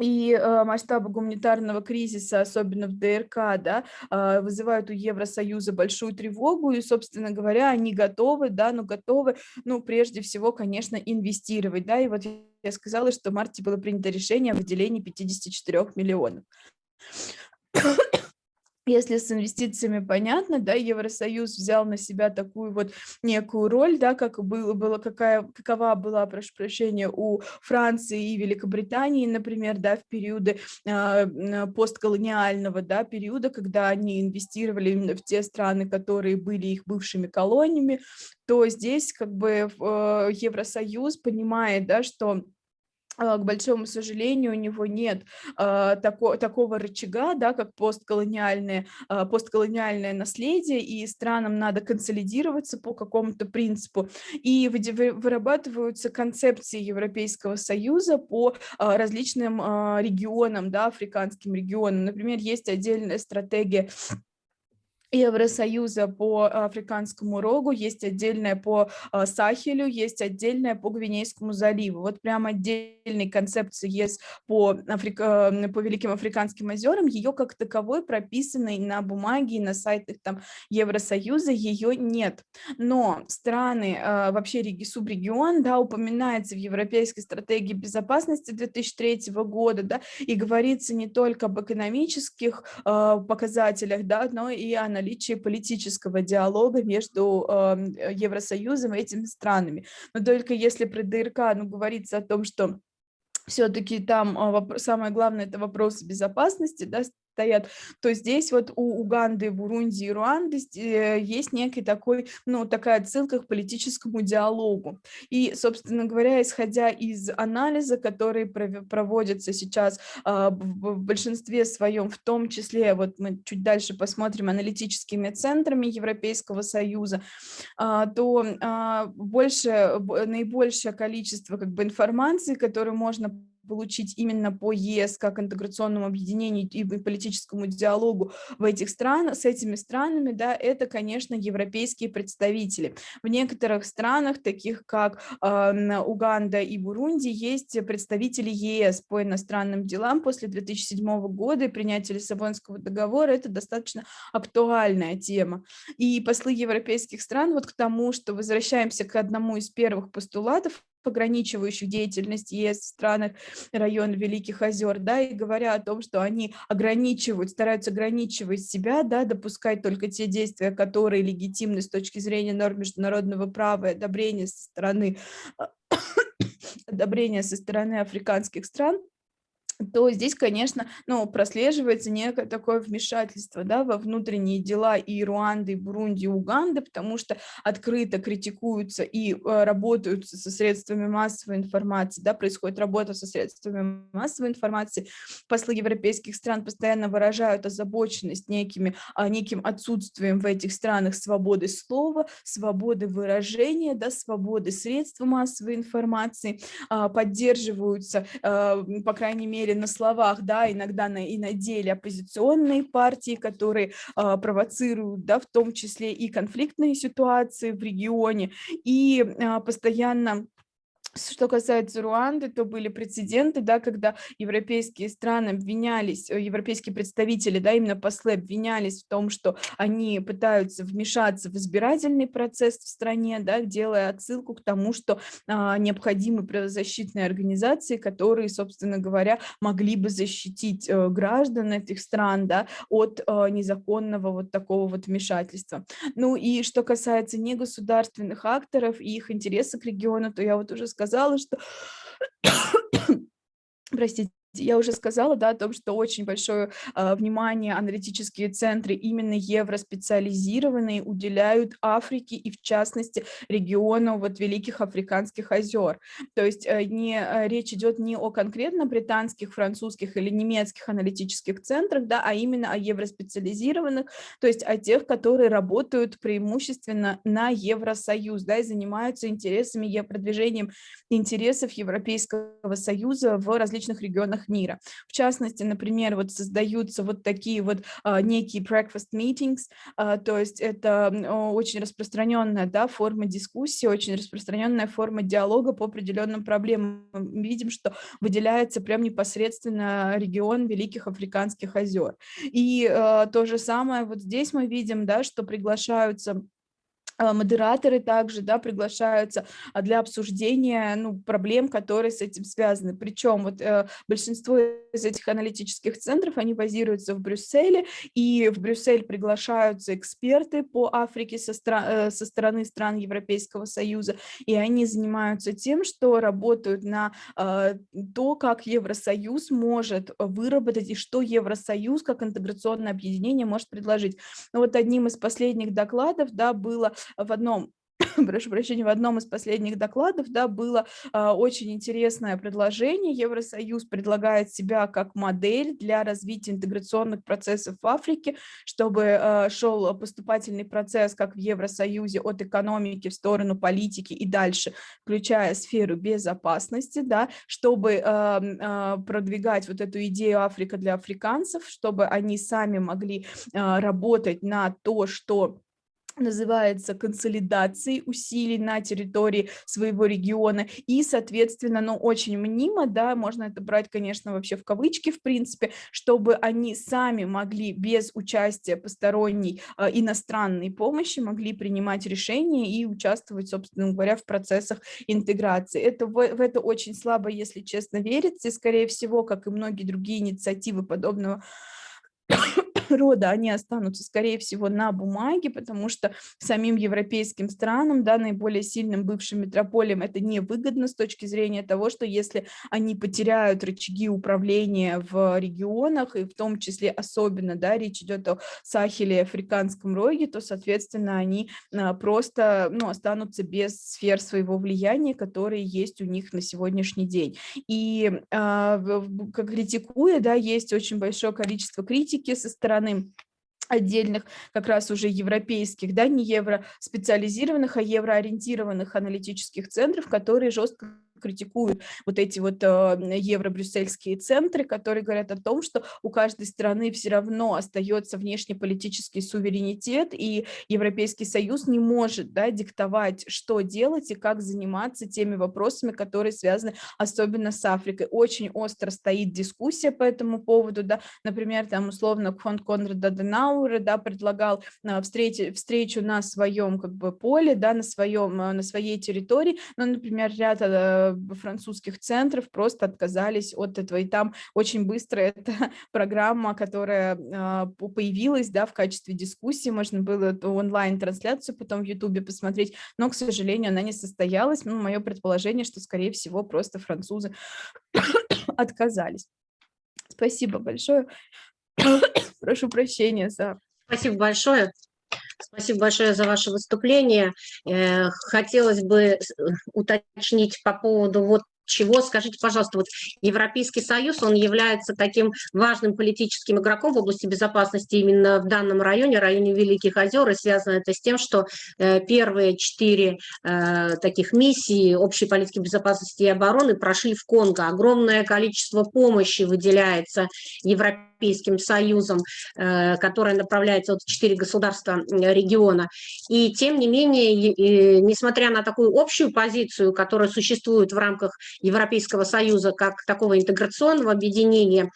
и масштабы гуманитарного кризиса, особенно в ДРК, да, вызывают у Евросоюза большую тревогу, и, собственно говоря, они готовы, да, но готовы, ну, прежде всего, конечно, инвестировать, да, и вот я сказала, что в марте было принято решение о выделении 54 миллионов. Если с инвестициями понятно, да, Евросоюз взял на себя такую вот некую роль, да, какова была, прошу прощения, у Франции и Великобритании, например, да, в периоды постколониального, да, периода, когда они инвестировали именно в те страны, которые были их бывшими колониями, то здесь как бы Евросоюз понимает, да, что к большому сожалению, у него нет такого рычага, да, как постколониальное наследие, и странам надо консолидироваться по какому-то принципу, и вырабатываются концепции Европейского Союза по различным регионам, да, африканским регионам. Например, есть отдельная стратегия Евросоюза по Африканскому рогу, есть отдельная по Сахелю, есть отдельная по Гвинейскому заливу. Вот прям отдельной концепции есть по Великим Африканским озерам, ее как таковой прописанной на бумаге и на сайтах там Евросоюза ее нет. Но страны, вообще субрегион, да, упоминается в Европейской стратегии безопасности 2003 года, да, и говорится не только об экономических показателях, да, но и о наличии политического диалога между Евросоюзом и этими странами. Но только если при ДРК, ну, говорится о том, что все-таки там самое главное — это вопросы безопасности, да, стоят, то здесь вот у Уганды, Бурунди и Руанды есть некий такой, ну, такая отсылка к политическому диалогу. И, собственно говоря, исходя из анализа, который проводится сейчас в большинстве своем, в том числе, вот мы чуть дальше посмотрим, аналитическими центрами Европейского Союза, то наибольшее количество как бы информации, которую можно получить именно по ЕС как интеграционному объединению и политическому диалогу с этими странами, да, это, конечно, европейские представители. В некоторых странах, таких как Уганда и Бурунди, есть представители ЕС по иностранным делам после 2007 года и принятия Лиссабонского договора. Это достаточно актуальная тема. И послы европейских стран вот к тому, что возвращаемся к одному из первых постулатов, ограничивающих деятельность ЕС в странах района Великих Озер, да, и говоря о том, что они стараются ограничивать себя, да, допускать только те действия, которые легитимны с точки зрения норм международного права и одобрения со стороны африканских стран, то здесь, конечно, ну, прослеживается некое такое вмешательство, да, во внутренние дела и Руанды, и Бурунди, и Уганды, потому что открыто критикуются и работают со средствами массовой информации, да, происходит работа со средствами массовой информации. Послы европейских стран постоянно выражают озабоченность неким отсутствием в этих странах свободы слова, свободы выражения, да, свободы средств массовой информации, поддерживаются, по крайней мере, на словах, да, иногда и на деле оппозиционные партии, которые провоцируют, да, в том числе и конфликтные ситуации в регионе, и постоянно. Что касается Руанды, то были прецеденты, да, когда европейские страны обвинялись, европейские представители, да, именно послы обвинялись в том, что они пытаются вмешаться в избирательный процесс в стране, да, делая отсылку к тому, что необходимы правозащитные организации, которые, собственно говоря, могли бы защитить граждан этих стран, да, от незаконного вот такого вот вмешательства. Ну и что касается негосударственных акторов и их интереса к региону, то я вот уже сказала, что Простите. Я уже сказала, да, о том, что очень большое внимание аналитические центры, именно евроспециализированные, уделяют Африке и, в частности, региону вот Великих Африканских озер. То есть речь идет не о конкретно британских, французских или немецких аналитических центрах, да, а именно о евроспециализированных, то есть о тех, которые работают преимущественно на Евросоюз, да, и занимаются интересами, продвижением интересов Европейского Союза в различных регионах мира. В частности, например, вот создаются вот такие вот некие breakfast meetings, то есть это очень распространенная, да, форма дискуссии, очень распространенная форма диалога по определенным проблемам. Мы видим, что выделяется прям непосредственно регион Великих Африканских озер. И то же самое вот здесь мы видим, да, что приглашаются модераторы также, да, приглашаются для обсуждения, ну, проблем, которые с этим связаны. Причем вот большинство из этих аналитических центров, они базируются в Брюсселе, и в Брюссель приглашаются эксперты по Африке со стороны стран Европейского Союза, и они занимаются тем, что работают на то, как Евросоюз может выработать и что Евросоюз как интеграционное объединение может предложить. Ну, вот одним из последних докладов, да, было в одном прошу прощения, в одном из последних докладов, да, было очень интересное предложение. Евросоюз предлагает себя как модель для развития интеграционных процессов в Африке, чтобы шел поступательный процесс как в Евросоюзе от экономики в сторону политики и дальше, включая сферу безопасности, да, чтобы продвигать вот эту идею Африка для африканцев, чтобы они сами могли работать на то, что называется консолидацией усилий на территории своего региона, и, соответственно, ну, очень мнимо, да, можно это брать, конечно, вообще в кавычки, в принципе, чтобы они сами могли без участия посторонней иностранной помощи могли принимать решения и участвовать, собственно говоря, в процессах интеграции. Это, в это очень слабо, если честно, верится, и, скорее всего, как и многие другие инициативы подобного рода, они останутся, скорее всего, на бумаге, потому что самим европейским странам, да, наиболее сильным бывшим метрополиям это невыгодно с точки зрения того, что если они потеряют рычаги управления в регионах, и в том числе особенно, да, речь идет о Сахеле и Африканском роге, то, соответственно, они просто, ну, останутся без сфер своего влияния, которые есть у них на сегодняшний день. И как критикуя, да, есть очень большое количество критики со стороны отдельных как раз уже европейских, да, не евроспециализированных, а евроориентированных аналитических центров, которые жестко критикуют вот эти вот евро-брюссельские центры, которые говорят о том, что у каждой страны все равно остается внешнеполитический суверенитет, и Европейский Союз не может, да, диктовать, что делать и как заниматься теми вопросами, которые связаны особенно с Африкой. Очень остро стоит дискуссия по этому поводу, да, например, там условно фонд Конрада Аденауэра, да, предлагал встречу на своем как бы поле, да, на своей территории, но, например, ряд французских центров просто отказались от этого, и там очень быстро эта программа, которая появилась, да, в качестве дискуссии, можно было эту онлайн-трансляцию потом в Ютубе посмотреть, но, к сожалению, она не состоялась. Ну, мое предположение, что, скорее всего, просто французы отказались. Спасибо большое. Прошу прощения за... Спасибо большое. Спасибо большое за ваше выступление. Хотелось бы уточнить по поводу вот чего. Скажите, пожалуйста, вот Европейский Союз, он является таким важным политическим игроком в области безопасности именно в данном районе, районе Великих Озер, и связано это с тем, что первые 4 таких миссии общей политики безопасности и обороны прошли в Конго. Огромное количество помощи выделяется Европейским Союзом, которая направляется от 4 государства региона. И тем не менее, несмотря на такую общую позицию, которая существует в рамках Европейского Союза как такого интеграционного объединения,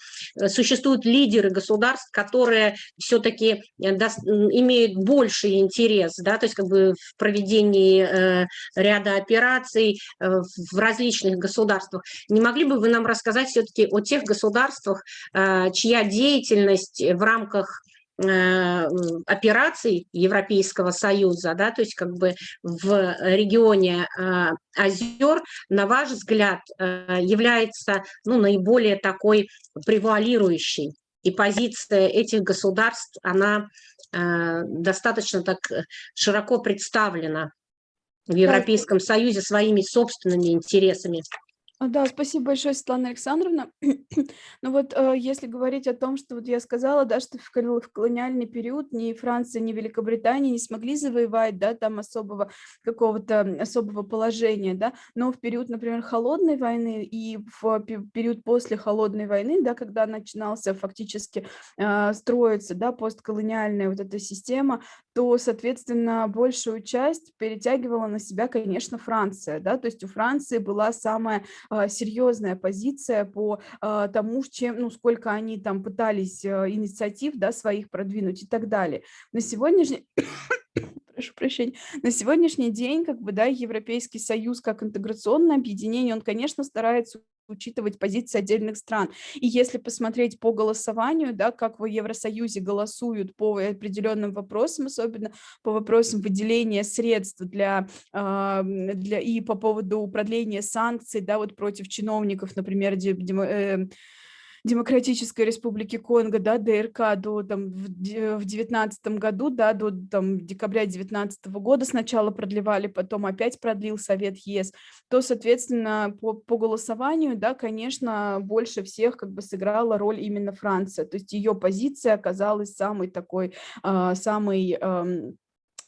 существуют лидеры государств, которые все-таки имеют больший интерес, да, то есть как бы в проведении ряда операций в различных государствах. Не могли бы вы нам рассказать все-таки о тех государствах, чья деятельность в рамках операций Европейского Союза, да, то есть как бы в регионе озер, на ваш взгляд, является наиболее такой превалирующей? И позиция этих государств, она достаточно так широко представлена в Европейском Союзе своими собственными интересами. Да, спасибо большое, Светлана Александровна. Ну вот, если говорить о том, что вот я сказала, да, что в колониальный период ни Франция, ни Великобритания не смогли завоевать, да, там какого-то особого положения, да, но в период, например, холодной войны и в период после холодной войны, да, когда начинался фактически строиться, да, постколониальная вот эта система, то, соответственно, большую часть перетягивала на себя, конечно, Франция, да, то есть у Франции была самая серьезная позиция по тому, сколько они там пытались инициатив, да, своих продвинуть и так далее. На сегодняшний прошу прощения, на сегодняшний день, как бы, да, Европейский Союз как интеграционное объединение, он, конечно, старается учитывать позиции отдельных стран. И если посмотреть по голосованию, да, как в Евросоюзе голосуют по определенным вопросам, особенно по вопросам выделения средств и по поводу продления санкций, да, вот против чиновников, например, Демократической Республики Конго, да, ДРК в 2019 году, да, до декабря 2019 года сначала продлевали, потом опять продлил Совет ЕС, то, соответственно, по голосованию, да, конечно, больше всех как бы сыграла роль именно Франция, то есть ее позиция оказалась самой такой,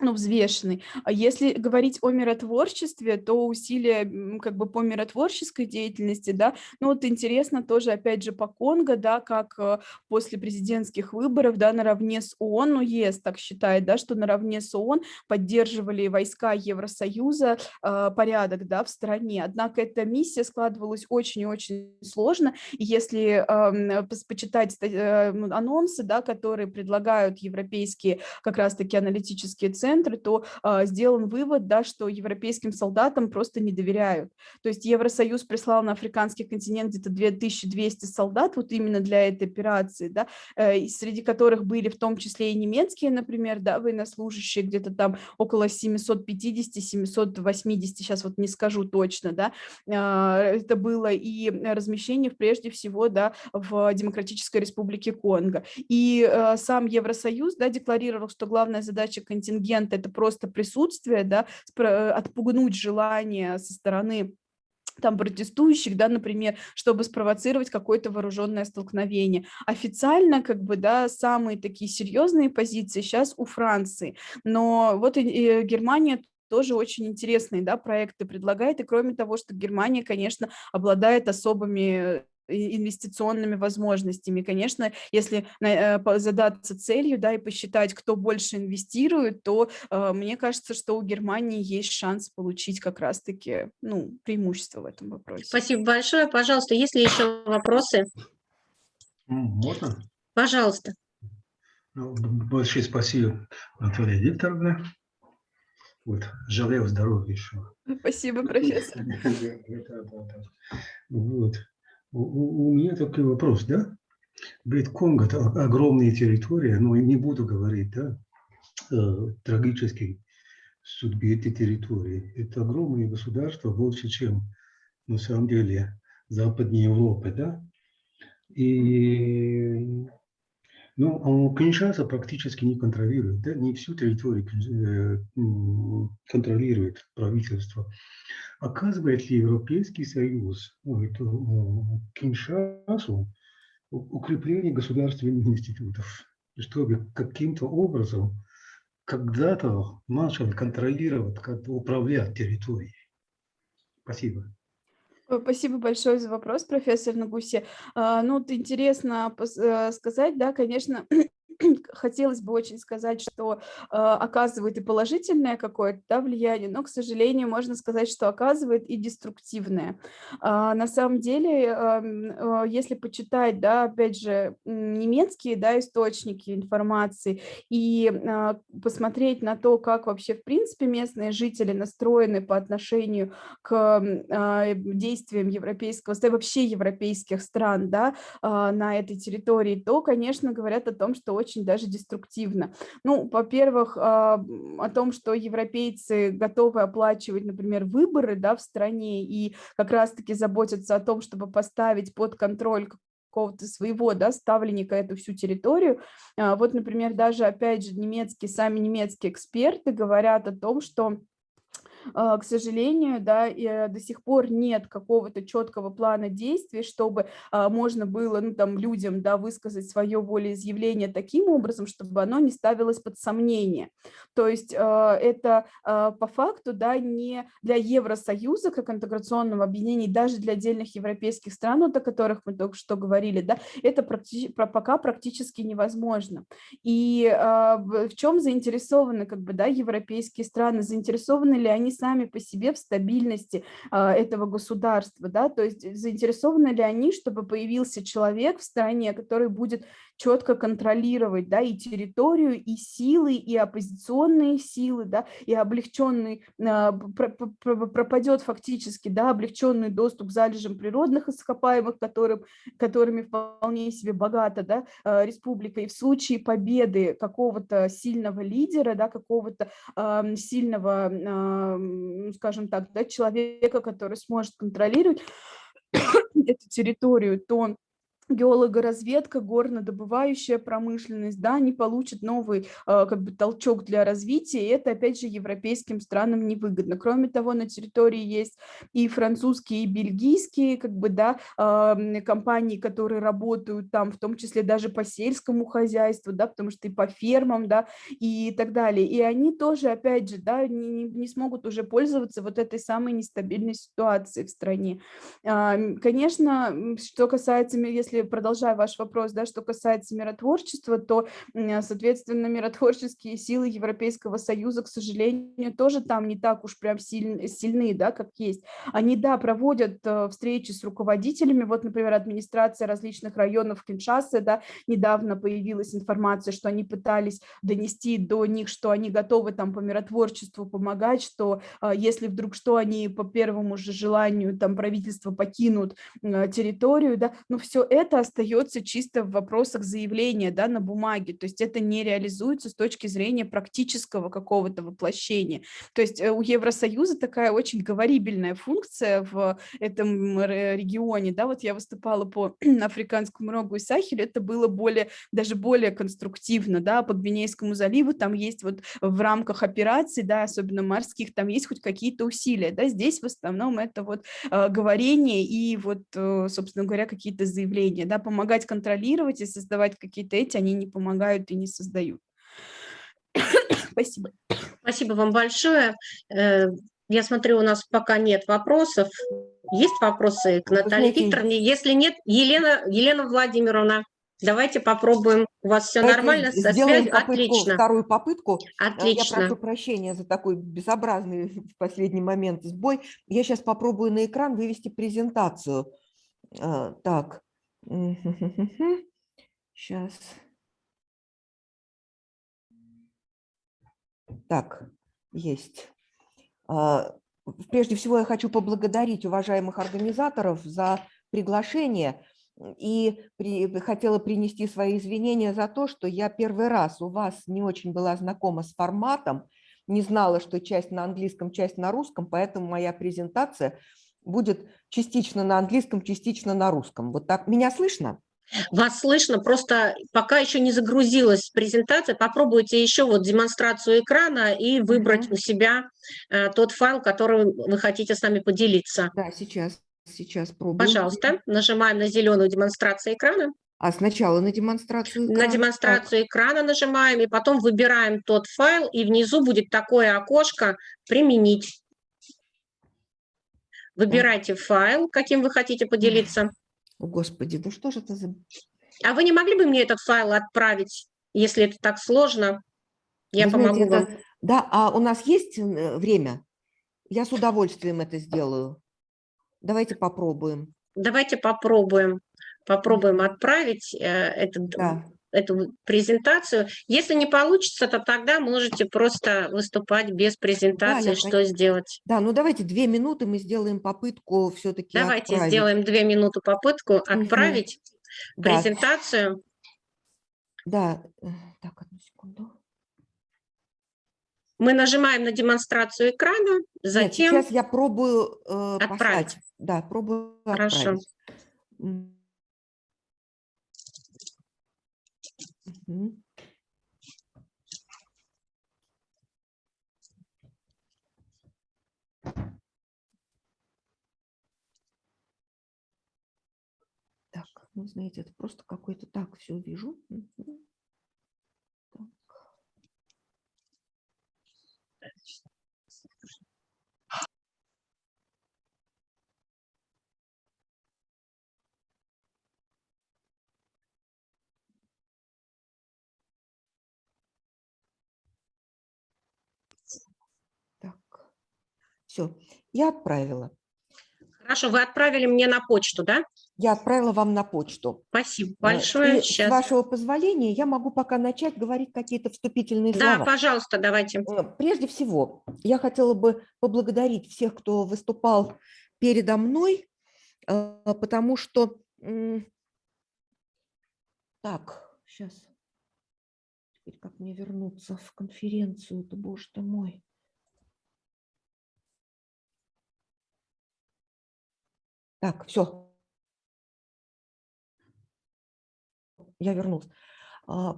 взвешенный. А если говорить о миротворчестве, то усилия как бы по миротворческой деятельности, да, вот интересно тоже, опять же, по Конго, да, как после президентских выборов, да, наравне с ООН, ЕС так считает, да, что наравне с ООН поддерживали войска Евросоюза порядок, да, в стране. Однако эта миссия складывалась очень и очень сложно, и если почитать анонсы, да, которые предлагают европейские как раз-таки аналитические центры, то сделан вывод, да, что европейским солдатам просто не доверяют. То есть Евросоюз прислал на африканский континент где-то 2200 солдат вот именно для этой операции, да, среди которых были в том числе и немецкие, например, да, военнослужащие, где-то там около 750-780, сейчас вот не скажу точно, да, это было и размещение прежде всего, да, в Демократической Республике Конго. И сам Евросоюз, да, декларировал, что главная задача контингента — это просто присутствие, да, отпугнуть желание со стороны там протестующих, да, например, чтобы спровоцировать какое-то вооруженное столкновение. Официально, как бы, да, самые такие серьезные позиции сейчас у Франции, но вот и Германия тоже очень интересные, да, проекты предлагает, и кроме того, что Германия, конечно, обладает особыми инвестиционными возможностями. Конечно, если задаться целью, да, и посчитать, кто больше инвестирует, то мне кажется, что у Германии есть шанс получить как раз-таки, преимущество в этом вопросе. Спасибо большое. Пожалуйста, есть ли еще вопросы? Можно? Пожалуйста. Большое спасибо, Анатолия Викторовна. Вот, желаю здоровья еще. Спасибо, профессор. Вот. У меня такой вопрос, да? Говорит, Конго — это огромная территория, но не буду говорить, да, трагической судьбе этой территории. Это огромное государство, больше, чем на самом деле Западной Европы, да? И Киншаса практически не контролирует, да? Не всю территорию контролирует правительство. Оказывает ли Европейский Союз Киншасу укрепление государственных институтов, чтобы каким-то образом когда-то начал контролировать, как-то управлять территорией? Спасибо. Спасибо большое за вопрос, профессор Нагуси. Интересно сказать, да, конечно, хотелось бы очень сказать, что оказывает и положительное какое-то, да, влияние, но, к сожалению, можно сказать, что оказывает и деструктивное. На самом деле, если почитать, да, опять же, немецкие, да, источники информации и посмотреть на то, как вообще, в принципе, местные жители настроены по отношению к действиям европейского, вообще европейских стран, да, на этой территории, то, конечно, говорят о том, что очень очень даже деструктивно. Ну, во-первых, о том, что европейцы готовы оплачивать, например, выборы, да, в стране и как раз-таки заботятся о том, чтобы поставить под контроль какого-то своего, да, ставленника эту всю территорию. Вот, например, даже, опять же, сами немецкие эксперты говорят о том, что к сожалению, да, и до сих пор нет какого-то четкого плана действий, чтобы можно было, ну, там, людям, да, высказать свое волеизъявление таким образом, чтобы оно не ставилось под сомнение. То есть это по факту, да, не для Евросоюза как интеграционного объединения, даже для отдельных европейских стран, вот о которых мы только что говорили, да, это пока практически невозможно. И в чем заинтересованы, как бы, да, европейские страны, заинтересованы ли они сами по себе в стабильности этого государства, да, то есть заинтересованы ли они, чтобы появился человек в стране, который будет четко контролировать, да, и территорию, и силы, и оппозиционные силы, да, и облегченный, пропадет фактически, да, облегченный доступ к залежам природных ископаемых, которыми вполне себе богата, да, республика, и в случае победы какого-то сильного лидера, да, какого-то сильного, скажем так, да, человека, который сможет контролировать эту территорию, то геологоразведка, горнодобывающая промышленность, да, они получат новый как бы толчок для развития, и это, опять же, европейским странам невыгодно. Кроме того, на территории есть и французские, и бельгийские, как бы, да, компании, которые работают там, в том числе даже по сельскому хозяйству, да, потому что и по фермам, да, и так далее. И они тоже, опять же, да, не смогут уже пользоваться вот этой самой нестабильной ситуацией в стране. Конечно, что касается, если продолжая ваш вопрос, да, что касается миротворчества, то, соответственно, миротворческие силы Европейского Союза, к сожалению, тоже там не так уж прям сильны, да, как есть. Они, да, проводят встречи с руководителями, вот, например, администрация различных районов Киншасы, да, недавно появилась информация, что они пытались донести до них, что они готовы там по миротворчеству помогать, что если вдруг что, они по первому же желанию там правительства покинут территорию, да, но все это остается чисто в вопросах заявления, да, на бумаге, то есть это не реализуется с точки зрения практического какого-то воплощения. То есть у Евросоюза такая очень говорибельная функция в этом регионе, да, вот я выступала по Африканскому рогу и Сахелю, это было даже более конструктивно, да, по Гвинейскому заливу там есть вот в рамках операций, да, особенно морских, там есть хоть какие-то усилия, да, здесь в основном это вот говорение и вот, собственно говоря, какие-то заявления, да, помогать контролировать и создавать какие-то они не помогают и не создают. Спасибо. Спасибо вам большое. Я смотрю, у нас пока нет вопросов. Есть вопросы к Наталье Викторовне? Если нет, Елена Владимировна, давайте попробуем. У вас все нормально со связью? Отлично. Вторую попытку. Отлично. Я прошу прощения за такой безобразный в последний момент сбой. Я сейчас попробую на экран вывести презентацию. Так. Сейчас. Так, есть. Прежде всего, я хочу поблагодарить уважаемых организаторов за приглашение и хотела принести свои извинения за то, что я первый раз у вас не очень была знакома с форматом, не знала, что часть на английском, часть на русском, поэтому моя презентация будет частично на английском, частично на русском. Вот так. Меня слышно? Вас слышно, просто пока еще не загрузилась презентация. Попробуйте еще вот демонстрацию экрана и выбрать у себя тот файл, которым вы хотите с нами поделиться. Да, сейчас пробую. Пожалуйста, нажимаем на зеленую демонстрацию экрана. А сначала на демонстрацию экрана? На демонстрацию экрана нажимаем, и потом выбираем тот файл, и внизу будет такое окошко «Применить». Выбирайте файл, каким вы хотите поделиться. О, Господи, да что же это за... А вы не могли бы мне этот файл отправить, если это так сложно? Я помогу вам. Да, а у нас есть время? Я с удовольствием это сделаю. Давайте попробуем. Давайте попробуем отправить эту презентацию. Если не получится, то тогда можете просто выступать без презентации, что сделать. Да, ну давайте 2 минуты мы сделаем попытку все-таки Давайте отправить. сделаем 2 минуты попытку отправить презентацию. Да, так, одну секунду. Мы нажимаем на демонстрацию экрана, Нет, затем сейчас я пробую отправить. послать. Да, пробую Хорошо. отправить. Мгм. Так, ну, знаете, это просто какой-то так все вижу. Мгм. Так, все, я отправила. Хорошо, вы отправили мне на почту, да? Я отправила вам на почту. Спасибо большое. И с Сейчас. вашего позволения я могу пока начать говорить какие-то вступительные Да, слова. пожалуйста, давайте. Прежде всего, я хотела бы поблагодарить всех, кто выступал передо мной, потому что... Так, сейчас. Теперь как мне вернуться в конференцию-то, боже ты мой. Так, все. Я вернулась.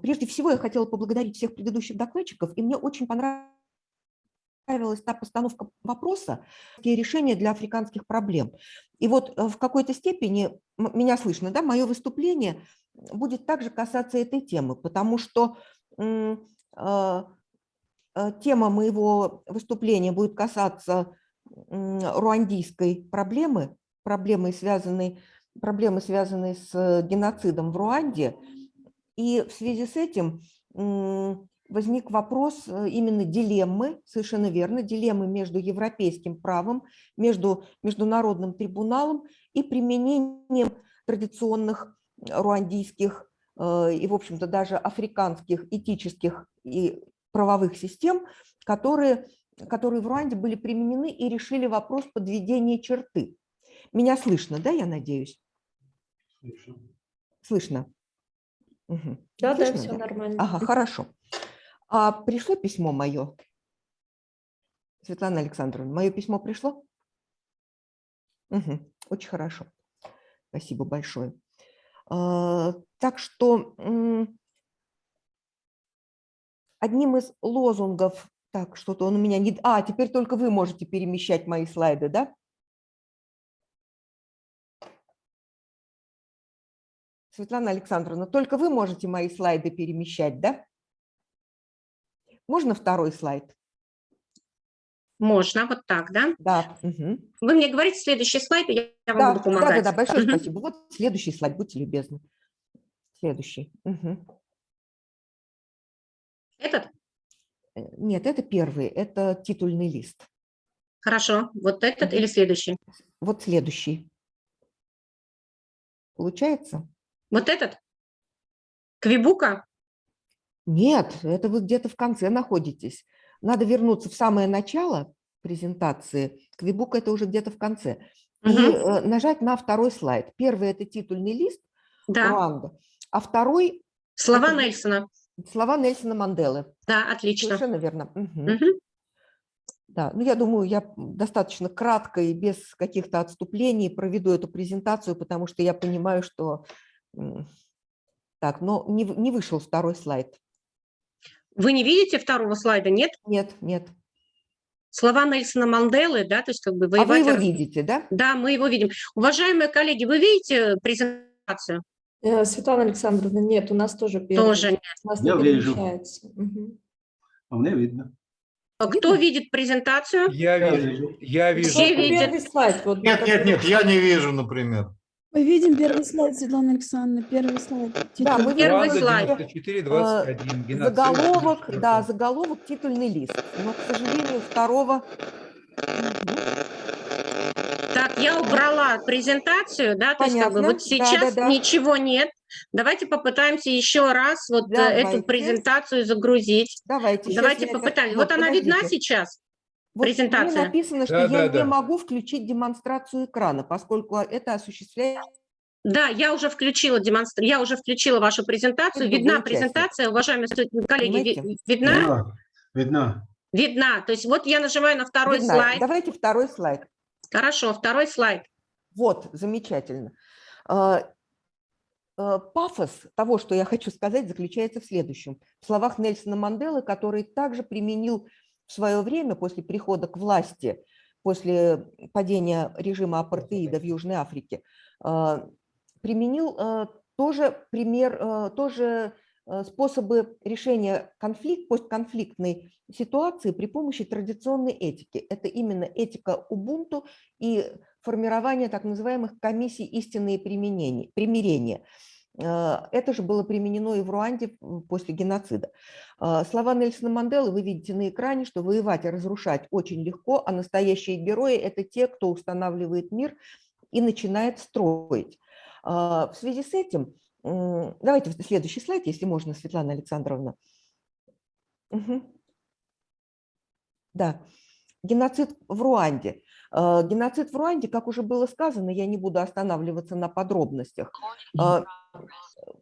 Прежде всего, я хотела поблагодарить всех предыдущих докладчиков, и мне очень понравилась та постановка вопроса и решения для африканских проблем. И вот в какой-то степени, меня слышно, да, мое выступление будет также касаться этой темы, потому что тема моего выступления будет касаться руандийской проблемы, проблемы, связанной с геноцидом в Руанде. И в связи с этим возник вопрос именно дилеммы, совершенно верно, дилеммы между европейским правом, между международным трибуналом и применением традиционных руандийских и, в общем-то, даже африканских этических и правовых систем, которые в Руанде были применены и решили вопрос подведения черты. Меня слышно, да, я надеюсь? Слышно. Угу. Да, Слышно, да, все нормально. Ага, хорошо. Пришло письмо мое? Светлана Александровна, мое письмо пришло? Угу. Очень хорошо. Спасибо большое. Так что одним из лозунгов... Так, что-то он у меня не... теперь только вы можете перемещать мои слайды, да? Светлана Александровна, только вы можете мои слайды перемещать, да? Можно второй слайд? Можно, вот так, да? Да. Угу. Вы мне говорите следующий слайд, и я вам буду помогать. Да, большое спасибо. Вот следующий слайд, будьте любезны. Следующий. Угу. Этот? Нет, это первый, это титульный лист. Хорошо, вот этот или следующий? Вот следующий. Получается? Вот этот? Квибука? Нет, это вы где-то в конце находитесь. Надо вернуться в самое начало презентации. Квибука это уже где-то в конце. И нажать на второй слайд. Первый это титульный лист, да. Руанда, а второй... Слова Нельсона. Слова Нельсона Манделы. Да, отлично. Совершенно верно. Угу. Да, ну я думаю, я достаточно кратко и без каких-то отступлений проведу эту презентацию, потому что я понимаю, что... Так, но не вышел второй слайд. Вы не видите второго слайда, нет? Нет, нет. Слова Нельсона Манделы, да, то есть как бы вы его видите, да? Да, мы его видим. Уважаемые коллеги, вы видите презентацию? Светлана Александровна, нет, у нас тоже первый. Тоже нет. У нас Я не вижу. перемещается. Угу. А мне видно. Кто видит презентацию? Я вижу. Все видят. Первый слайд. Вот, Нет, я не вижу, например. Мы видим первый слайд, Светлана Александровна, первый слайд. Да, мы первый видим слайд. 94-21. Заголовок, да, заголовок, титульный лист. Но, к сожалению, второго... Так, я убрала презентацию, да, то есть как бы вот сейчас ничего нет. Давайте попытаемся еще раз вот эту презентацию загрузить. Давайте попытаемся. Вот она видна сейчас? Вот презентация. Мне написано, что я не могу включить демонстрацию экрана, поскольку это осуществляется Да, я уже включила я уже включила вашу презентацию. Видна презентация, уважаемые коллеги, видна? Видна. Видна. То есть вот я нажимаю на второй слайд. Давайте второй слайд. Хорошо, второй слайд. Вот, замечательно. Пафос того, что я хочу сказать, заключается в следующем. В словах Нельсона Манделы, который также применил в свое время после прихода к власти, после падения режима апартеида в Южной Африке, применил тоже способы решения постконфликтной ситуации при помощи традиционной этики. Это именно этика Убунту и формирование так называемых комиссий истины и примирения. Это же было применено и в Руанде после геноцида. Слова Нельсона Манделы вы видите на экране, что воевать и разрушать очень легко, а настоящие герои – это те, кто устанавливает мир и начинает строить. В связи с этим, давайте следующий слайд, если можно, Светлана Александровна. Да, геноцид в Руанде. Геноцид в Руанде, как уже было сказано, я не буду останавливаться на подробностях,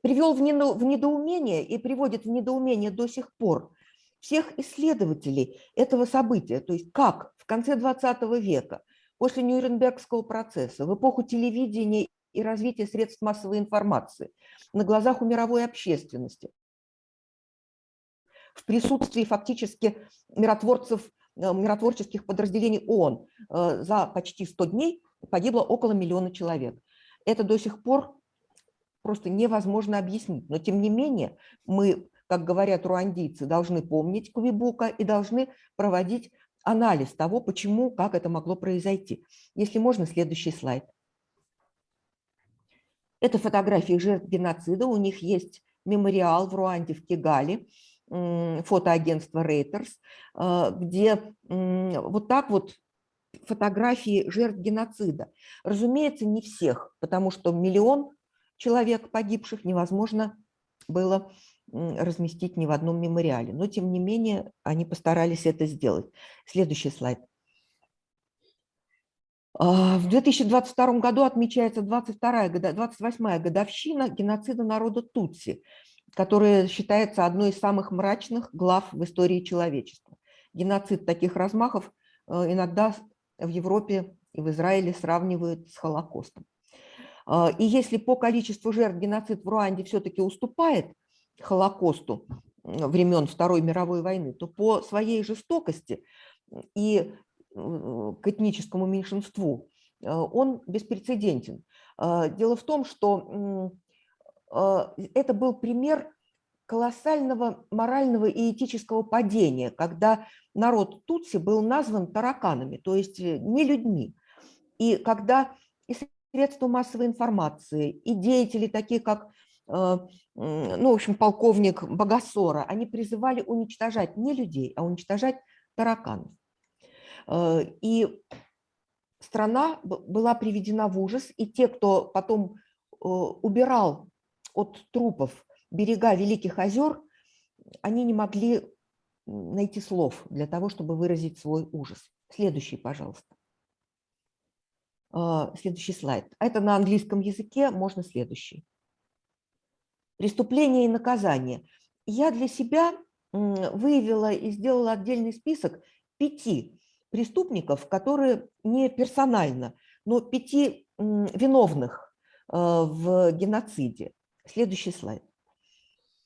привел в недоумение и приводит в недоумение до сих пор всех исследователей этого события. То есть как в конце 20 века, после Нюрнбергского процесса, в эпоху телевидения и развития средств массовой информации, на глазах у мировой общественности, в присутствии фактически миротворческих подразделений ООН за почти 100 дней погибло около 1 миллиона человек. Это до сих пор просто невозможно объяснить. Но тем не менее мы, как говорят руандийцы, должны помнить Квебука и должны проводить анализ того, почему, как это могло произойти. Если можно, следующий слайд. Это фотографии жертв геноцида. У них есть мемориал в Руанде, в Кигали, фотоагентство Reuters, где вот так вот фотографии жертв геноцида. Разумеется, не всех, потому что 1 миллион человек погибших невозможно было разместить ни в одном мемориале. Но, тем не менее, они постарались это сделать. Следующий слайд. В 2022 году отмечается 28-я годовщина геноцида народа Тутси, которая считается одной из самых мрачных глав в истории человечества. Геноцид таких размахов иногда в Европе и в Израиле сравнивают с Холокостом. И если по количеству жертв геноцид в Руанде все-таки уступает Холокосту времен Второй мировой войны, то по своей жестокости и к этническому меньшинству он беспрецедентен. Дело в том, что это был пример колоссального морального и этического падения, когда народ Тутси был назван тараканами, то есть не людьми. И когда и средства массовой информации, и деятели, такие как, ну, в общем, полковник Багасора, они призывали уничтожать не людей, а уничтожать тараканов. И страна была приведена в ужас, и те, кто потом убирал от трупов берега Великих Озер, они не могли найти слов для того, чтобы выразить свой ужас. Следующий, пожалуйста. Следующий слайд. Это на английском языке, можно следующий. Преступление и наказание. Я для себя выявила и сделала отдельный список 5 преступников, которые не персонально, но 5 виновных в геноциде. Следующий слайд.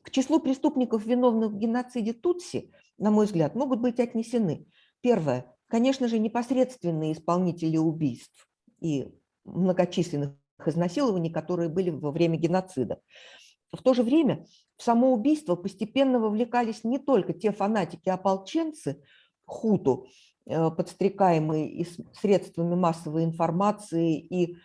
К числу преступников, виновных в геноциде Тутси, на мой взгляд, могут быть отнесены. Первое. Конечно же, непосредственные исполнители убийств и многочисленных изнасилований, которые были во время геноцида. В то же время в само убийство постепенно вовлекались не только те фанатики-ополченцы, хуту, подстрекаемые средствами массовой информации и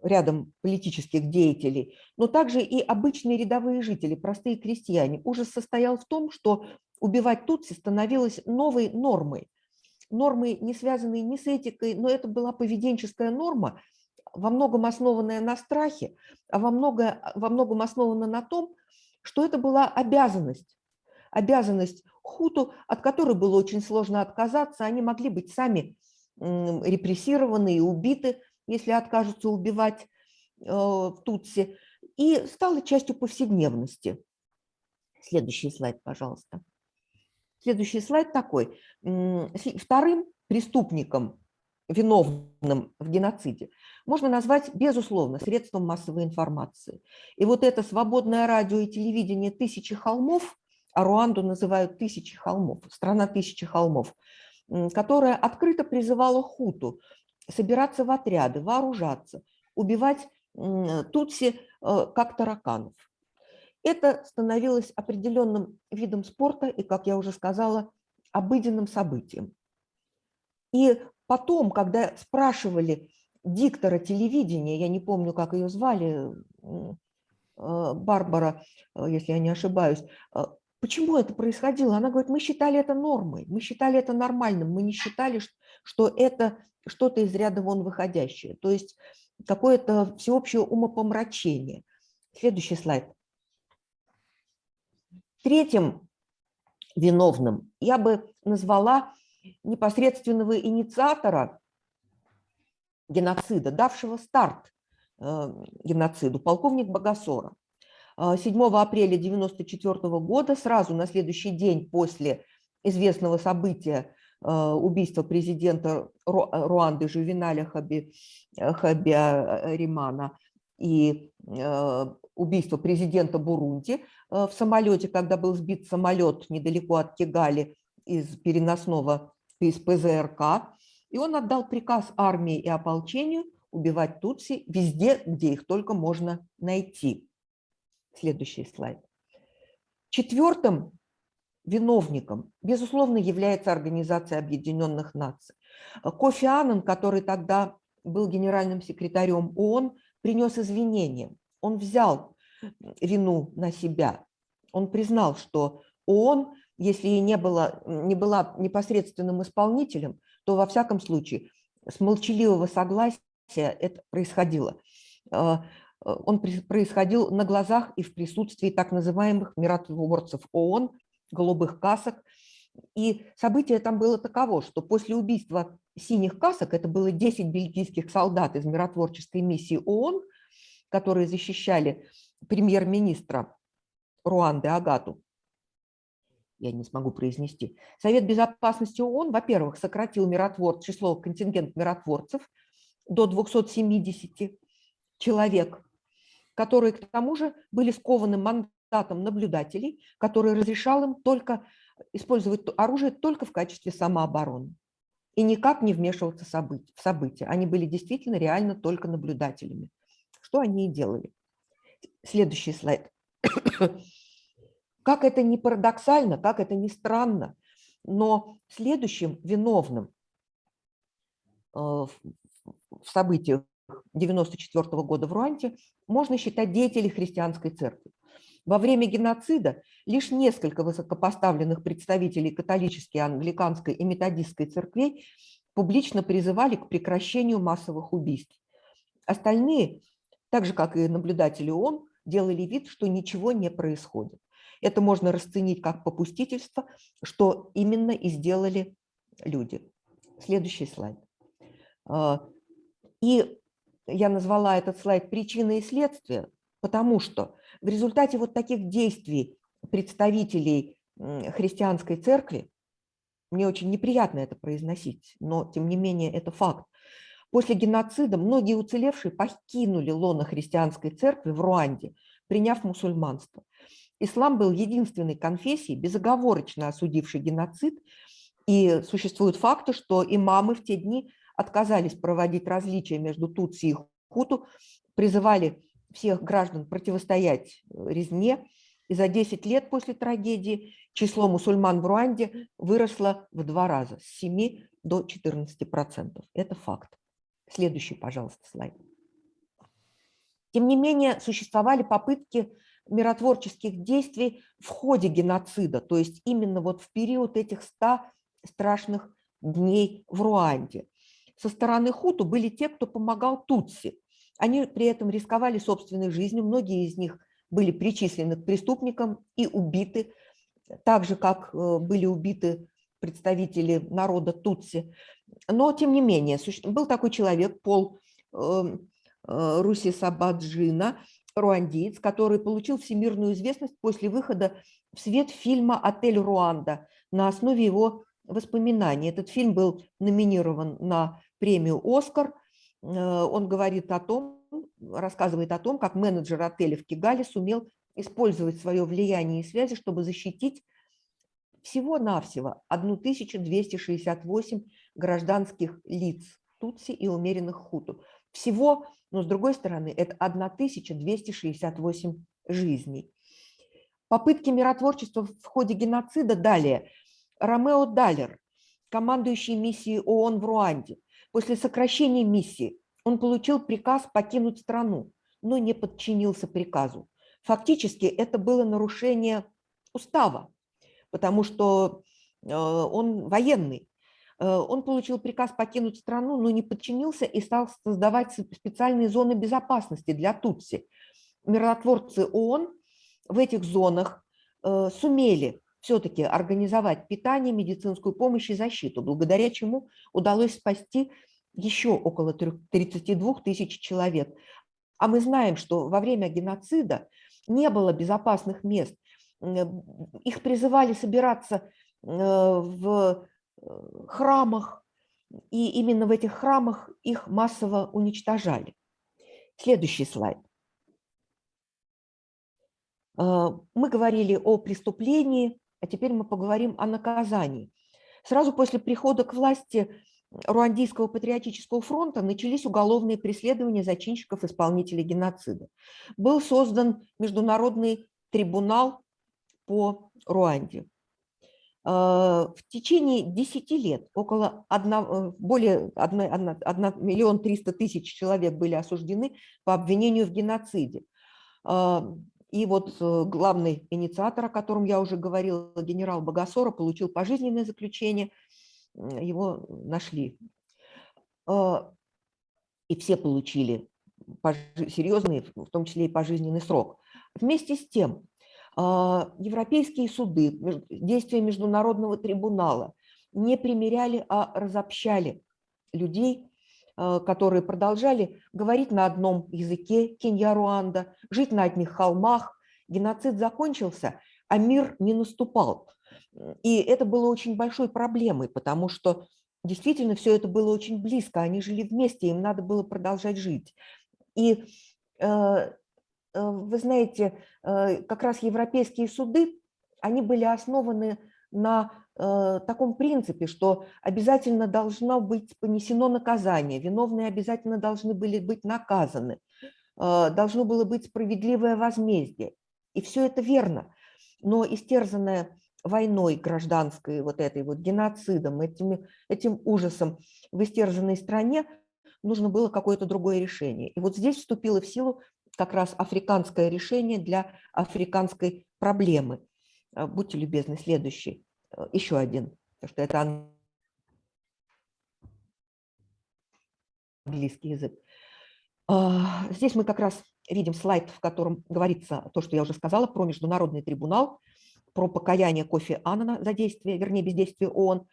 рядом политических деятелей, но также и обычные рядовые жители, простые крестьяне. Ужас состоял в том, что убивать тутси становилось новой нормой. Нормой, не связанной ни с этикой, но это была поведенческая норма, во многом основанная на страхе, а во многом основана на том, что это была обязанность. Обязанность хуту, от которой было очень сложно отказаться, они могли быть сами репрессированы и убиты, если откажутся убивать тутси, и стало частью повседневности. Следующий слайд, пожалуйста. Следующий слайд такой. Вторым преступником, виновным в геноциде, можно назвать, безусловно, средством массовой информации. И вот это свободное радио и телевидение «Тысячи холмов», а Руанду называют «Тысячи холмов», страна «Тысячи холмов», которая открыто призывала хуту собираться в отряды, вооружаться, убивать тутси как тараканов. Это становилось определенным видом спорта и, как я уже сказала, обыденным событием. И потом, когда спрашивали диктора телевидения, я не помню, как ее звали, Барбара, если я не ошибаюсь, почему это происходило? Она говорит, мы считали это нормой, мы считали это нормальным, мы не считали, что это что-то из ряда вон выходящее, то есть какое-то всеобщее умопомрачение. Следующий слайд. Третьим виновным я бы назвала непосредственного инициатора геноцида, давшего старт геноциду, полковник Богосора. 7 апреля 1994 года, сразу на следующий день после известного события убийства президента Руанды Жувеналя Хабяримана и убийства президента Бурунди в самолете, когда был сбит самолет недалеко от Кигали из переносного из ПЗРК, и он отдал приказ армии и ополчению убивать тутси везде, где их только можно найти. Следующий слайд. Четвертым виновником, безусловно, является Организация Объединенных Наций. Кофи Аннан, который тогда был генеральным секретарем ООН, принес извинения. Он взял вину на себя. Он признал, что ООН, если и не была непосредственным исполнителем, то во всяком случае с молчаливого согласия это происходило. Он происходил на глазах и в присутствии так называемых миротворцев ООН, голубых касок. И событие там было таково, что после убийства синих касок, это было 10 бельгийских солдат из миротворческой миссии ООН, которые защищали премьер-министра Руанды Агату, я не смогу произнести, Совет Безопасности ООН, во-первых, сократил число контингент миротворцев до 270 человек, которые к тому же были скованы мандатом наблюдателей, который разрешал им только использовать оружие только в качестве самообороны и никак не вмешиваться в события. Они были действительно реально только наблюдателями, что они и делали. Следующий слайд. Как это ни парадоксально, как это ни странно, но следующим виновным в событиях 1994 года в Руанде можно считать деятелей христианской церкви. Во время геноцида лишь несколько высокопоставленных представителей католической, англиканской и методистской церквей публично призывали к прекращению массовых убийств. Остальные, так же как и наблюдатели ООН, делали вид, что ничего не происходит. Это можно расценить как попустительство, что именно и сделали люди. Следующий слайд. И я назвала этот слайд «Причины и следствия», потому что в результате вот таких действий представителей христианской церкви, мне очень неприятно это произносить, но тем не менее это факт, после геноцида многие уцелевшие покинули лоно христианской церкви в Руанде, приняв мусульманство. Ислам был единственной конфессией, безоговорочно осудившей геноцид, и существуют факты, что имамы в те дни отказались проводить различия между тутси и хуту, призывали всех граждан противостоять резне, и за 10 лет после трагедии число мусульман в Руанде выросло в 2 раза, с 7 до 14%. Это факт. Следующий, пожалуйста, слайд. Тем не менее, существовали попытки миротворческих действий в ходе геноцида, то есть именно вот в период этих 100 страшных дней в Руанде. Со стороны хуту были те, кто помогал тутси. Они при этом рисковали собственной жизнью, многие из них были причислены к преступникам и убиты, так же, как были убиты представители народа Тутси. Но, тем не менее, был такой человек, Пол Русисабаджина, руандиец, который получил всемирную известность после выхода в свет фильма «Отель Руанда» на основе его воспоминаний. Этот фильм был номинирован на премию «Оскар». Он говорит о том, рассказывает о том, как менеджер отеля в Кигале сумел использовать свое влияние и связи, чтобы защитить всего-навсего 1268 гражданских лиц тутси и умеренных хуту. Всего, но с другой стороны, это 1268 жизней. Попытки миротворчества в ходе геноцида далее. Ромео Даллер, командующий миссией ООН в Руанде, после сокращения миссии он получил приказ покинуть страну, но не подчинился приказу. Фактически это было нарушение устава, потому что он военный. Он получил приказ покинуть страну, но не подчинился и стал создавать специальные зоны безопасности для тутси. Миротворцы ООН в этих зонах сумели все-таки организовать питание, медицинскую помощь и защиту, благодаря чему удалось спасти еще около 32 тысяч человек. А мы знаем, что во время геноцида не было безопасных мест. Их призывали собираться в храмах, и именно в этих храмах их массово уничтожали. Следующий слайд. Мы говорили о преступлении, а теперь мы поговорим о наказании. Сразу после прихода к власти Руандийского патриотического фронта начались уголовные преследования зачинщиков исполнителей геноцида. Был создан Международный трибунал по Руанде. В течение 10 лет более 1 миллион 300 тысяч человек были осуждены по обвинению в геноциде. И вот главный инициатор, о котором я уже говорила, генерал Багасора, получил пожизненное заключение, его нашли. И все получили серьезный, в том числе и пожизненный срок. Вместе с тем, европейские суды, действия Международного трибунала не примиряли, а разобщали людей, которые продолжали говорить на одном языке Кенья-Руанда, жить на одних холмах. Геноцид закончился, а мир не наступал. И это было очень большой проблемой, потому что действительно все это было очень близко, они жили вместе, им надо было продолжать жить. И вы знаете, как раз европейские суды, они были основаны на таком принципе, что обязательно должно быть понесено наказание, виновные обязательно должны были быть наказаны, должно было быть справедливое возмездие. И все это верно. Но истерзанная войной гражданской, вот этой вот геноцидом, этим ужасом в истерзанной стране, нужно было какое-то другое решение. И вот здесь вступило в силу как раз африканское решение для африканской проблемы. Будьте любезны, следующий. Еще один, потому что это английский язык. Здесь мы как раз видим слайд, в котором говорится то, что я уже сказала, про Международный трибунал, про покаяние Кофи Аннана за действие, вернее, бездействие ООН,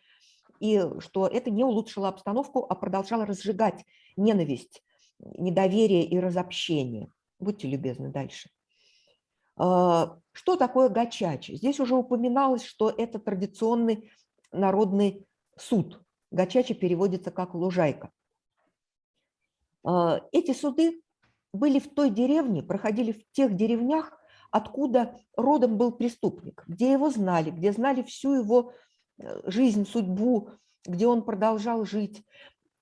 и что это не улучшило обстановку, а продолжало разжигать ненависть, недоверие и разобщение. Будьте любезны, дальше. Что такое гачачи? Здесь уже упоминалось, что это традиционный народный суд. Гачачи переводится как лужайка. Эти суды были в той деревне, проходили в тех деревнях, откуда родом был преступник, где его знали, где знали всю его жизнь, судьбу, где он продолжал жить.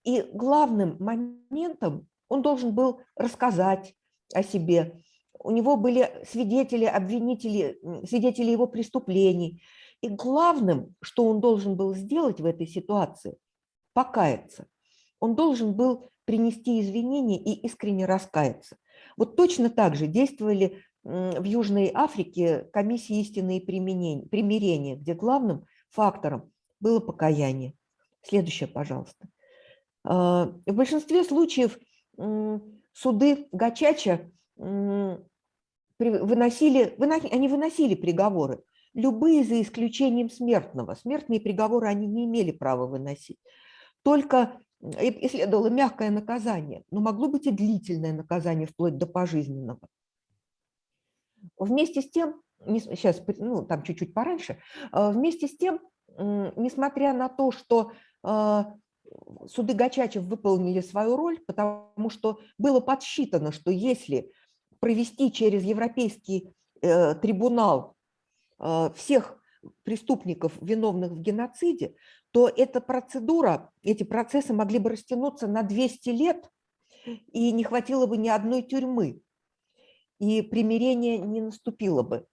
И главным моментом он должен был рассказать о себе. У него были свидетели, обвинители, свидетели его преступлений. И главным, что он должен был сделать в этой ситуации, покаяться. Он должен был принести извинения и искренне раскаяться. Вот точно так же действовали в Южной Африке комиссии истины и примирения, где главным фактором было покаяние. Следующее, пожалуйста. В большинстве случаев суды гачача выносили приговоры, любые за исключением смертного. Смертные приговоры они не имели права выносить. Только и следовало мягкое наказание, но могло быть и длительное наказание вплоть до пожизненного. Вместе с тем, сейчас, ну, там чуть-чуть пораньше, вместе с тем, несмотря на то, что суды Гачачев выполнили свою роль, потому что было подсчитано, что если провести через Европейский трибунал всех преступников, виновных в геноциде, то эта процедура, эти процессы могли бы растянуться на 200 лет, и не хватило бы ни одной тюрьмы, и примирение не наступило бы.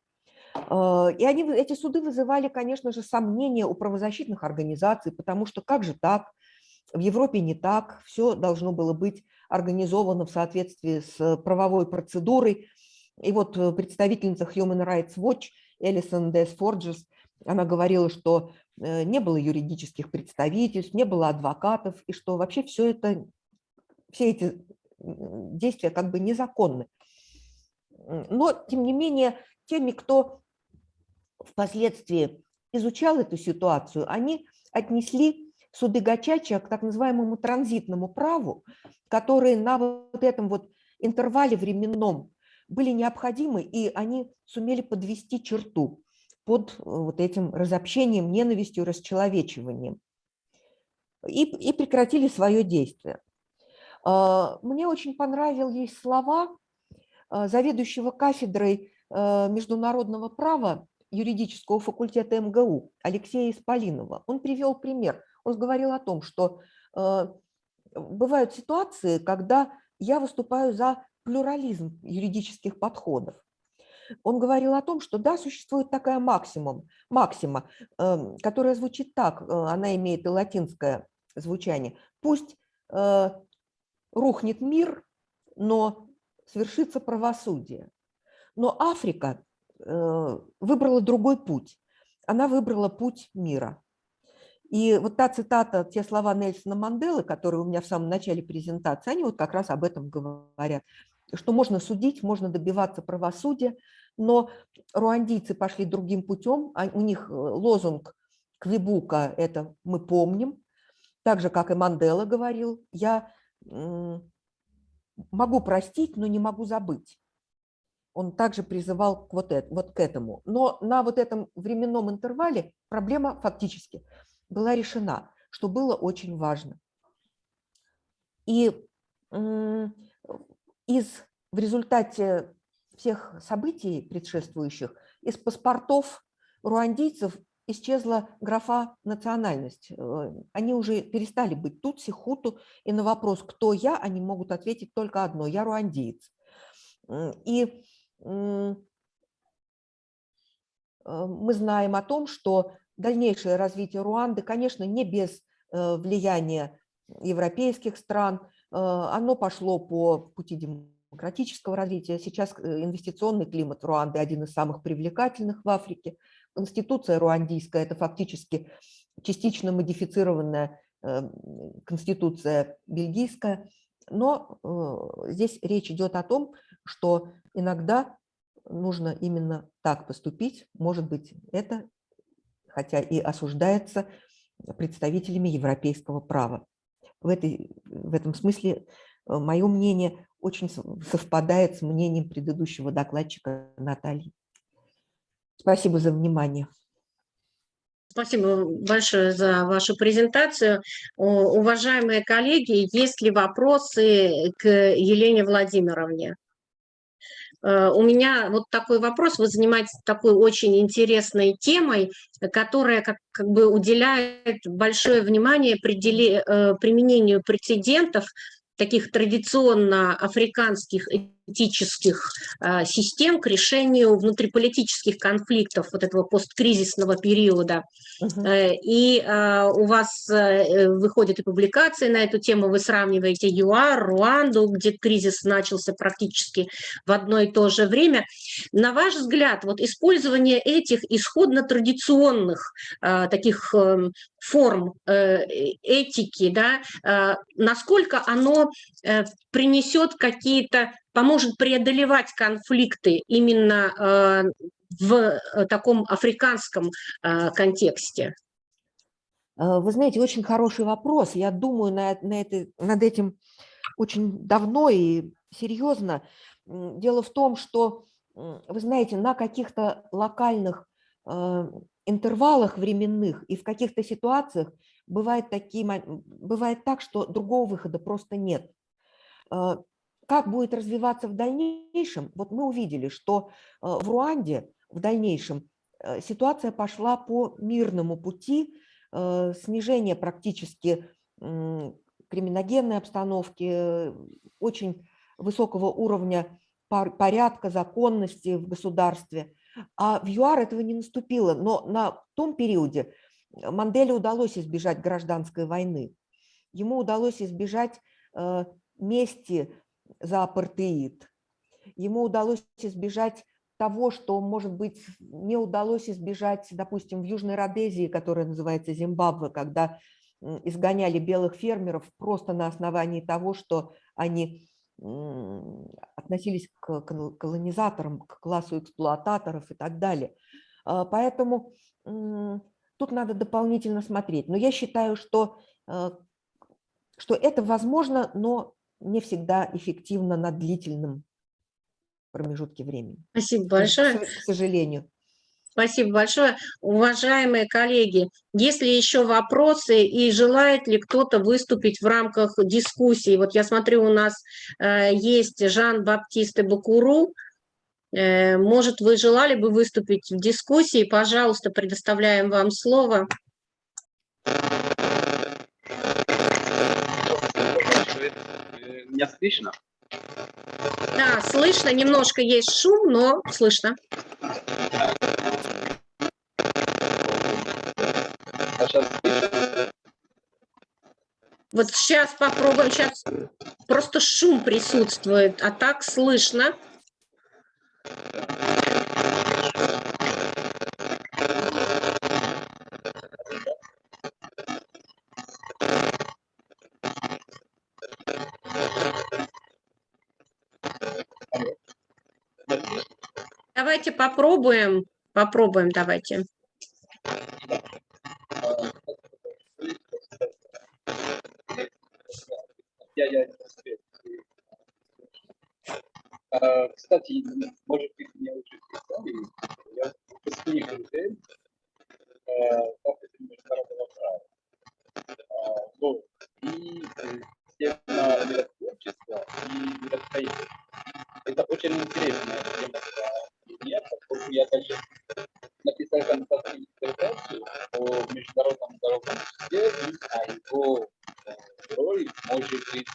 И эти суды вызывали, конечно же, сомнения у правозащитных организаций, потому что как же так, в Европе не так, все должно было быть организовано в соответствии с правовой процедурой. И вот представительница Human Rights Watch Элисон Десфорджес, она говорила, что не было юридических представительств, не было адвокатов, и что вообще все эти действия как бы незаконны. Но, тем не менее, теми, кто впоследствии изучал эту ситуацию, они отнесли суды Гачача к так называемому транзитному праву, которые на вот этом вот интервале временном были необходимы, и они сумели подвести черту под вот этим разобщением, ненавистью, расчеловечиванием. И прекратили свое действие. Мне очень понравились слова заведующего кафедрой международного права юридического факультета МГУ Алексея Исполинова. Он привел пример. Он говорил о том, что бывают ситуации, когда я выступаю за плюрализм юридических подходов. Он говорил о том, что да, существует такая максима, которая звучит так, она имеет и латинское звучание. Пусть рухнет мир, но свершится правосудие. Но Африка выбрала другой путь. Она выбрала путь мира. И вот та цитата, те слова Нельсона Манделы, которые у меня в самом начале презентации, они вот как раз об этом говорят, что можно судить, можно добиваться правосудия, но руандийцы пошли другим путем, у них лозунг Квебука – это «мы помним», так же, как и Мандела говорил, я могу простить, но не могу забыть. Он также призывал вот к этому. Но на вот этом временном интервале проблема фактически была решена, что было очень важно. И в результате всех событий предшествующих из паспортов руандийцев исчезла графа «национальность». Они уже перестали быть тутси, хуту, и на вопрос «кто я?» они могут ответить только одно – «я руандиец». И мы знаем о том, что дальнейшее развитие Руанды, конечно, не без влияния европейских стран, оно пошло по пути демократического развития. Сейчас инвестиционный климат Руанды один из самых привлекательных в Африке. Конституция руандийская – это фактически частично модифицированная конституция бельгийская. Но здесь речь идет о том, что иногда нужно именно так поступить. Может быть, это, хотя и осуждается представителями европейского права. В этом смысле мое мнение очень совпадает с мнением предыдущего докладчика Натальи. Спасибо за внимание. Спасибо большое за вашу презентацию. Уважаемые коллеги, есть ли вопросы к Елене Владимировне? У меня вот такой вопрос. Вы занимаетесь такой очень интересной темой, которая как бы уделяет большое внимание применению прецедентов таких традиционно африканских этических систем к решению внутриполитических конфликтов вот этого посткризисного периода. И у вас выходят и публикации на эту тему, вы сравниваете ЮАР, Руанду, где кризис начался практически в одно и то же время. На ваш взгляд, вот использование этих исходно традиционных таких форм этики, да, насколько оно поможет преодолевать конфликты именно в таком африканском контексте? Вы знаете, очень хороший вопрос. Я думаю над этим очень давно и серьезно. Дело в том, что, вы знаете, на каких-то локальных интервалах временных и в каких-то ситуациях бывает так, что другого выхода просто нет. Как будет развиваться в дальнейшем? Вот мы увидели, что в Руанде в дальнейшем ситуация пошла по мирному пути, снижение практически криминогенной обстановки, очень высокого уровня порядка, законности в государстве. А в ЮАР этого не наступило. Но на том периоде Манделе удалось избежать гражданской войны. Ему удалось избежать мести за апартеид. Ему удалось избежать того, что, может быть, не удалось избежать, допустим, в Южной Родезии, которая называется Зимбабве, когда изгоняли белых фермеров просто на основании того, что они относились к колонизаторам, к классу эксплуататоров и так далее. Поэтому тут надо дополнительно смотреть. Но я считаю, что это возможно, но не всегда эффективно на длительном промежутке времени. Спасибо большое. К сожалению. Спасибо большое. Уважаемые коллеги, есть ли еще вопросы и желает ли кто-то выступить в рамках дискуссии? Вот я смотрю, у нас есть Жан-Баптист Бакуру. Может, вы желали бы выступить в дискуссии? Пожалуйста, предоставляем вам слово. Меня слышно? Да, слышно. Немножко есть шум, но слышно. Вот сейчас попробуем, сейчас просто шум присутствует, а так слышно. Давайте попробуем, давайте. Кстати, может быть, меня учат истории. Я выпускник МТМ, кафедры международного права. Вот. И тема миротворчества и миростроительства. Это очень интересная тема для меня, поскольку я даже написал кандидатскую диссертацию о международном уголовном суде, а его роль может быть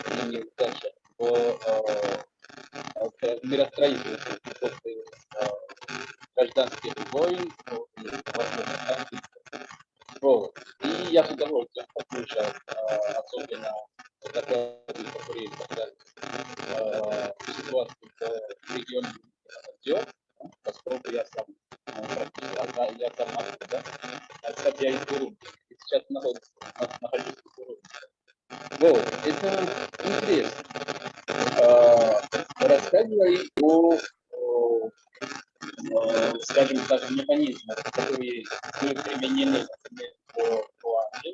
и неудача в миростроительстве после гражданских войн и возможно. Вот. И я с удовольствием послушал, особенно доклады, которые касались ситуации в регионе Озер, поскольку я сам автор, да? Кстати, я из Бурунди, и сейчас нахожусь в Бурунди. Вот, это интересно. Рассказывали о скажем так, механизмах, которые были применены, например, в Руанде.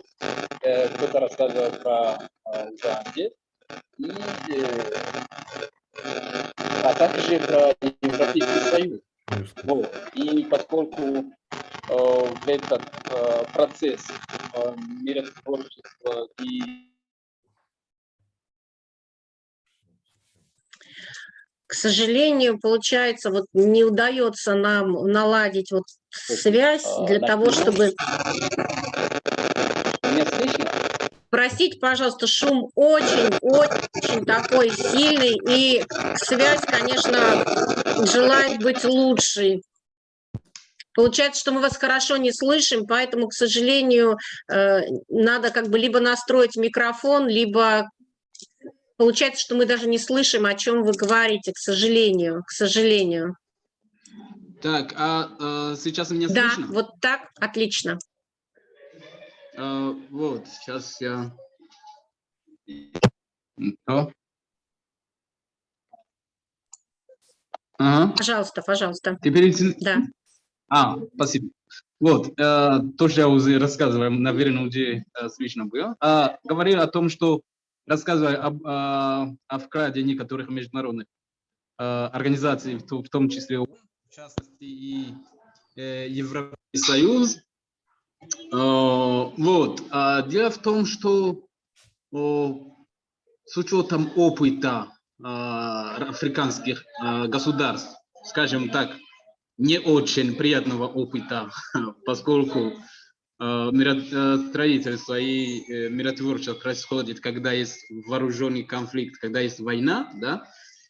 Кто-то рассказывал про Уганде, а также про Европейский Союз. Вот. И поскольку в этот процесс миротворчества и К сожалению, получается, вот не удается нам наладить вот связь для того, чтобы... Простите, пожалуйста, шум очень такой сильный, и связь, конечно, желает быть лучшей. Получается, что мы вас хорошо не слышим, поэтому, к сожалению, надо как бы либо настроить микрофон, либо... Получается, что мы даже не слышим, о чем вы говорите, к сожалению. Так, сейчас меня слышно? Да, вот так, отлично. Вот, сейчас я... Ага. Пожалуйста. Теперь... Да. Спасибо. Вот, то, что я уже рассказывал, наверное, уже слышно было. Говорил о том, что рассказывая о вкладе некоторых международных организаций, в том числе, в частности, и Европейский Союз. Вот. Дело в том, что с учетом опыта африканских государств, скажем так, не очень приятного опыта, поскольку строительство и миротворчество происходит, когда есть вооруженный конфликт, когда есть война, да,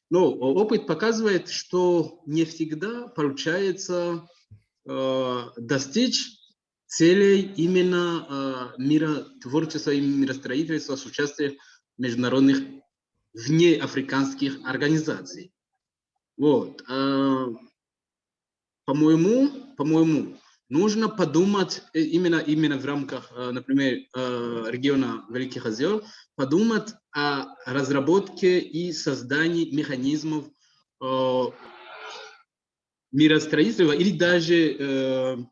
но опыт показывает, что не всегда получается достичь целей именно миротворчества и миростроительства с участием международных внеафриканских организаций. Вот. По-моему, нужно подумать именно в рамках, например, региона Великих Озер, подумать о разработке и создании механизмов миростроительства или даже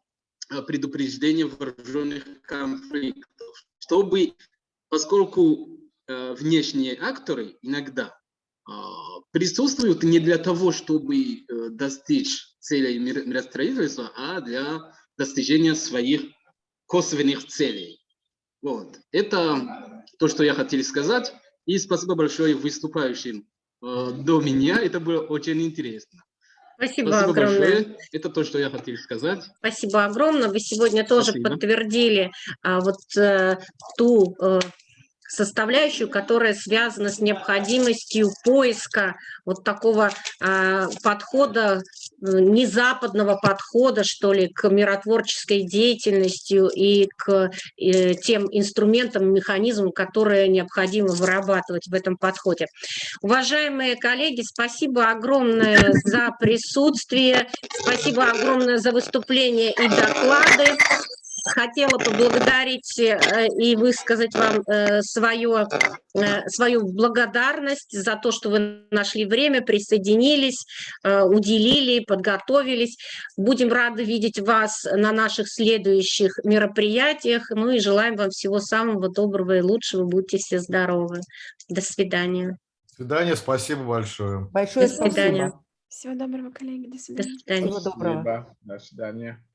предупреждения вооруженных конфликтов, чтобы, поскольку внешние акторы иногда присутствуют не для того, чтобы достичь целей миростроительства, а для достижения своих косвенных целей. Вот. Это то, что я хотел сказать. И спасибо большое выступающим до меня. Это было очень интересно. Спасибо огромное. Большое. Это то, что я хотел сказать. Спасибо огромное. Вы сегодня тоже подтвердили ту составляющую, которая связана с необходимостью поиска вот такого подхода, незападного подхода, что ли, к миротворческой деятельности и к тем инструментам, механизмам, которые необходимо вырабатывать в этом подходе. Уважаемые коллеги, спасибо огромное за присутствие, спасибо огромное за выступление и доклады. Хотела поблагодарить и высказать вам свою благодарность за то, что вы нашли время, присоединились, уделили, подготовились. Будем рады видеть вас на наших следующих мероприятиях. Ну и желаем вам всего самого доброго и лучшего. Будьте все здоровы. До свидания. До свидания, спасибо большое. Большое До свидания. спасибо. Всего доброго, коллеги. До свидания. До свидания. Всего доброго. До свидания.